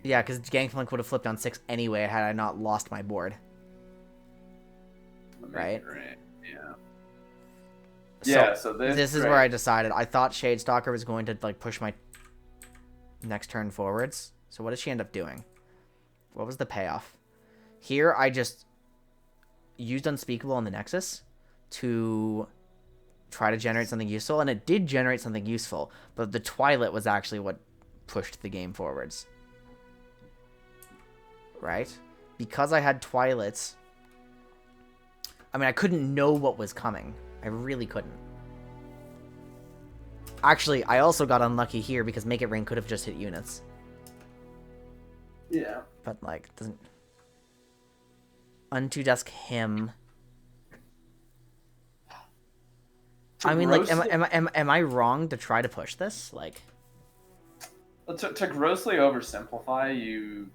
Yeah, because Gangplank would have flipped on 6 anyway had I not lost my board. Right? Yeah. So, Yeah, so this is where I decided. I thought Shadestalker was going to like push my next turn forwards. So what did she end up doing? What was the payoff? Here, I just used Unspeakable on the Nexus to try to generate something useful, and it did generate something useful, but the Twilight was actually what pushed the game forwards. Right? Because I had Twilights, I mean, I couldn't know what was coming. I really couldn't. Actually, I also got unlucky here because Make It Rain could have just hit units. Yeah. But, like, doesn't... Unto Dusk him. I mean, like, am I wrong to try to push this? Like... To grossly oversimplify, you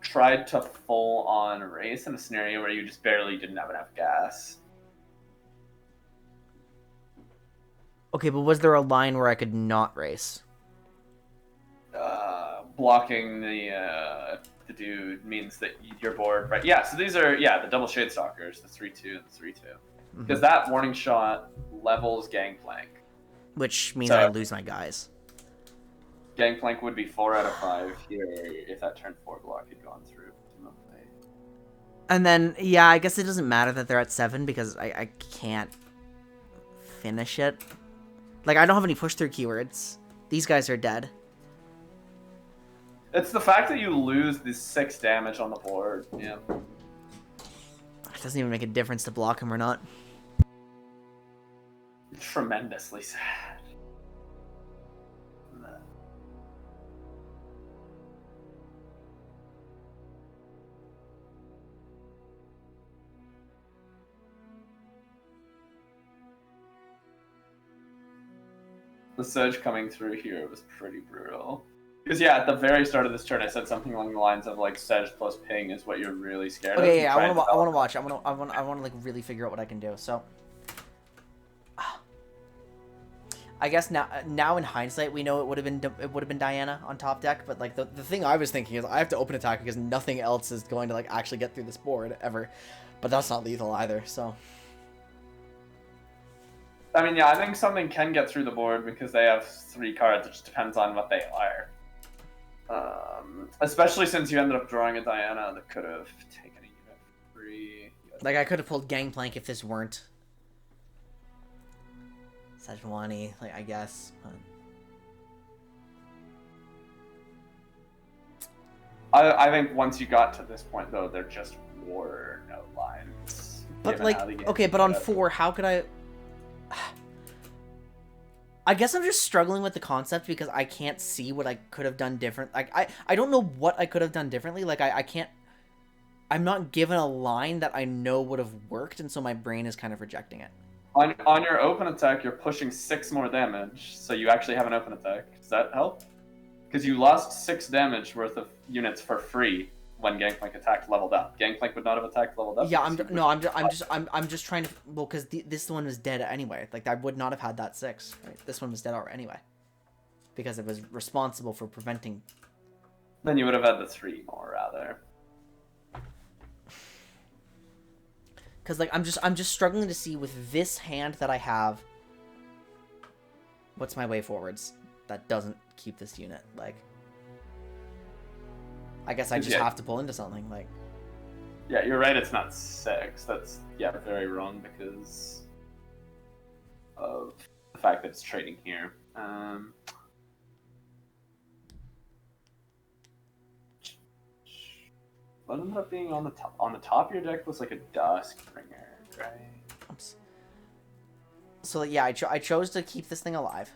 tried to full on race in a scenario where you just barely didn't have enough gas. Okay, but was there a line where I could not race? Blocking the dude means that your board, right? Yeah, so these are, the double Shadestalkers, the 3-2 and the 3-2. because that warning shot levels Gangplank. Which means So- I lose my guys. Gangplank would be 4 out of 5 here if that turn 4 block had gone through. Presumably. And then, yeah, I guess it doesn't matter that they're at 7 because I can't finish it. Like, I don't have any push-through keywords. These guys are dead. It's the fact that you lose this 6 damage on the board. Yeah. It doesn't even make a difference to block him or not. Tremendously sad. The surge coming through here was pretty brutal. Because yeah, at the very start of this turn, I said something along the lines of like Sedge plus ping is what you're really scared of. Okay, yeah, Try I and want to develop- watch. I want to like really figure out what I can do. So, I guess now in hindsight, we know it would have been Diana on top deck. But like the thing I was thinking is I have to open attack because nothing else is going to like actually get through this board ever. But that's not lethal either. So. I mean, yeah, I think something can get through the board because they have 3 cards. It just depends on what they are. Especially since you ended up drawing a Diana that could have taken a unit free. Like, I could have pulled Gangplank if this weren't Sejuani, like, I guess. But... I think once you got to this point, though, they're just war outlines. But, like, okay, but on 4, how could I... I guess I'm just struggling with the concept because I can't see what I could have done different. Like, I don't know what I could have done differently. Like, I can't... I'm not given a line that I know would have worked, and so my brain is kind of rejecting it. On your open attack, you're pushing 6 more damage, so you actually have an open attack. Does that help? Because you lost 6 damage worth of units for free when Gangplank attacked leveled up. Gangplank would not have attacked leveled up. Yeah, I'm just trying to, well, because this one was dead anyway. Like, I would not have had that 6. Right? This one was dead already anyway, because it was responsible for preventing. Then you would have had the 3 more rather. Because like I'm just struggling to see with this hand that I have. What's my way forwards that doesn't keep this unit? Like, I guess I just have to pull into something. Like, yeah, you're right. It's not 6. That's very wrong because of the fact that it's trading here. What ended up being on the top? On the top of your deck was like a Duskbringer, right? oops. So yeah, I chose to keep this thing alive.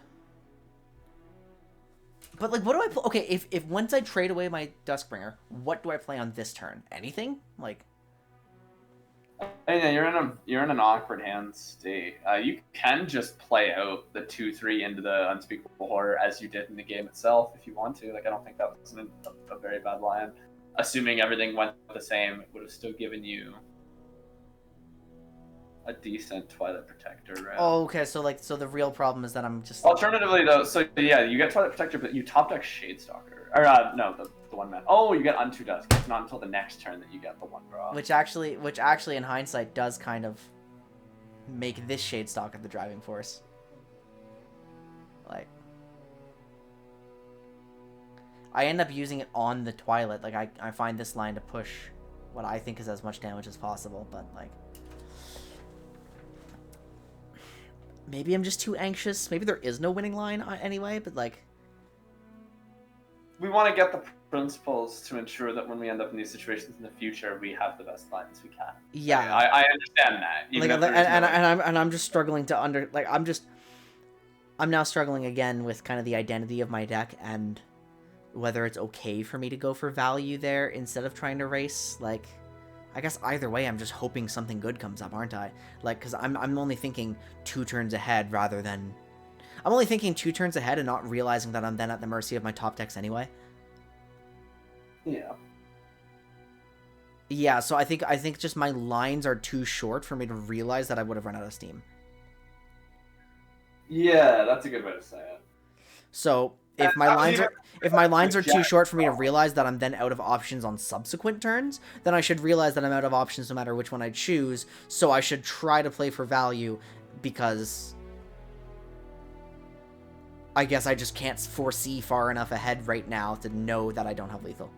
But like, what do I play? Okay, if once I trade away my Duskbringer, what do I play on this turn? Anything? Like, And yeah, you're in an awkward hand state. You can just play out the 2/3 into the Unspeakable Horror as you did in the game itself if you want to. Like, I don't think that was a very bad line. Assuming everything went the same, it would have still given you a decent Twilight Protector, right? oh, okay, so like, so the real problem is that I'm just. Alternatively, though, so yeah, you get Twilight Protector, but you top deck Shadestalker. Or, no, the 1-man. Oh, you get Unto Dusk. It's not until the next turn that you get the 1 draw. Which actually, in hindsight, does kind of make this Shadestalker the driving force. Like, I end up using it on the Twilight. Like, I find this line to push what I think is as much damage as possible, but, like, maybe I'm just too anxious. Maybe there is no winning line anyway, but, like... We want to get the principles to ensure that when we end up in these situations in the future, we have the best lines we can. Yeah. I understand that. Even Like, if there is and I'm just struggling to I'm now struggling again with kind of the identity of my deck and whether it's okay for me to go for value there instead of trying to race. Like, I guess either way, I'm just hoping something good comes up, aren't I? Like, because I'm only thinking 2 turns ahead rather than... I'm only thinking 2 turns ahead and not realizing that I'm then at the mercy of my top decks anyway. Yeah. Yeah, so I think just my lines are too short for me to realize that I would have run out of steam. Yeah, that's a good way to say it. So if my lines are if my lines are too short for me to realize that I'm then out of options on subsequent turns, then I should realize that I'm out of options no matter which one I choose, so I should try to play for value, because I guess I just can't foresee far enough ahead right now to know that I don't have lethal.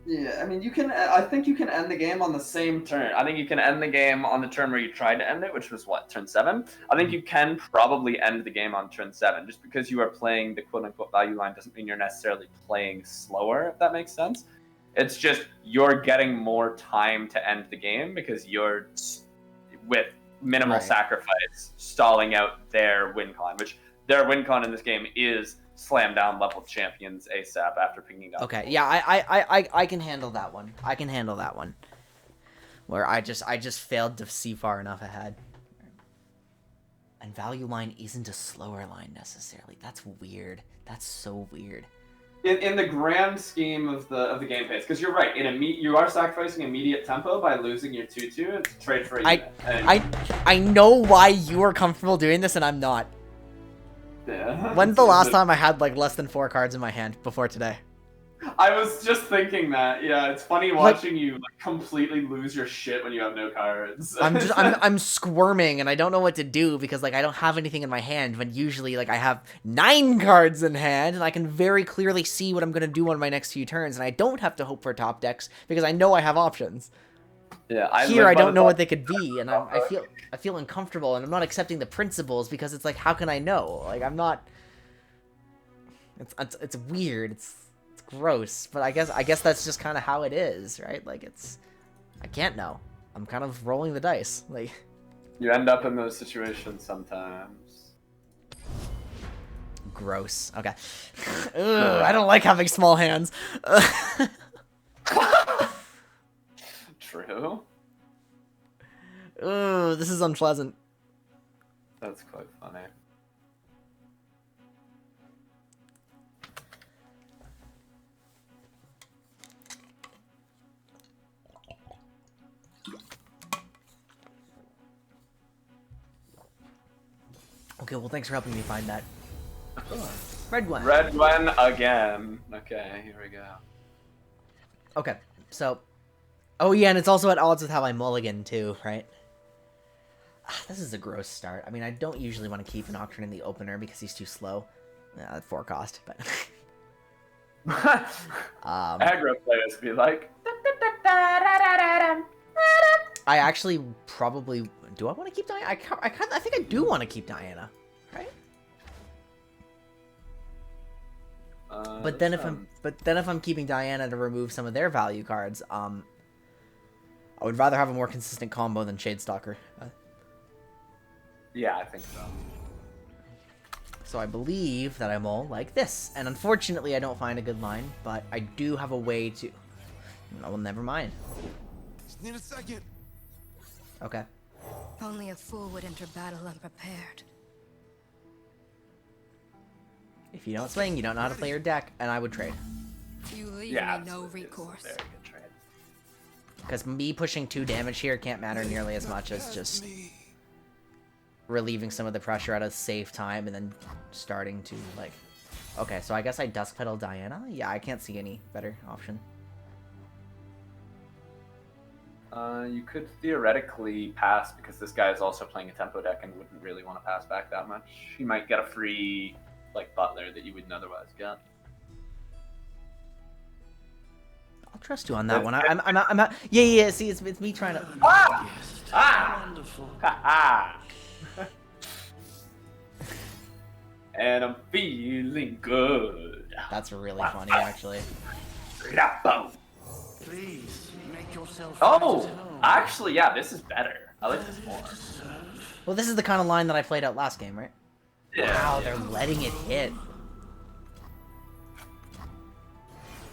Yeah, I mean, you can. I think you can end the game on the same turn. I think you can end the game on the turn where you tried to end it, which was what, turn 7? I think you can probably end the game on turn 7. Just because you are playing the quote-unquote value line doesn't mean you're necessarily playing slower, if that makes sense. It's just you're getting more time to end the game because you're, with minimal sacrifice, stalling out their win con, which their win con in this game is slam down level champions ASAP after picking up. Okay, yeah, I can handle that one. I can handle that one. Where I just failed to see far enough ahead. And value line isn't a slower line necessarily. That's weird. That's so weird. In the grand scheme of the game pace, because you're right, you are sacrificing immediate tempo by losing your 2/2 to trade for a unit. I know why you are comfortable doing this and I'm not. Yeah. When's the last time I had like less than 4 cards in my hand before today? I was just thinking that. Yeah, it's funny watching you like completely lose your shit when you have no cards. I'm squirming and I don't know what to do because like I don't have anything in my hand when usually like I have 9 cards in hand and I can very clearly see what I'm gonna do on my next few turns and I don't have to hope for top decks because I know I have options. Yeah, I don't know what they could be, and I feel uncomfortable, and I'm not accepting the principles because it's like, how can I know? Like, I'm not. It's weird. It's gross, but I guess that's just kind of how it is, right? Like, I can't know. I'm kind of rolling the dice. Like, you end up in those situations sometimes. Gross. Okay. Ugh, I don't like having small hands. True. Ooh, this is unpleasant. That's quite funny. Okay, well, thanks for helping me find that. Red Gwen. Red Gwen again. Okay, here we go. Okay, so... Oh, yeah, and it's also at odds with how I mulligan, too, right? This is a gross start. I mean, I don't usually want to keep an Nocturne in the opener because he's too slow. At 4 cost, but... Aggro players be like... I actually probably... Do I want to keep Diana? I think I do want to keep Diana, right? But then if I'm keeping Diana to remove some of their value cards, I would rather have a more consistent combo than Shadestalker. Yeah, I think so. So I believe that I'm all like this. And unfortunately, I don't find a good line, but I do have a way to... Oh, well, never mind. Just need a second. Okay. Only a fool would enter battle unprepared. If you don't swing, you don't know how to play your deck, and I would trade. You leave Yeah, me no absolutely. It's a recourse. very good trade. Because me pushing 2 damage here can't matter nearly as much as just relieving some of the pressure at a safe time and then starting to, like... Okay, so I guess I Dusk Petal Diana? Yeah, I can't see any better option. You could theoretically pass because this guy is also playing a tempo deck and wouldn't really want to pass back that much. He might get a free, like, Butler that you wouldn't otherwise get. I'll trust you on that one. I'm not. Yeah. See, it's me trying to. Wonderful. And I'm feeling good. That's really funny, actually. Please make yourself Oh, actually, yeah, this is better. I like this more. Well, this is the kind of line that I played out last game, right? Yeah. Wow, they're letting it hit.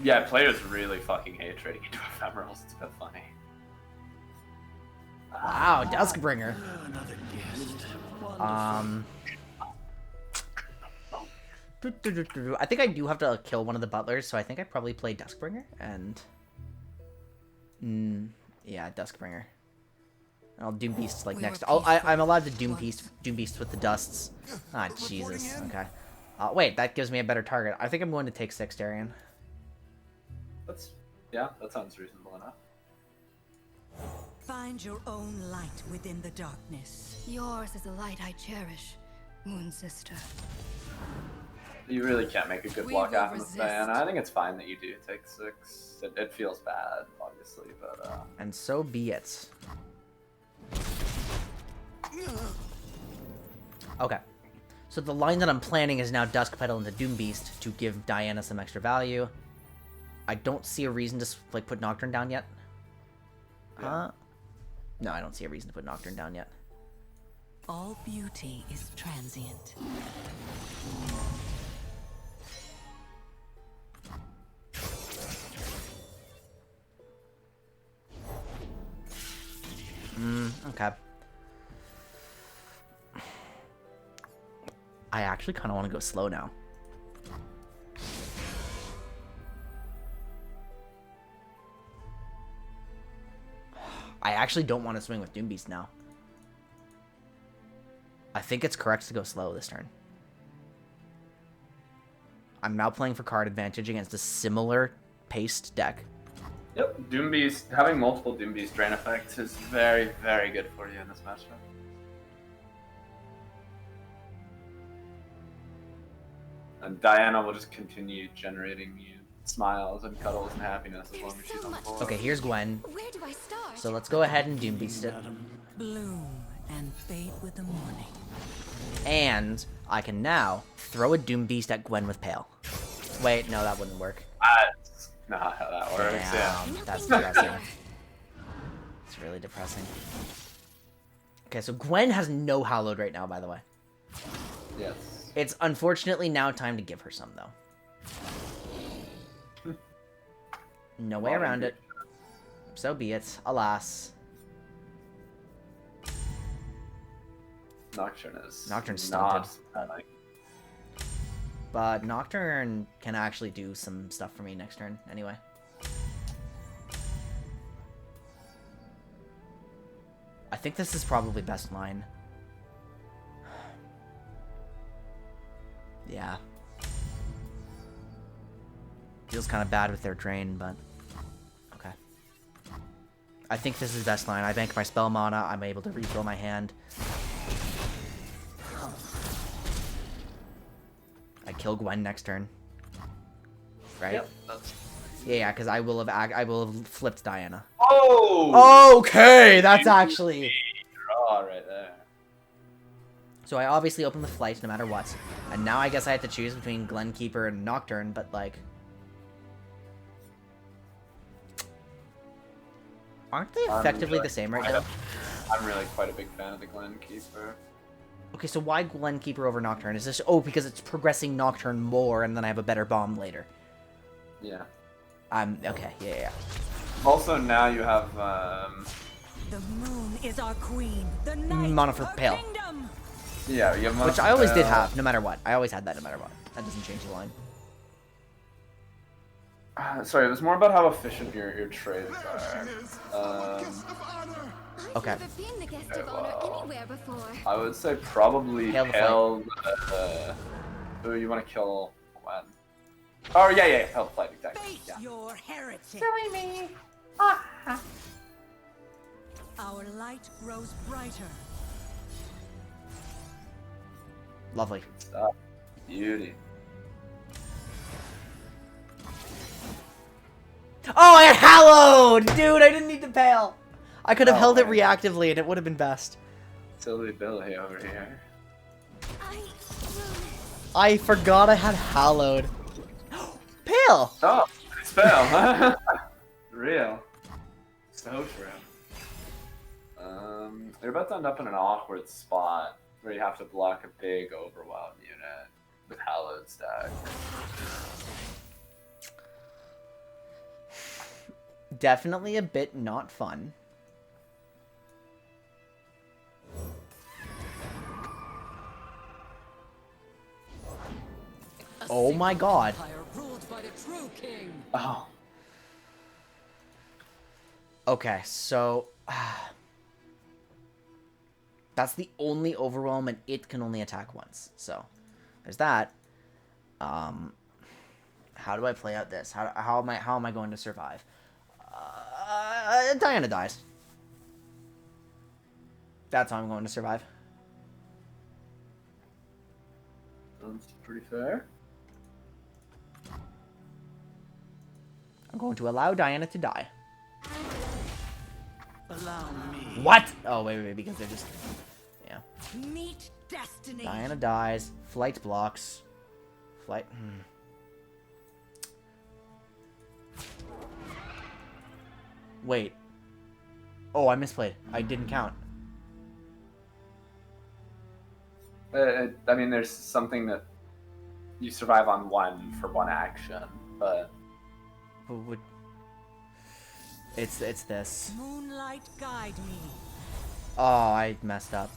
Yeah, players really fucking hate trading into ephemerals. It's a bit funny. Wow, Duskbringer. another guest. I think I do have to kill one of the butlers, so I think I probably play Duskbringer and... yeah, Duskbringer. And I'll Doom Beast like next. I'm allowed to Doom Beast with the dusts. Ah, Jesus. Okay. Wait, that gives me a better target. I think I'm going to take 6, Darian. That sounds reasonable enough. Find your own light within the darkness. Yours is a light I cherish, Moon Sister. You really can't make a good We block will out with resist. Diana. I think it's fine that you do take 6. It feels bad, obviously, but And so be it. Okay. So the line that I'm planning is now Dusk Petal into Doom Beast to give Diana some extra value. I don't see a reason to like put Nocturne down yet. Yeah. No, I don't see a reason to put Nocturne down yet. All beauty is transient. Okay. I actually kind of want to go slow now. I actually don't want to swing with Doom Beast now. I think it's correct to go slow this turn. I'm now playing for card advantage against a similar paced deck. Yep, Doom Beast, having multiple Doom Beast drain effects is very, very good for you in this matchup. And Diana will just continue generating you smiles and cuddles and happiness as long as she's on the board. Okay, here's Gwen. Where do I start? So let's go ahead and Doom Beast it. Bloom and fade with the morning. And I can now throw a Doom Beast at Gwen with Pale. Wait, no, that wouldn't work. That's not how that works, yeah. Damn, that's Nothing depressing. there. It's really depressing. Okay, so Gwen has no Hallowed right now, by the way. Yes. It's unfortunately now time to give her some, though. No way around it. So be it. Alas. Nocturne is Nocturne's not stunted. But Nocturne can actually do some stuff for me next turn, anyway. I think this is probably best line. Yeah. Feels kind of bad with their drain, but... Okay. I think this is best line. I bank my spell mana, I'm able to refill my hand. I kill Gwen next turn. Right? Yep, that's... Yeah, because I will have flipped Diana. Oh! Okay, that's actually... Draw right there. So I obviously open with Flight no matter what. And now I guess I have to choose between Glenkeeper and Nocturne, but like... Aren't they effectively the same right now? I'm really quite a big fan of the Glenkeeper. Okay, so why Glenkeeper over Nocturne? Is this... Oh, because it's progressing Nocturne more, and then I have a better bomb later. Yeah. Okay, yeah. Also, now you have, The moon is our queen. The night Mana for our Pale. kingdom. yeah, you have Which I always did have, no matter what. I always had that no matter what. That doesn't change the line. Sorry, it was more about how efficient your trades are. Okay. I've never been the guest of honor well. anywhere before. I would say probably Hail the Hail. Who you want to kill when? Oh yeah, Hail the Flight, exactly. Face Yeah. your heritage. Our light grows brighter. Lovely. Stuff. Beauty. Oh, I had Hallowed! Dude, I didn't need to Pale! I could have Oh, held it man. reactively and it would have been best. Silly Billy over here. I forgot I had Hallowed. Pale! Oh, spell. Real. So true. You're about to end up in an awkward spot where you have to block a big overwhelm unit with Hallowed stack. Definitely a bit not fun. Oh my god. Empire ruled by the true king. Oh. Okay, so... that's the only overwhelm and it can only attack once. So, there's that. How do I play out this? How am I going to survive? Diana dies. That's how I'm going to survive. Sounds pretty fair. I'm going to allow Diana to die. Allow me. What? Oh, wait, because they're just... Yeah. Meet destiny. Diana dies. Flight blocks. Flight... Wait. Oh, I misplayed. I didn't count. I mean, there's something that you survive on one for one action, but Who would... It's this. Moonlight guide me. Oh, I messed up.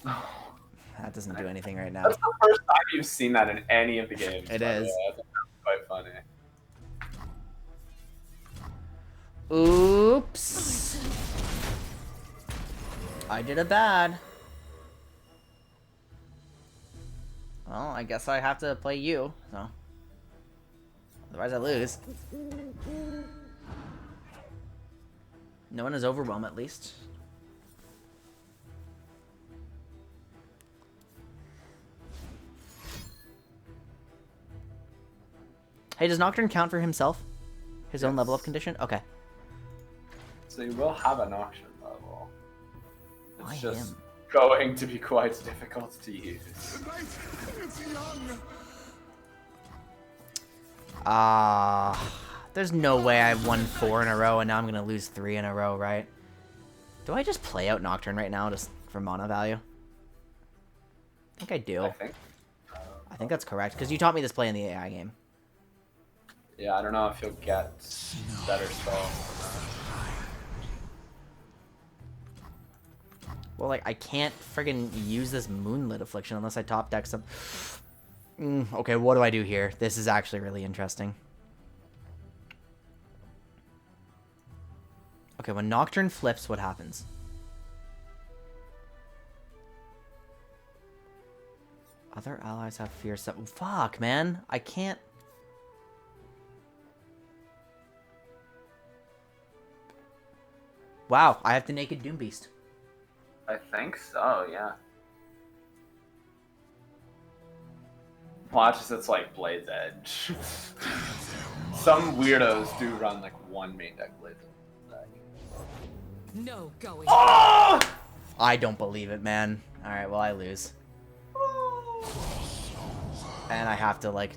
That doesn't do anything right now. that's the first time you've seen that in any of the games. It by the is. way. I think that's quite funny. Oops. I did a bad. Well, I guess I have to play you, so. Otherwise I lose. No one is overwhelmed, at least. Hey, does Nocturne count for himself? His own level up condition? Okay. So you will have a Nocturne level. It's Why just him? going to be quite difficult to use. There's no way I won 4 in a row and now I'm gonna lose 3 in a row, right? Do I just play out Nocturne right now just for mana value? I think I do. I think that's correct, because you taught me this play in the AI game. Yeah, I don't know if you'll get better spells. Well, like, I can't friggin' use this Moonlit Affliction unless I top deck some... okay, what do I do here? This is actually really interesting. Okay, when Nocturne flips, what happens? Other allies have fierce... Fuck, man. I can't... Wow, I have to Naked Doom Beast. I think so, yeah. Watch as it's like Blade's Edge. Some weirdos do run like one main deck Blade's Edge. No going. Oh! I don't believe it, man. Alright, well, I lose. And I have to, like,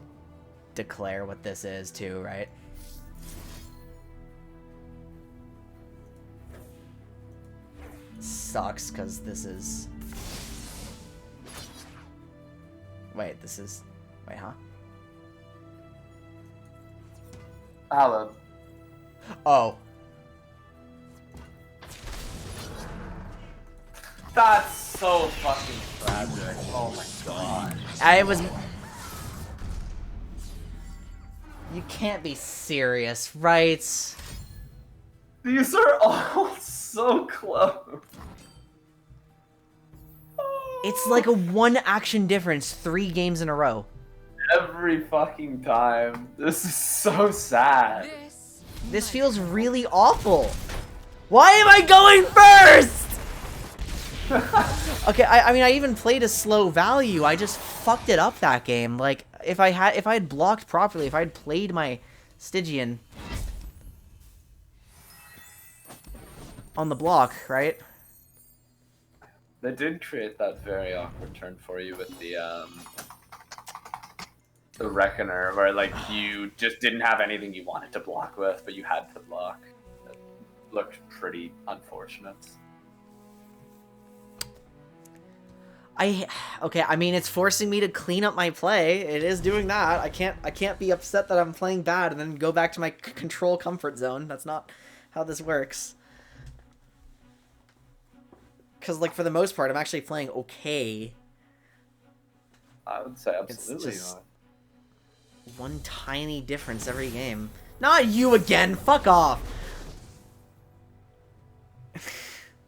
declare what this is, too, right? Sucks, because this is... Wait, this is... Wait, huh? Alan. Oh. That's so fucking tragic. Oh my god. I was... You can't be serious, right? These are all so close. It's like a 1 action difference 3 games in a row. Every fucking time. This is so sad. This feels really awful. Why am I going first? Okay, I mean, I even played a slow value. I just fucked it up that game. Like, if I had blocked properly, if I had played my Stygian on the block, right? They did create that very awkward turn for you with the Reckoner, where like you just didn't have anything you wanted to block with, but you had to block. It looked pretty unfortunate. Okay, I mean, it's forcing me to clean up my play. It is doing that. I can't be upset that I'm playing bad and then go back to my control comfort zone. That's not how this works. Because, like, for the most part, I'm actually playing okay. I would say absolutely just not. one tiny difference every game. Not you again! Fuck off!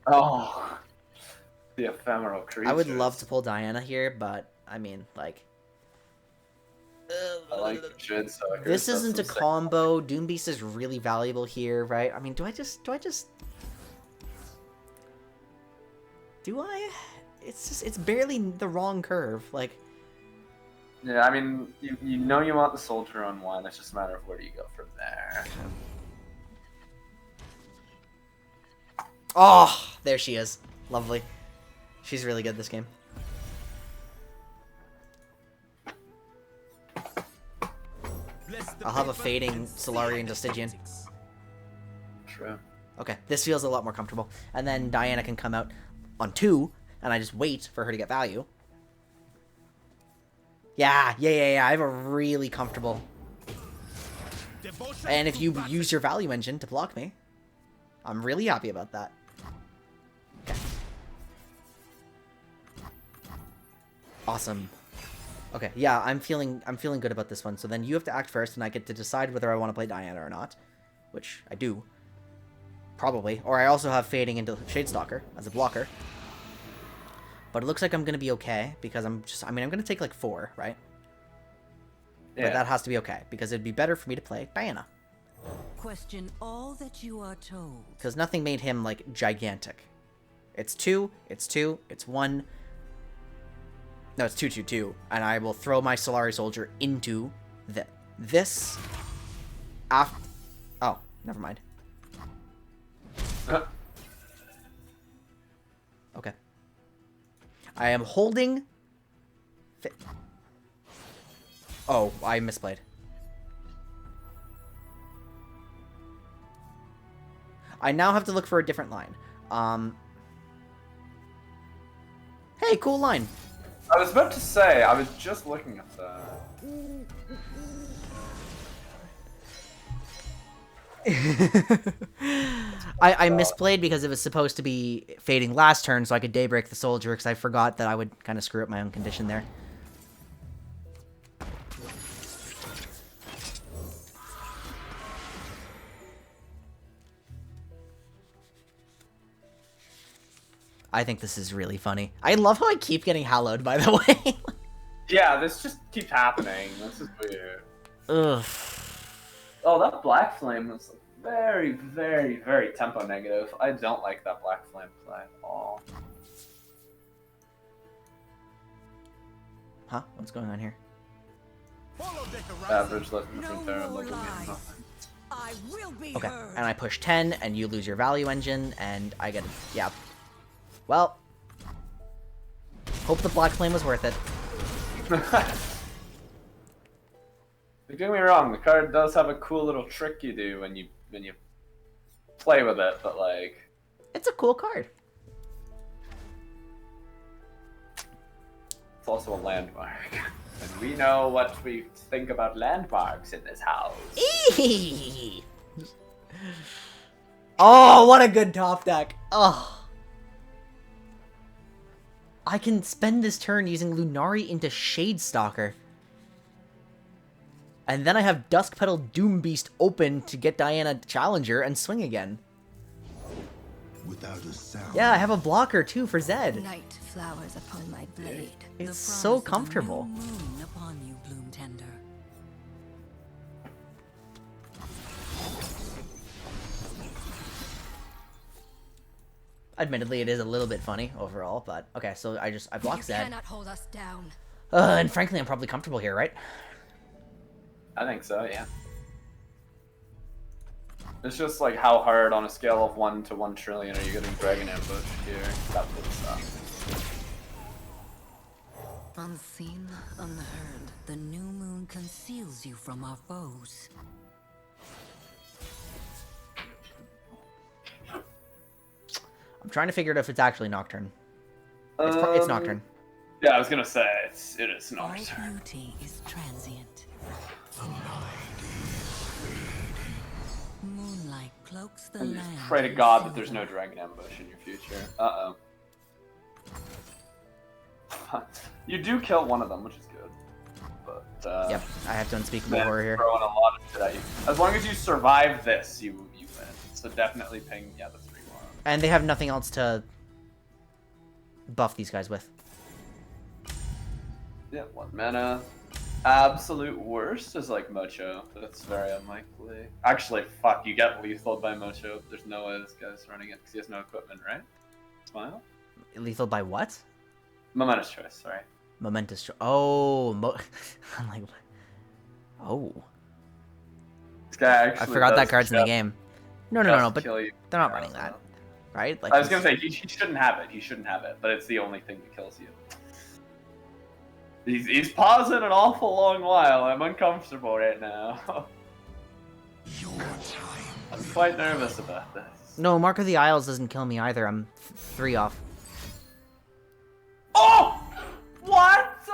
Oh, the ephemeral creature. I would love to pull Diana here, but, I mean, like... I like the Shade Stalkers. This That's isn't a some sick- combo. Doom Beast is really valuable here, right? I mean, do I? It's barely the wrong curve. Like, Yeah, I mean, you know you want the soldier on one. It's just a matter of where do you go from there. oh, there she is. Lovely. She's really good this game. I'll have a fading Solarian to Stygian. True. Okay, this feels a lot more comfortable. And then Diana can come out on 2, and I just wait for her to get value. Yeah. I have a really comfortable... And if you use your value engine to block me, I'm really happy about that. Okay. Awesome. Okay, yeah, I'm feeling good about this one. So then you have to act first, and I get to decide whether I want to play Diana or not, which I do. Probably. Or I also have fading into Shadestalker as a blocker. But it looks like I'm going to be okay, because I'm going to take like 4, right? Yeah. But that has to be okay, because it'd be better for me to play Diana. Question all that you are told. Because nothing made him, like, gigantic. It's 2, it's 2, it's 1. No, it's 2, 2, 2. And I will throw my Solari Soldier into this. After... Oh, never mind. Okay. I am holding... Oh, I misplayed. I now have to look for a different line. Hey, cool line. I was about to say, I was just looking at that. I misplayed because it was supposed to be fading last turn so I could Daybreak the Soldier because I forgot that I would kind of screw up my own condition there. I think this is really funny. I love how I keep getting hallowed, by the way. Yeah, this just keeps happening. This is weird. Ugh. Oh, that Black Flame was very, very, very tempo negative. I don't like that Black Flame play at all. Huh? What's going on here? Average left in No front there. more Like, lies. I will be Okay, heard. and I push 10, and you lose your value engine, and I get... Yeah. Well. Hope the Black Flame was worth it. Don't get me wrong, the card does have a cool little trick you do when you play with it, but like... It's a cool card. It's also a landmark. And we know what we think about landmarks in this house. Eee! Oh, what a good top deck. Oh. I can spend this turn using Lunari into Shadestalker. And then I have Dusk Petal Doom Beast open to get Diana Challenger and swing again. Without a sound. Yeah, I have a blocker too for Zed. Night flowers upon my blade. The It's so promise of a new comfortable. moon upon you, Bloom Tender. Admittedly, it is a little bit funny overall, but okay, so I block You Zed. cannot hold us down. And frankly, I'm probably comfortable here, right? I think so, yeah. It's just like how hard on a scale of 1 to 1 trillion are you getting Dragon Ambush here? That would suck. Unseen, unheard, the new moon conceals you from our foes. I'm trying to figure out if it's actually Nocturne. It's Nocturne. Yeah, I was gonna say, it is All Nocturne. beauty is transient. Moonlight cloaks the And land. just pray to in God that there's silver. no Dragon Ambush in your future. Uh-oh. You do kill one of them, which is good. But, Yep, I have to Unspeakable man, Horror here. throwing a lot of shit at you. As long as you survive this, you win. So definitely ping, yeah, the 3-1. And they have nothing else to buff these guys with. Yeah, 1 mana. Absolute worst is like Mocho. That's very unlikely. Actually, fuck, you get lethal by Mocho. There's no way this guy's running it because he has no equipment, right? Smile? Lethal by what? Momentous choice, sorry. Momentous. Oh, I'm like, oh. This guy actually I forgot that does card's in the just- game. No, but kill you. they're not Yeah, running so- that, right? Like I was gonna say, he shouldn't have it. He shouldn't have it, but it's the only thing that kills you. He's pausing an awful long while. I'm uncomfortable right now. Your time. I'm quite nervous about this. No, Mark of the Isles doesn't kill me either. I'm 3 off. Oh! What?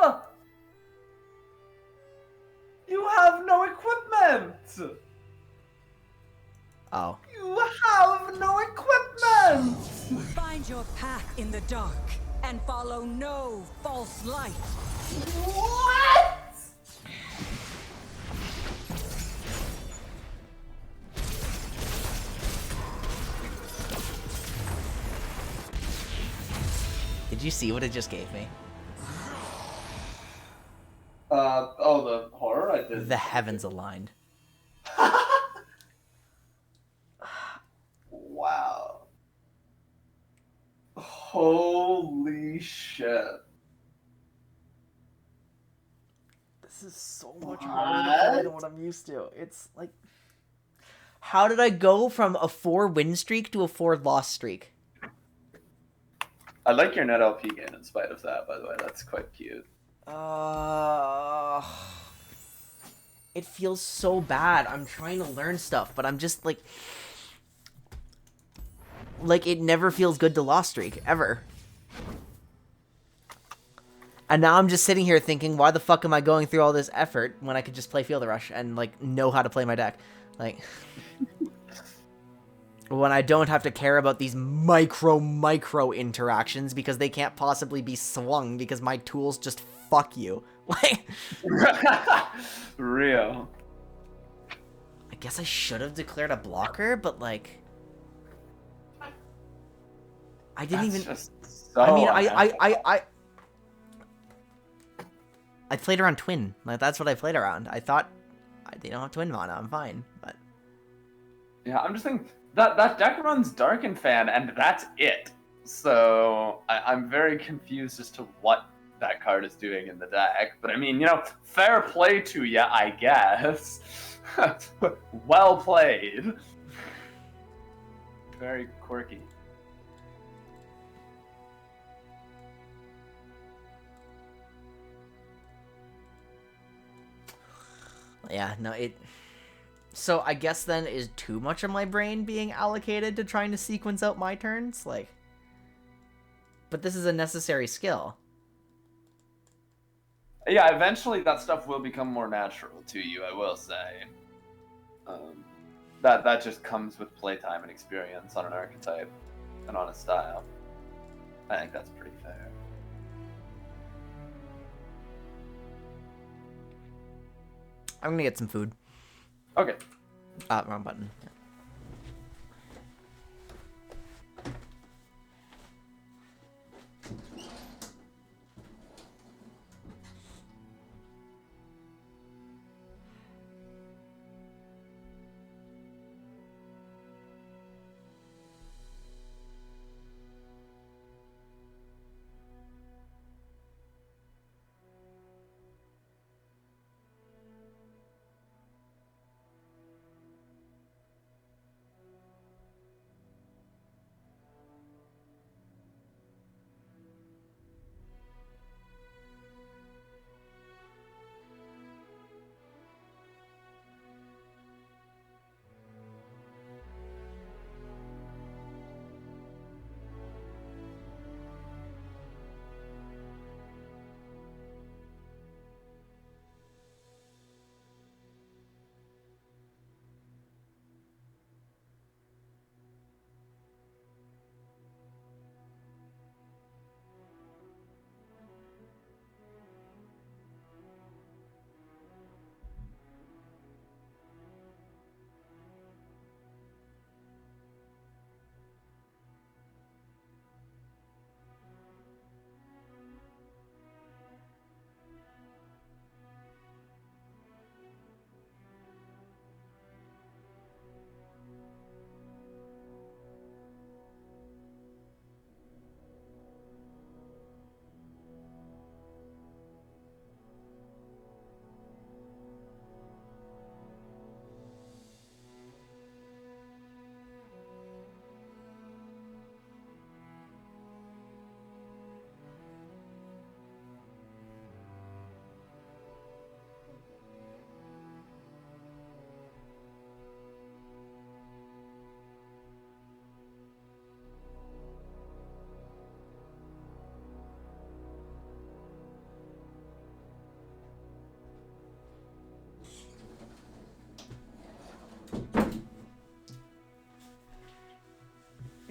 You have no equipment! Oh. You have no equipment! Find your path in the dark and follow no false light. What? Did you see what it just gave me? Oh, the horror I did. The heavens aligned. Wow. Holy shit. This is so much harder to play than what I'm used to. It's like... How did I go from a 4-win streak to a 4-loss streak? I like your net LP gain in spite of that, by the way. That's quite cute. It feels so bad. I'm trying to learn stuff, but I'm just like it never feels good to loss streak ever. And now I'm just sitting here thinking, why the fuck am I going through all this effort when I could just play Field Rush and like know how to play my deck? Like when I don't have to care about these micro interactions because they can't possibly be swung because my tools just fuck you. Like, Real. I guess I should have declared a blocker, but like, I didn't That's even. just so I mean, I played around Twin. Like that's what I played around. I thought they don't have Twin mana. I'm fine, but Yeah, I'm just thinking that deck runs Darken Fan, and that's it. So I'm very confused as to what that card is doing in the deck. But I mean, fair play to ya, I guess. Well played. Very quirky. yeah, no, it. So I guess then is too much of my brain being allocated to trying to sequence out my turns, like. But this is a necessary skill. Yeah, eventually that stuff will become more natural to you, I will say. That just comes with playtime and experience on an archetype and on a style. I think that's pretty fair. I'm gonna get some food. Okay. Wrong button.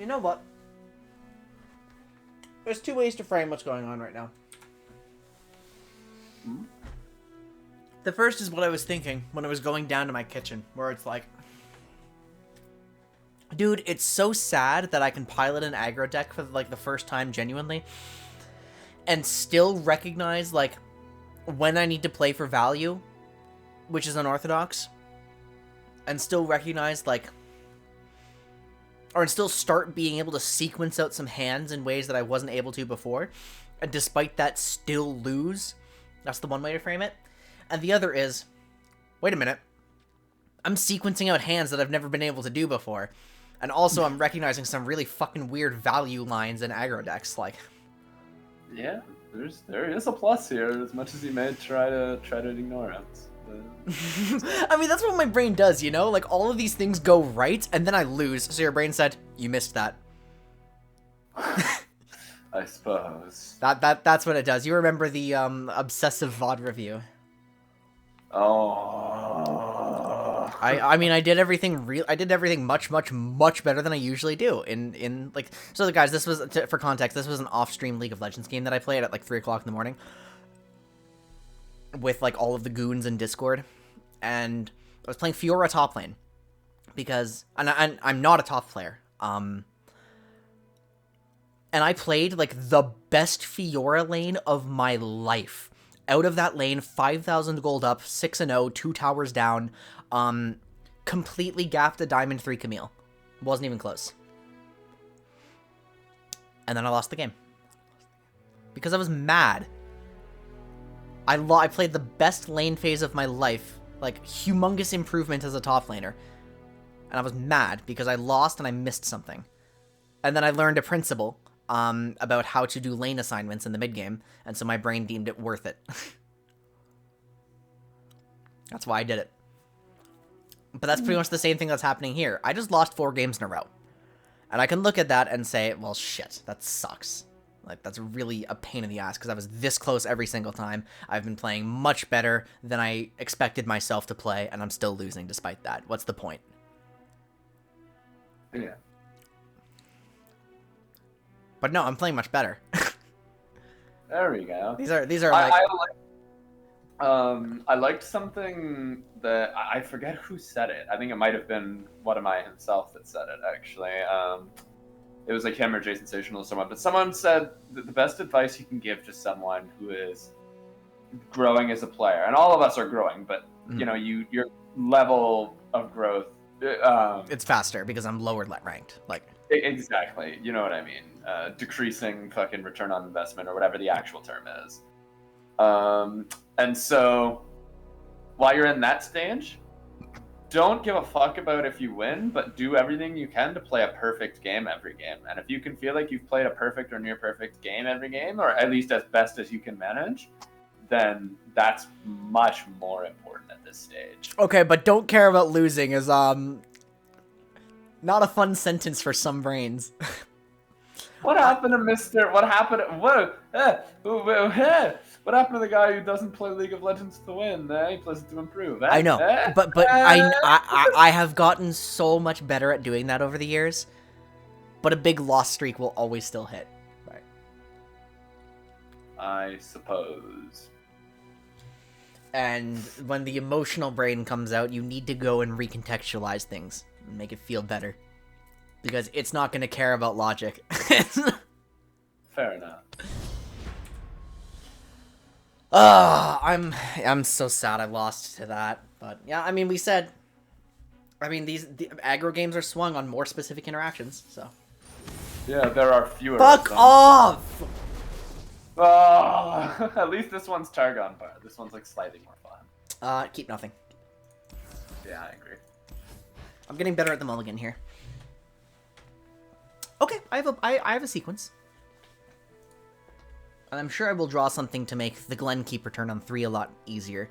You know what? There's two ways to frame what's going on right now. The first is what I was thinking when I was going down to my kitchen, where it's like, dude, it's so sad that I can pilot an aggro deck for like the first time genuinely, and still recognize like when I need to play for value, which is unorthodox, and still recognize like, or and still start being able to sequence out some hands in ways that I wasn't able to before, and despite that still lose. That's the one way to frame it. And the other is, wait a minute, I'm sequencing out hands that I've never been able to do before. And also I'm recognizing some really fucking weird value lines in aggro decks, like. Yeah, there is a plus here, as much as you may try to ignore it. I mean, that's what my brain does, you know? Like, all of these things go right, and then I lose. So your brain said, you missed that. I suppose. That's what it does. You remember the obsessive VOD review. Oh. I mean, I did everything much better than I usually do in like. So guys, this was for context. This was an off-stream League of Legends game that I played at like 3 o'clock in the morning with like all of the goons in Discord, and I was playing Fiora top lane because I'm not a top player. And I played like the best Fiora lane of my life. Out of that lane, 5,000 gold up, 6-0, 2 towers down, completely gapped a Diamond 3 Camille. Wasn't even close. And then I lost the game. Because I was mad. I played the best lane phase of my life. Like, humongous improvement as a top laner. And I was mad because I lost and I missed something. And then I learned a principle about how to do lane assignments in the mid game, and so my brain deemed it worth it. That's why I did it. But that's pretty much the same thing that's happening here. I just lost 4 games in a row. And I can look at that and say, well, shit, that sucks. Like, that's really a pain in the ass, because I was this close every single time. I've been playing much better than I expected myself to play, and I'm still losing despite that. What's the point? Yeah. But no, I'm playing much better. There we go. These are like... I liked something that I forget who said it. I think it might have been Whatamai himself that said it, actually. It was like him or Jason Sensational or someone, but someone said that the best advice you can give to someone who is growing as a player, and all of us are growing, but you know, your level of growth, it's faster because I'm lower ranked. Like, exactly, you know what I mean. Decreasing fucking return on investment or whatever the actual term is. And so while you're in that stage, don't give a fuck about if you win, but do everything you can to play a perfect game every game. And if you can feel like you've played a perfect or near perfect game every game, or at least as best as you can manage, then that's much more important at this stage. Okay, but don't care about losing is not a fun sentence for some brains. What happened to Mr. What happened to the guy who doesn't play League of Legends to win? He plays it to improve. I know, but I have gotten so much better at doing that over the years. But a big loss streak will always still hit. Right. I suppose. And when the emotional brain comes out, you need to go and recontextualize things and make it feel better. Because it's not going to care about logic. Fair enough. I'm so sad I lost to that. But yeah, I mean, the aggro games are swung on more specific interactions, so. Yeah, there are fewer. Fuck off! Oh, at least this one's Targon bar. This one's like slightly more fun. Keep nothing. Yeah, I agree. I'm getting better at the mulligan here. Okay, I have a sequence. And I'm sure I will draw something to make the Glenkeeper turn on 3 a lot easier.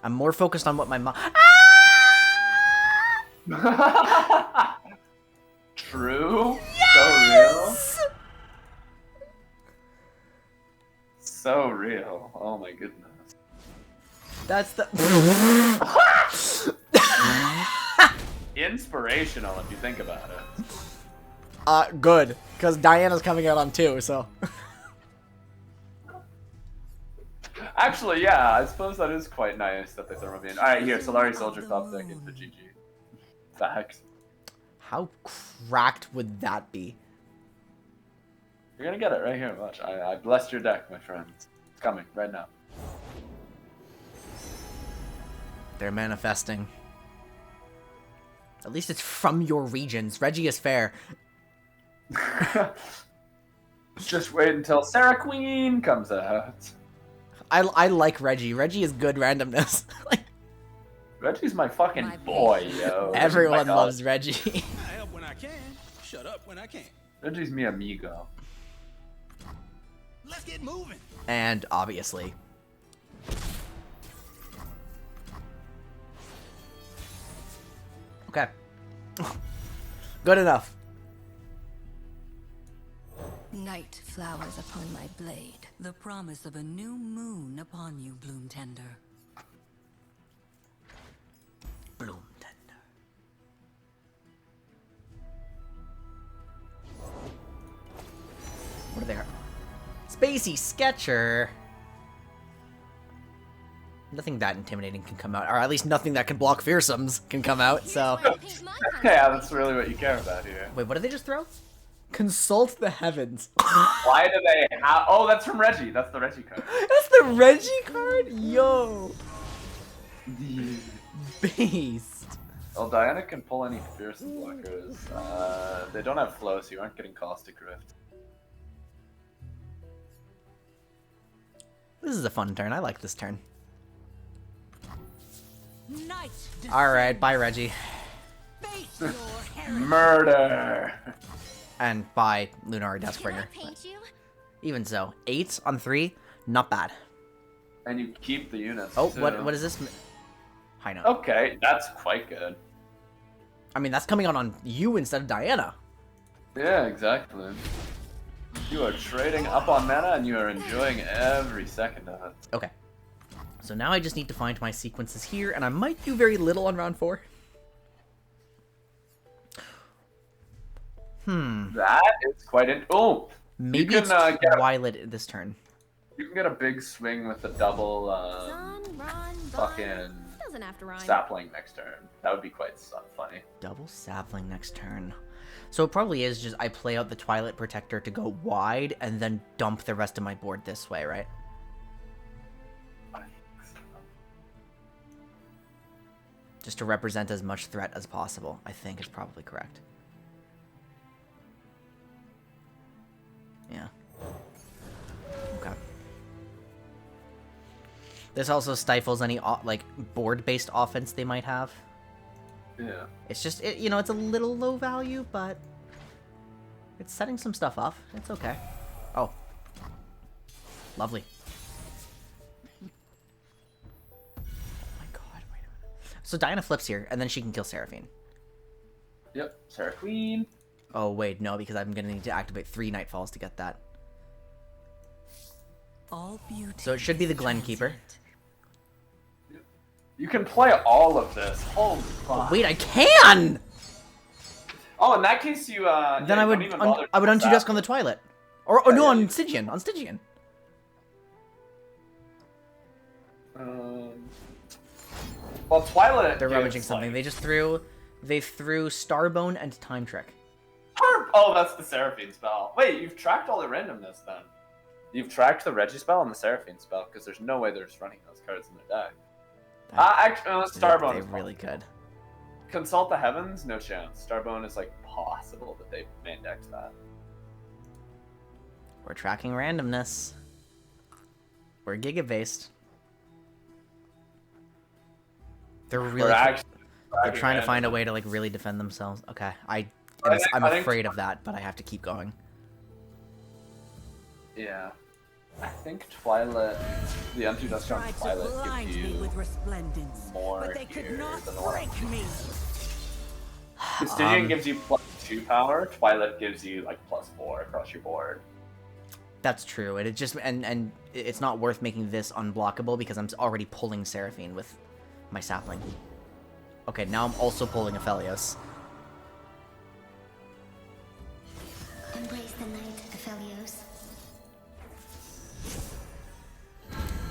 I'm more focused on what my mom... True? Yes! So real. Oh my goodness. That's the... inspirational if you think about it. Good, because Diana's coming out on 2, so. Actually, yeah, I suppose that is quite nice that they throw me in. Alright, here, Solari Soldier top deck into GG. Facts. How cracked would that be? You're gonna get it right here, watch. I blessed your deck, my friends. It's coming, right now. They're manifesting. At least it's from your regions. Reggie is fair. Just wait until Sarah Queen comes out. I like Reggie. Reggie is good randomness. Like, Reggie's my fucking My boy, yo. everyone My God. loves Reggie. I help when I can. Shut up when I can't. Reggie's mi amigo. Let's get moving. And obviously. Okay. Good enough. Night flowers upon my blade. The promise of a new moon upon you, Bloom Tender. Bloom tender. What are they? Spacey Sketcher. Nothing that intimidating can come out, or at least nothing that can block fearsomes can come out. So, Yeah, that's really what you care about here. wait, what did they just throw? Consult the heavens. Why do they have... Oh, that's from Reggie. That's the Reggie card. That's the Reggie card? Yo. Beast. Well, Diana can pull any fearsome blockers. They don't have flow, so you aren't getting Caustic Rift. This is a fun turn. I like this turn. Night Alright, bye, Reggie. face your heritage. Murder! And bye, Lunar Deathbringer. paint you? Even so, 8 on 3, not bad. And you keep the units, Oh, too. what is this? High note. Okay, that's quite good. I mean, that's coming out on you instead of Diana. Yeah, exactly. You are trading up on mana, and you are enjoying every second of it. Okay. So now I just need to find my sequences here, and I might do very little on round 4. That is quite an... Oh! Maybe you it's can, get a, Twilight this turn. you can get a big swing with the double Sun, run, fucking doesn't have to rhyme. sapling next turn. That would be quite funny. Double sapling next turn. So it probably is just I play out the Twilight Protector to go wide, and then dump the rest of my board this way, right? Just to represent as much threat as possible, I think is probably correct. Yeah. Okay. This also stifles any like board-based offense they might have. Yeah. It's just you know, it's a little low value, but it's setting some stuff off. It's okay. Oh. Lovely. Oh my god, wait a minute. So Diana flips here, and then she can kill Seraphine. Yep, Sarah Queen. Oh wait, no, because I'm gonna need to activate 3 Nightfalls to get that. All beauty. So it should be the Glenkeeper. transient. You can play all of this. Holy fuck. Wait, I can! Oh, in that case, you Then I would I would undo Dusk on the Twilight. Or Yeah, no, yeah, on you- Stygian. On Stygian. Well, Twilight. They're gives, rummaging something. like- They just threw Starbone and Time Trick. Oh, that's the Seraphine spell. Wait, you've tracked all the randomness then. You've tracked the Reggie spell and the Seraphine spell, because there's no way they're just running those cards in their deck. Actually, Starbone. They is really possible. could. Consult the Heavens? No chance. Starbone is like possible that they main decked that. We're tracking randomness. We're giga-based. They're really they're trying to find a way to like really defend themselves. Okay, I'm think- afraid of that, but I have to keep going. Yeah. I think Twilight, the Unto Dusk on Tried to Twilight blind gives me you with resplendence, more but they could here not than the one. break me. Stygian gives you +2 power, Twilight gives you like +4 across your board. That's true, and it just and it's not worth making this unblockable because I'm already pulling Seraphine with my sapling. Okay, now I'm also pulling Aphelios. Embrace the night, Aphelios.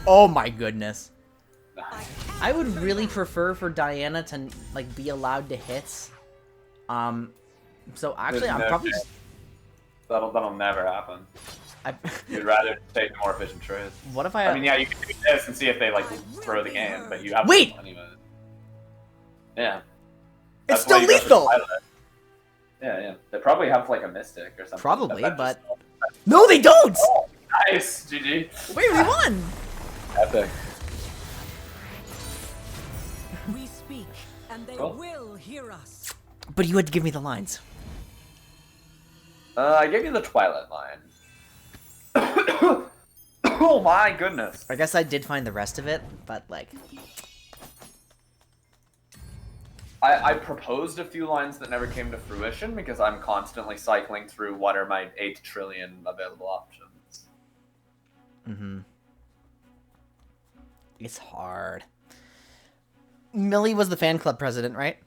Oh my goodness. I would really prefer for Diana to, like, be allowed to hit. So actually, There's I'm no probably chance. just... That'll never happen. You'd rather take more efficient trades. What if I mean, yeah, you can do this and see if they like throw the game, but you have Wait! anyway. Yeah. It's That's why still you go for lethal! Twilight. Yeah. They probably have like a Mystic or something. Probably, that but... just- No, they don't! Oh, nice! GG. Wait, we won! Epic. We speak, and they Cool. will hear us. But you had to give me the lines. I gave you the Twilight line. Oh my goodness. I guess I did find the rest of it, but, like... I proposed a few lines that never came to fruition because I'm constantly cycling through what are my 8 trillion available options. Mm-hmm. It's hard. Millie was the fan club president, right?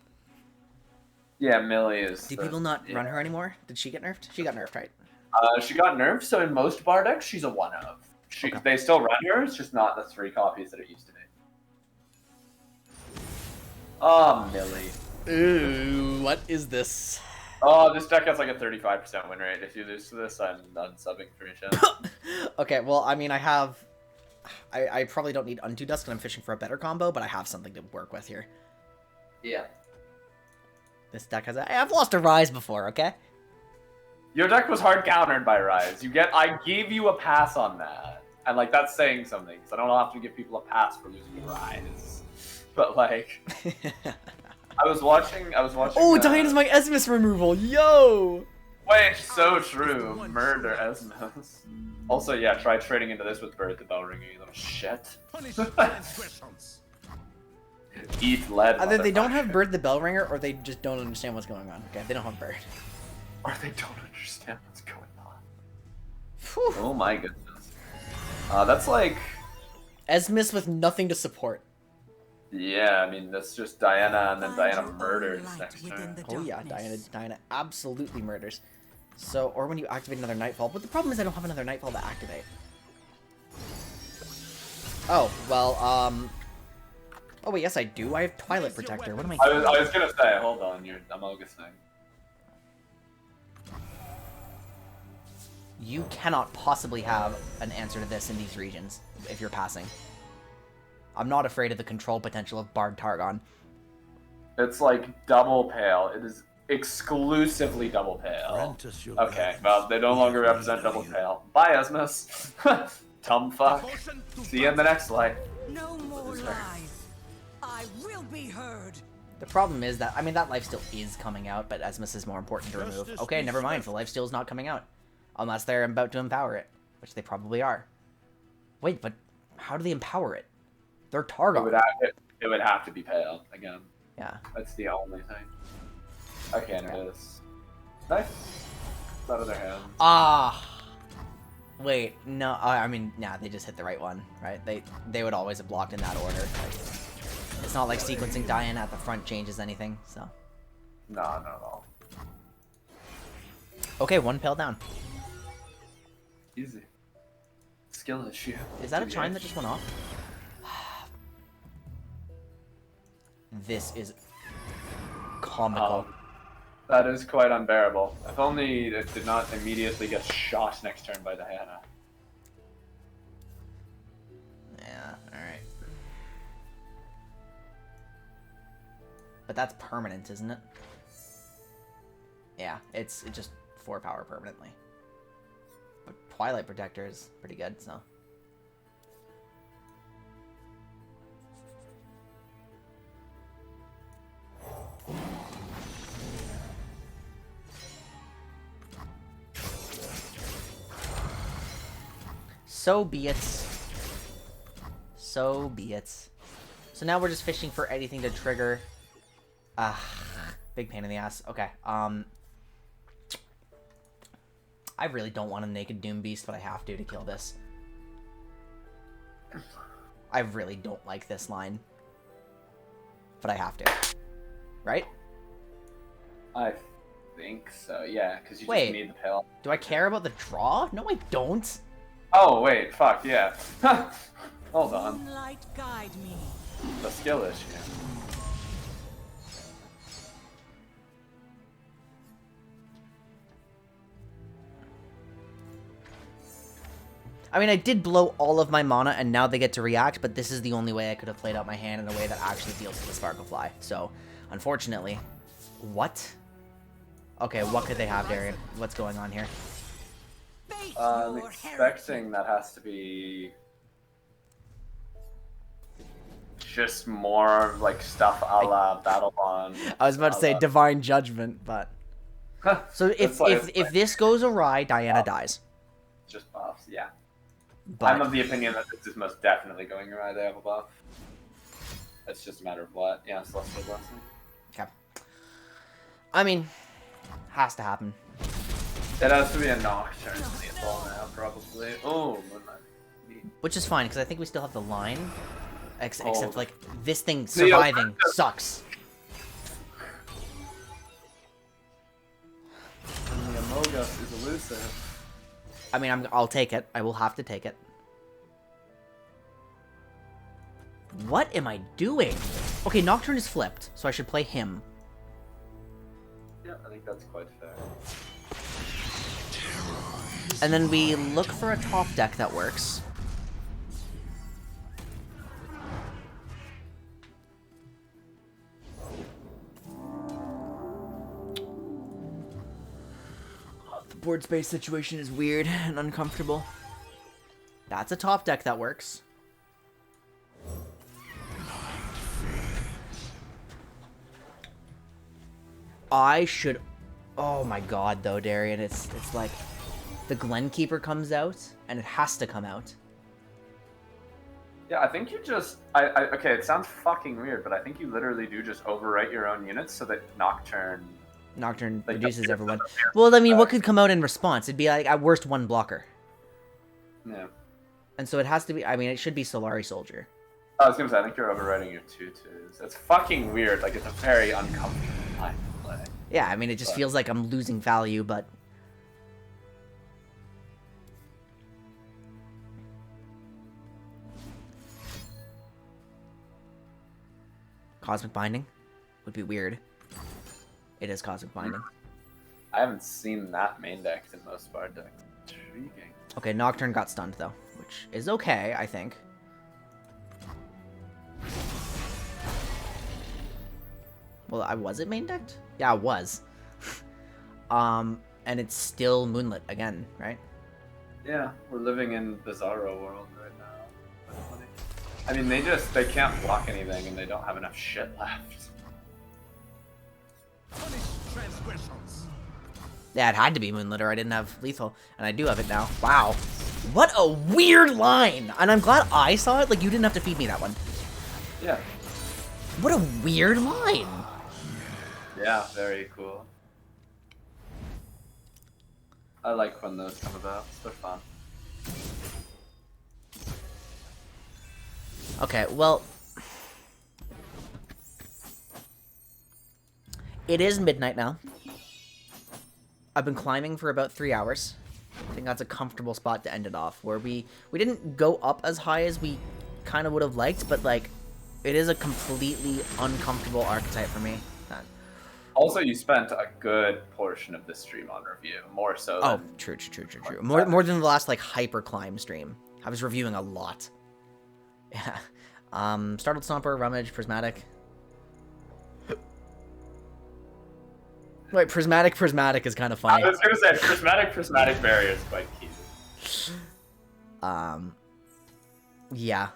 Yeah, Millie is. Do the- people not yeah. run her anymore? Did she get nerfed? She got nerfed, right? She got nerfed, so in most bar decks, she's a one of. Okay. They still run her, it's just not the 3 copies that it used to be. Oh, Millie. Ooh, what is this? Oh, this deck has like a 35% win rate. If you lose to this, I'm unsubbing for your show. Okay, well, I mean, I probably don't need Unto Dusk, and I'm fishing for a better combo, but I have something to work with here. Yeah. This deck has I've lost a Rise before, okay? Your deck was hard countered by Rise. I gave you a pass on that. And like, that's saying something, because I don't often give people a pass for losing to Rise. But like... I was watching. Oh, Diana's my Esmus removal, yo! Wait, so true. Murder Esmus. Also, yeah, try trading into this with Bird the Bellringer, you little shit. Punish transgressions. Eat lead. Either they don't motherfucker. have Bird the Bellringer, or they just don't understand what's going on. Okay, they don't have Bird. Or they don't understand what's going on. Phew. Oh my goodness. That's like. Esmus with nothing to support. Yeah, I mean, that's just Diana, and then Find Diana your own murders light next within turn. the Oh yeah, darkness. Diana absolutely murders. So, or when you activate another Nightfall, but the problem is I don't have another Nightfall to activate. Oh, well, oh wait, yes I do, I have Twilight Protector, what am I I was gonna say, hold on, you're Amogus-ing. You cannot possibly have an answer to this in these regions, if you're passing. I'm not afraid of the control potential of Bard Targon. It's like double pale. It is exclusively double pale. Grant us your Okay, guidance. well, they no longer represent double pale. Bye, Esmus. Tum fuck. Devotion to See you in the next life. No more lies. I will be heard. The problem is that, I mean, that lifesteal is coming out, but Esmus is more important to remove. Justice Okay, be never mind, the served. lifesteal is not coming out. Unless they're about to empower it, which they probably are. Wait, but how do they empower it? They're Targon. It would have to be pale again. Yeah. That's the only thing. Okay, and it is. Nice. It's out of their hands. Ah. Wait, no, I mean, nah, they just hit the right one, right? They would always have blocked in that order. Like, it's not like sequencing Diana at the front changes anything, so. No, not at all. Okay, one pale down. Easy. Skill issue. Is that a TBH. chime that just went off? This is comical. That is quite unbearable. If only it did not immediately get shot next turn by Diana. Yeah, alright. But that's permanent, isn't it? Yeah, it's just 4 power permanently. But Twilight Protector is pretty good, so. So be it. So be it. So now we're just fishing for anything to trigger. Big pain in the ass. Okay, I really don't want a Naked Doom Beast, but I have to kill this. I really don't like this line. But I have to. right? I think so, yeah, because you Wait. just need the pill. Do I care about the draw? No, I don't. Oh, wait, fuck, yeah. Hold on. Moonlight guide me. The skill issue. I mean, I did blow all of my mana, and now they get to react, but this is the only way I could have played out my hand in a way that actually deals with the Sparklefly. So, unfortunately... What? Okay, what could they have, Darian? What's going on here? I'm expecting that has to be... just more, like, stuff a la Battlebond. I was about to say Divine Judgment, but... So if this goes awry, Diana dies. Just buffs, yeah. But I'm of the opinion that this is most definitely going awry. They have a buff. It's just a matter of what. Yeah, Celestial Blessing. okay. I mean, has to happen. It has to be a Nocturne lethal now, probably. Oh, Moonlight. Which is fine, because I think we still have the line. Except, Oh. like, this thing surviving sucks. And the Amogus is elusive. I mean, I'll take it. I will have to take it. What am I doing? Okay, Nocturne is flipped, so I should play him. Yeah, I think that's quite fair. And then we look for a top deck that works. The board space situation is weird and uncomfortable. That's a top deck that works. I should... Oh my god, though, Darian. It's like... The Glenkeeper comes out, and it has to come out. Yeah, I think you just... okay, it sounds fucking weird, but I think you literally do just overwrite your own units so that Nocturne... Nocturne Like, reduces that's- everyone. Well, I mean, what could come out in response? It'd be like, at worst, one blocker. Yeah. And so it has to be... I mean, it should be Solari Soldier. I was gonna say, I think you're overwriting your 2/2s. It's fucking weird. Like, it's a very uncomfortable line to play. Yeah, I mean, it just feels like I'm losing value, but... Cosmic Binding would be weird. It is Cosmic Binding. I haven't seen that main deck in most Bard decks. Intriguing. Okay, Nocturne got stunned, though, which is okay, I think. Well, was it main decked? Yeah, it was. And it's still Moonlit again, right? Yeah, we're living in Bizarro world right now. That's funny. I mean, they can't block anything and they don't have enough shit left. Punish transgressions. Yeah, it had to be Moonlit or I didn't have Lethal, and I do have it now. Wow. What a weird line! And I'm glad I saw it, like, you didn't have to feed me that one. Yeah. What a weird line! Yeah, very cool. I like when those come about. They're fun. Okay, well... It is midnight now. I've been climbing for about 3 hours. I think that's a comfortable spot to end it off, where we didn't go up as high as we kind of would have liked, but, like, it is a completely uncomfortable archetype for me. Also, you spent a good portion of the stream on review, more so Oh, than... true. More than the last, like, hyper climb stream. I was reviewing a lot. Yeah. Startled Stomper, Rummage, Prismatic. Wait, Prismatic is kind of funny. I was gonna say, prismatic barrier is quite key. Yeah.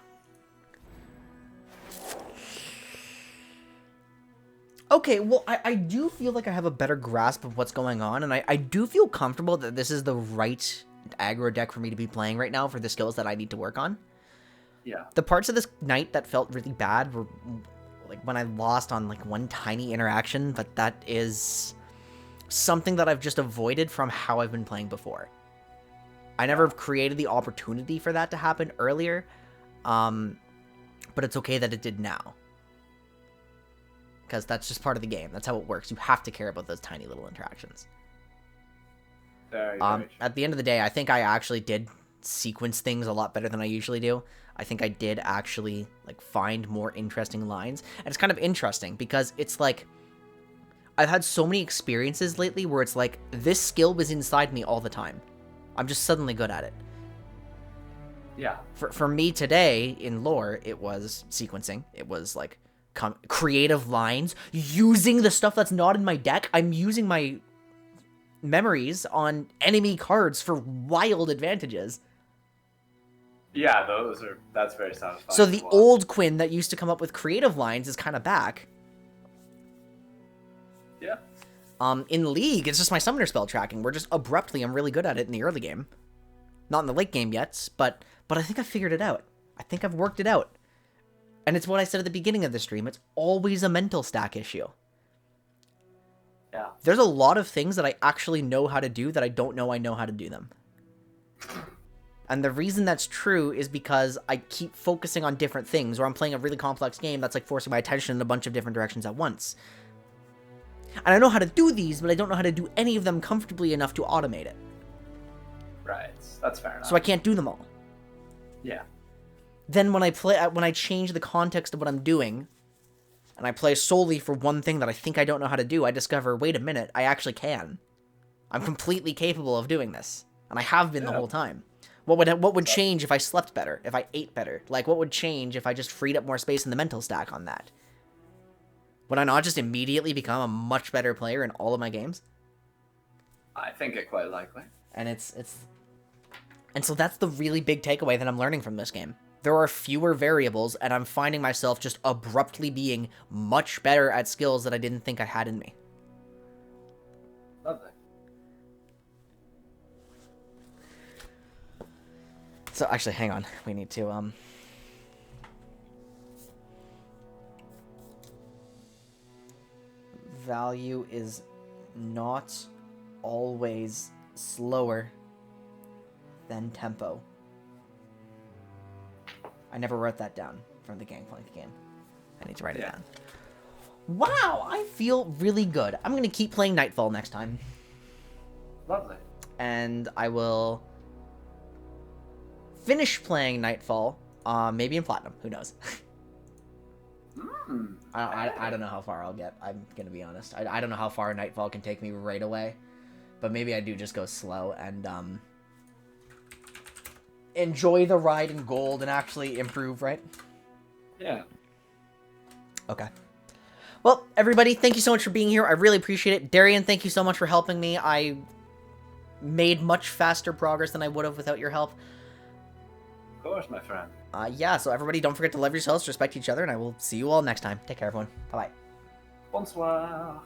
Okay, well, I do feel like I have a better grasp of what's going on, and I do feel comfortable that this is the right aggro deck for me to be playing right now for the skills that I need to work on. Yeah. The parts of this night that felt really bad were, like, when I lost on, like, one tiny interaction, but that is something that I've just avoided from how I've been playing before. I never created the opportunity for that to happen earlier, but it's okay that it did now. because that's just part of the game. That's how it works. You have to care about those tiny little interactions. Very true. At the end of the day, I think I actually did sequence things a lot better than I usually do. I think I did actually like find more interesting lines, and it's kind of interesting because it's like I've had so many experiences lately where it's like this skill was inside me all the time. I'm just suddenly good at it. Yeah. For me today in lore, it was sequencing. It was like creative lines, using the stuff that's not in my deck. I'm using my memories on enemy cards for wild advantages. Yeah, that's very satisfying. So the old Quinn that used to come up with creative lines is kind of back. Yeah. In League, it's just my summoner spell tracking. We're just abruptly, I'm really good at it in the early game. Not in the late game yet, but I think I figured it out. I think I've worked it out. And it's what I said at the beginning of the stream. It's always a mental stack issue. Yeah. There's a lot of things that I actually know how to do that I don't know I know how to do them. And the reason that's true is because I keep focusing on different things, or I'm playing a really complex game that's like forcing my attention in a bunch of different directions at once. And I know how to do these, but I don't know how to do any of them comfortably enough to automate it. Right. That's fair enough. So I can't do them all. Yeah. Then when I change the context of what I'm doing, and I play solely for one thing that I think I don't know how to do, I discover, wait a minute, I actually can. I'm completely capable of doing this. And I have been the whole time. What would change if I slept better? If I ate better? Like, what would change if I just freed up more space in the mental stack on that? Would I not just immediately become a much better player in all of my games? I think it quite likely. And and so that's the really big takeaway that I'm learning from this game. There are fewer variables, and I'm finding myself just abruptly being much better at skills that I didn't think I had in me. Lovely. So actually, hang on. We need to, value is not always slower than tempo. I never wrote that down from the Gangplank game. I need to write it down. Wow, I feel really good. I'm going to keep playing Nightfall next time. Lovely. And I will finish playing Nightfall, maybe in Platinum. Who knows? I don't know how far I'll get. I'm going to be honest. I don't know how far Nightfall can take me right away. But maybe I do just go slow and enjoy the ride in gold and actually improve, right? Yeah. Okay. Well, everybody, thank you so much for being here. I really appreciate it. Darian, thank you so much for helping me. I made much faster progress than I would have without your help. Of course, my friend. Yeah, so everybody, don't forget to love yourselves, respect each other, and I will see you all next time. Take care, everyone. Bye-bye. Bonsoir.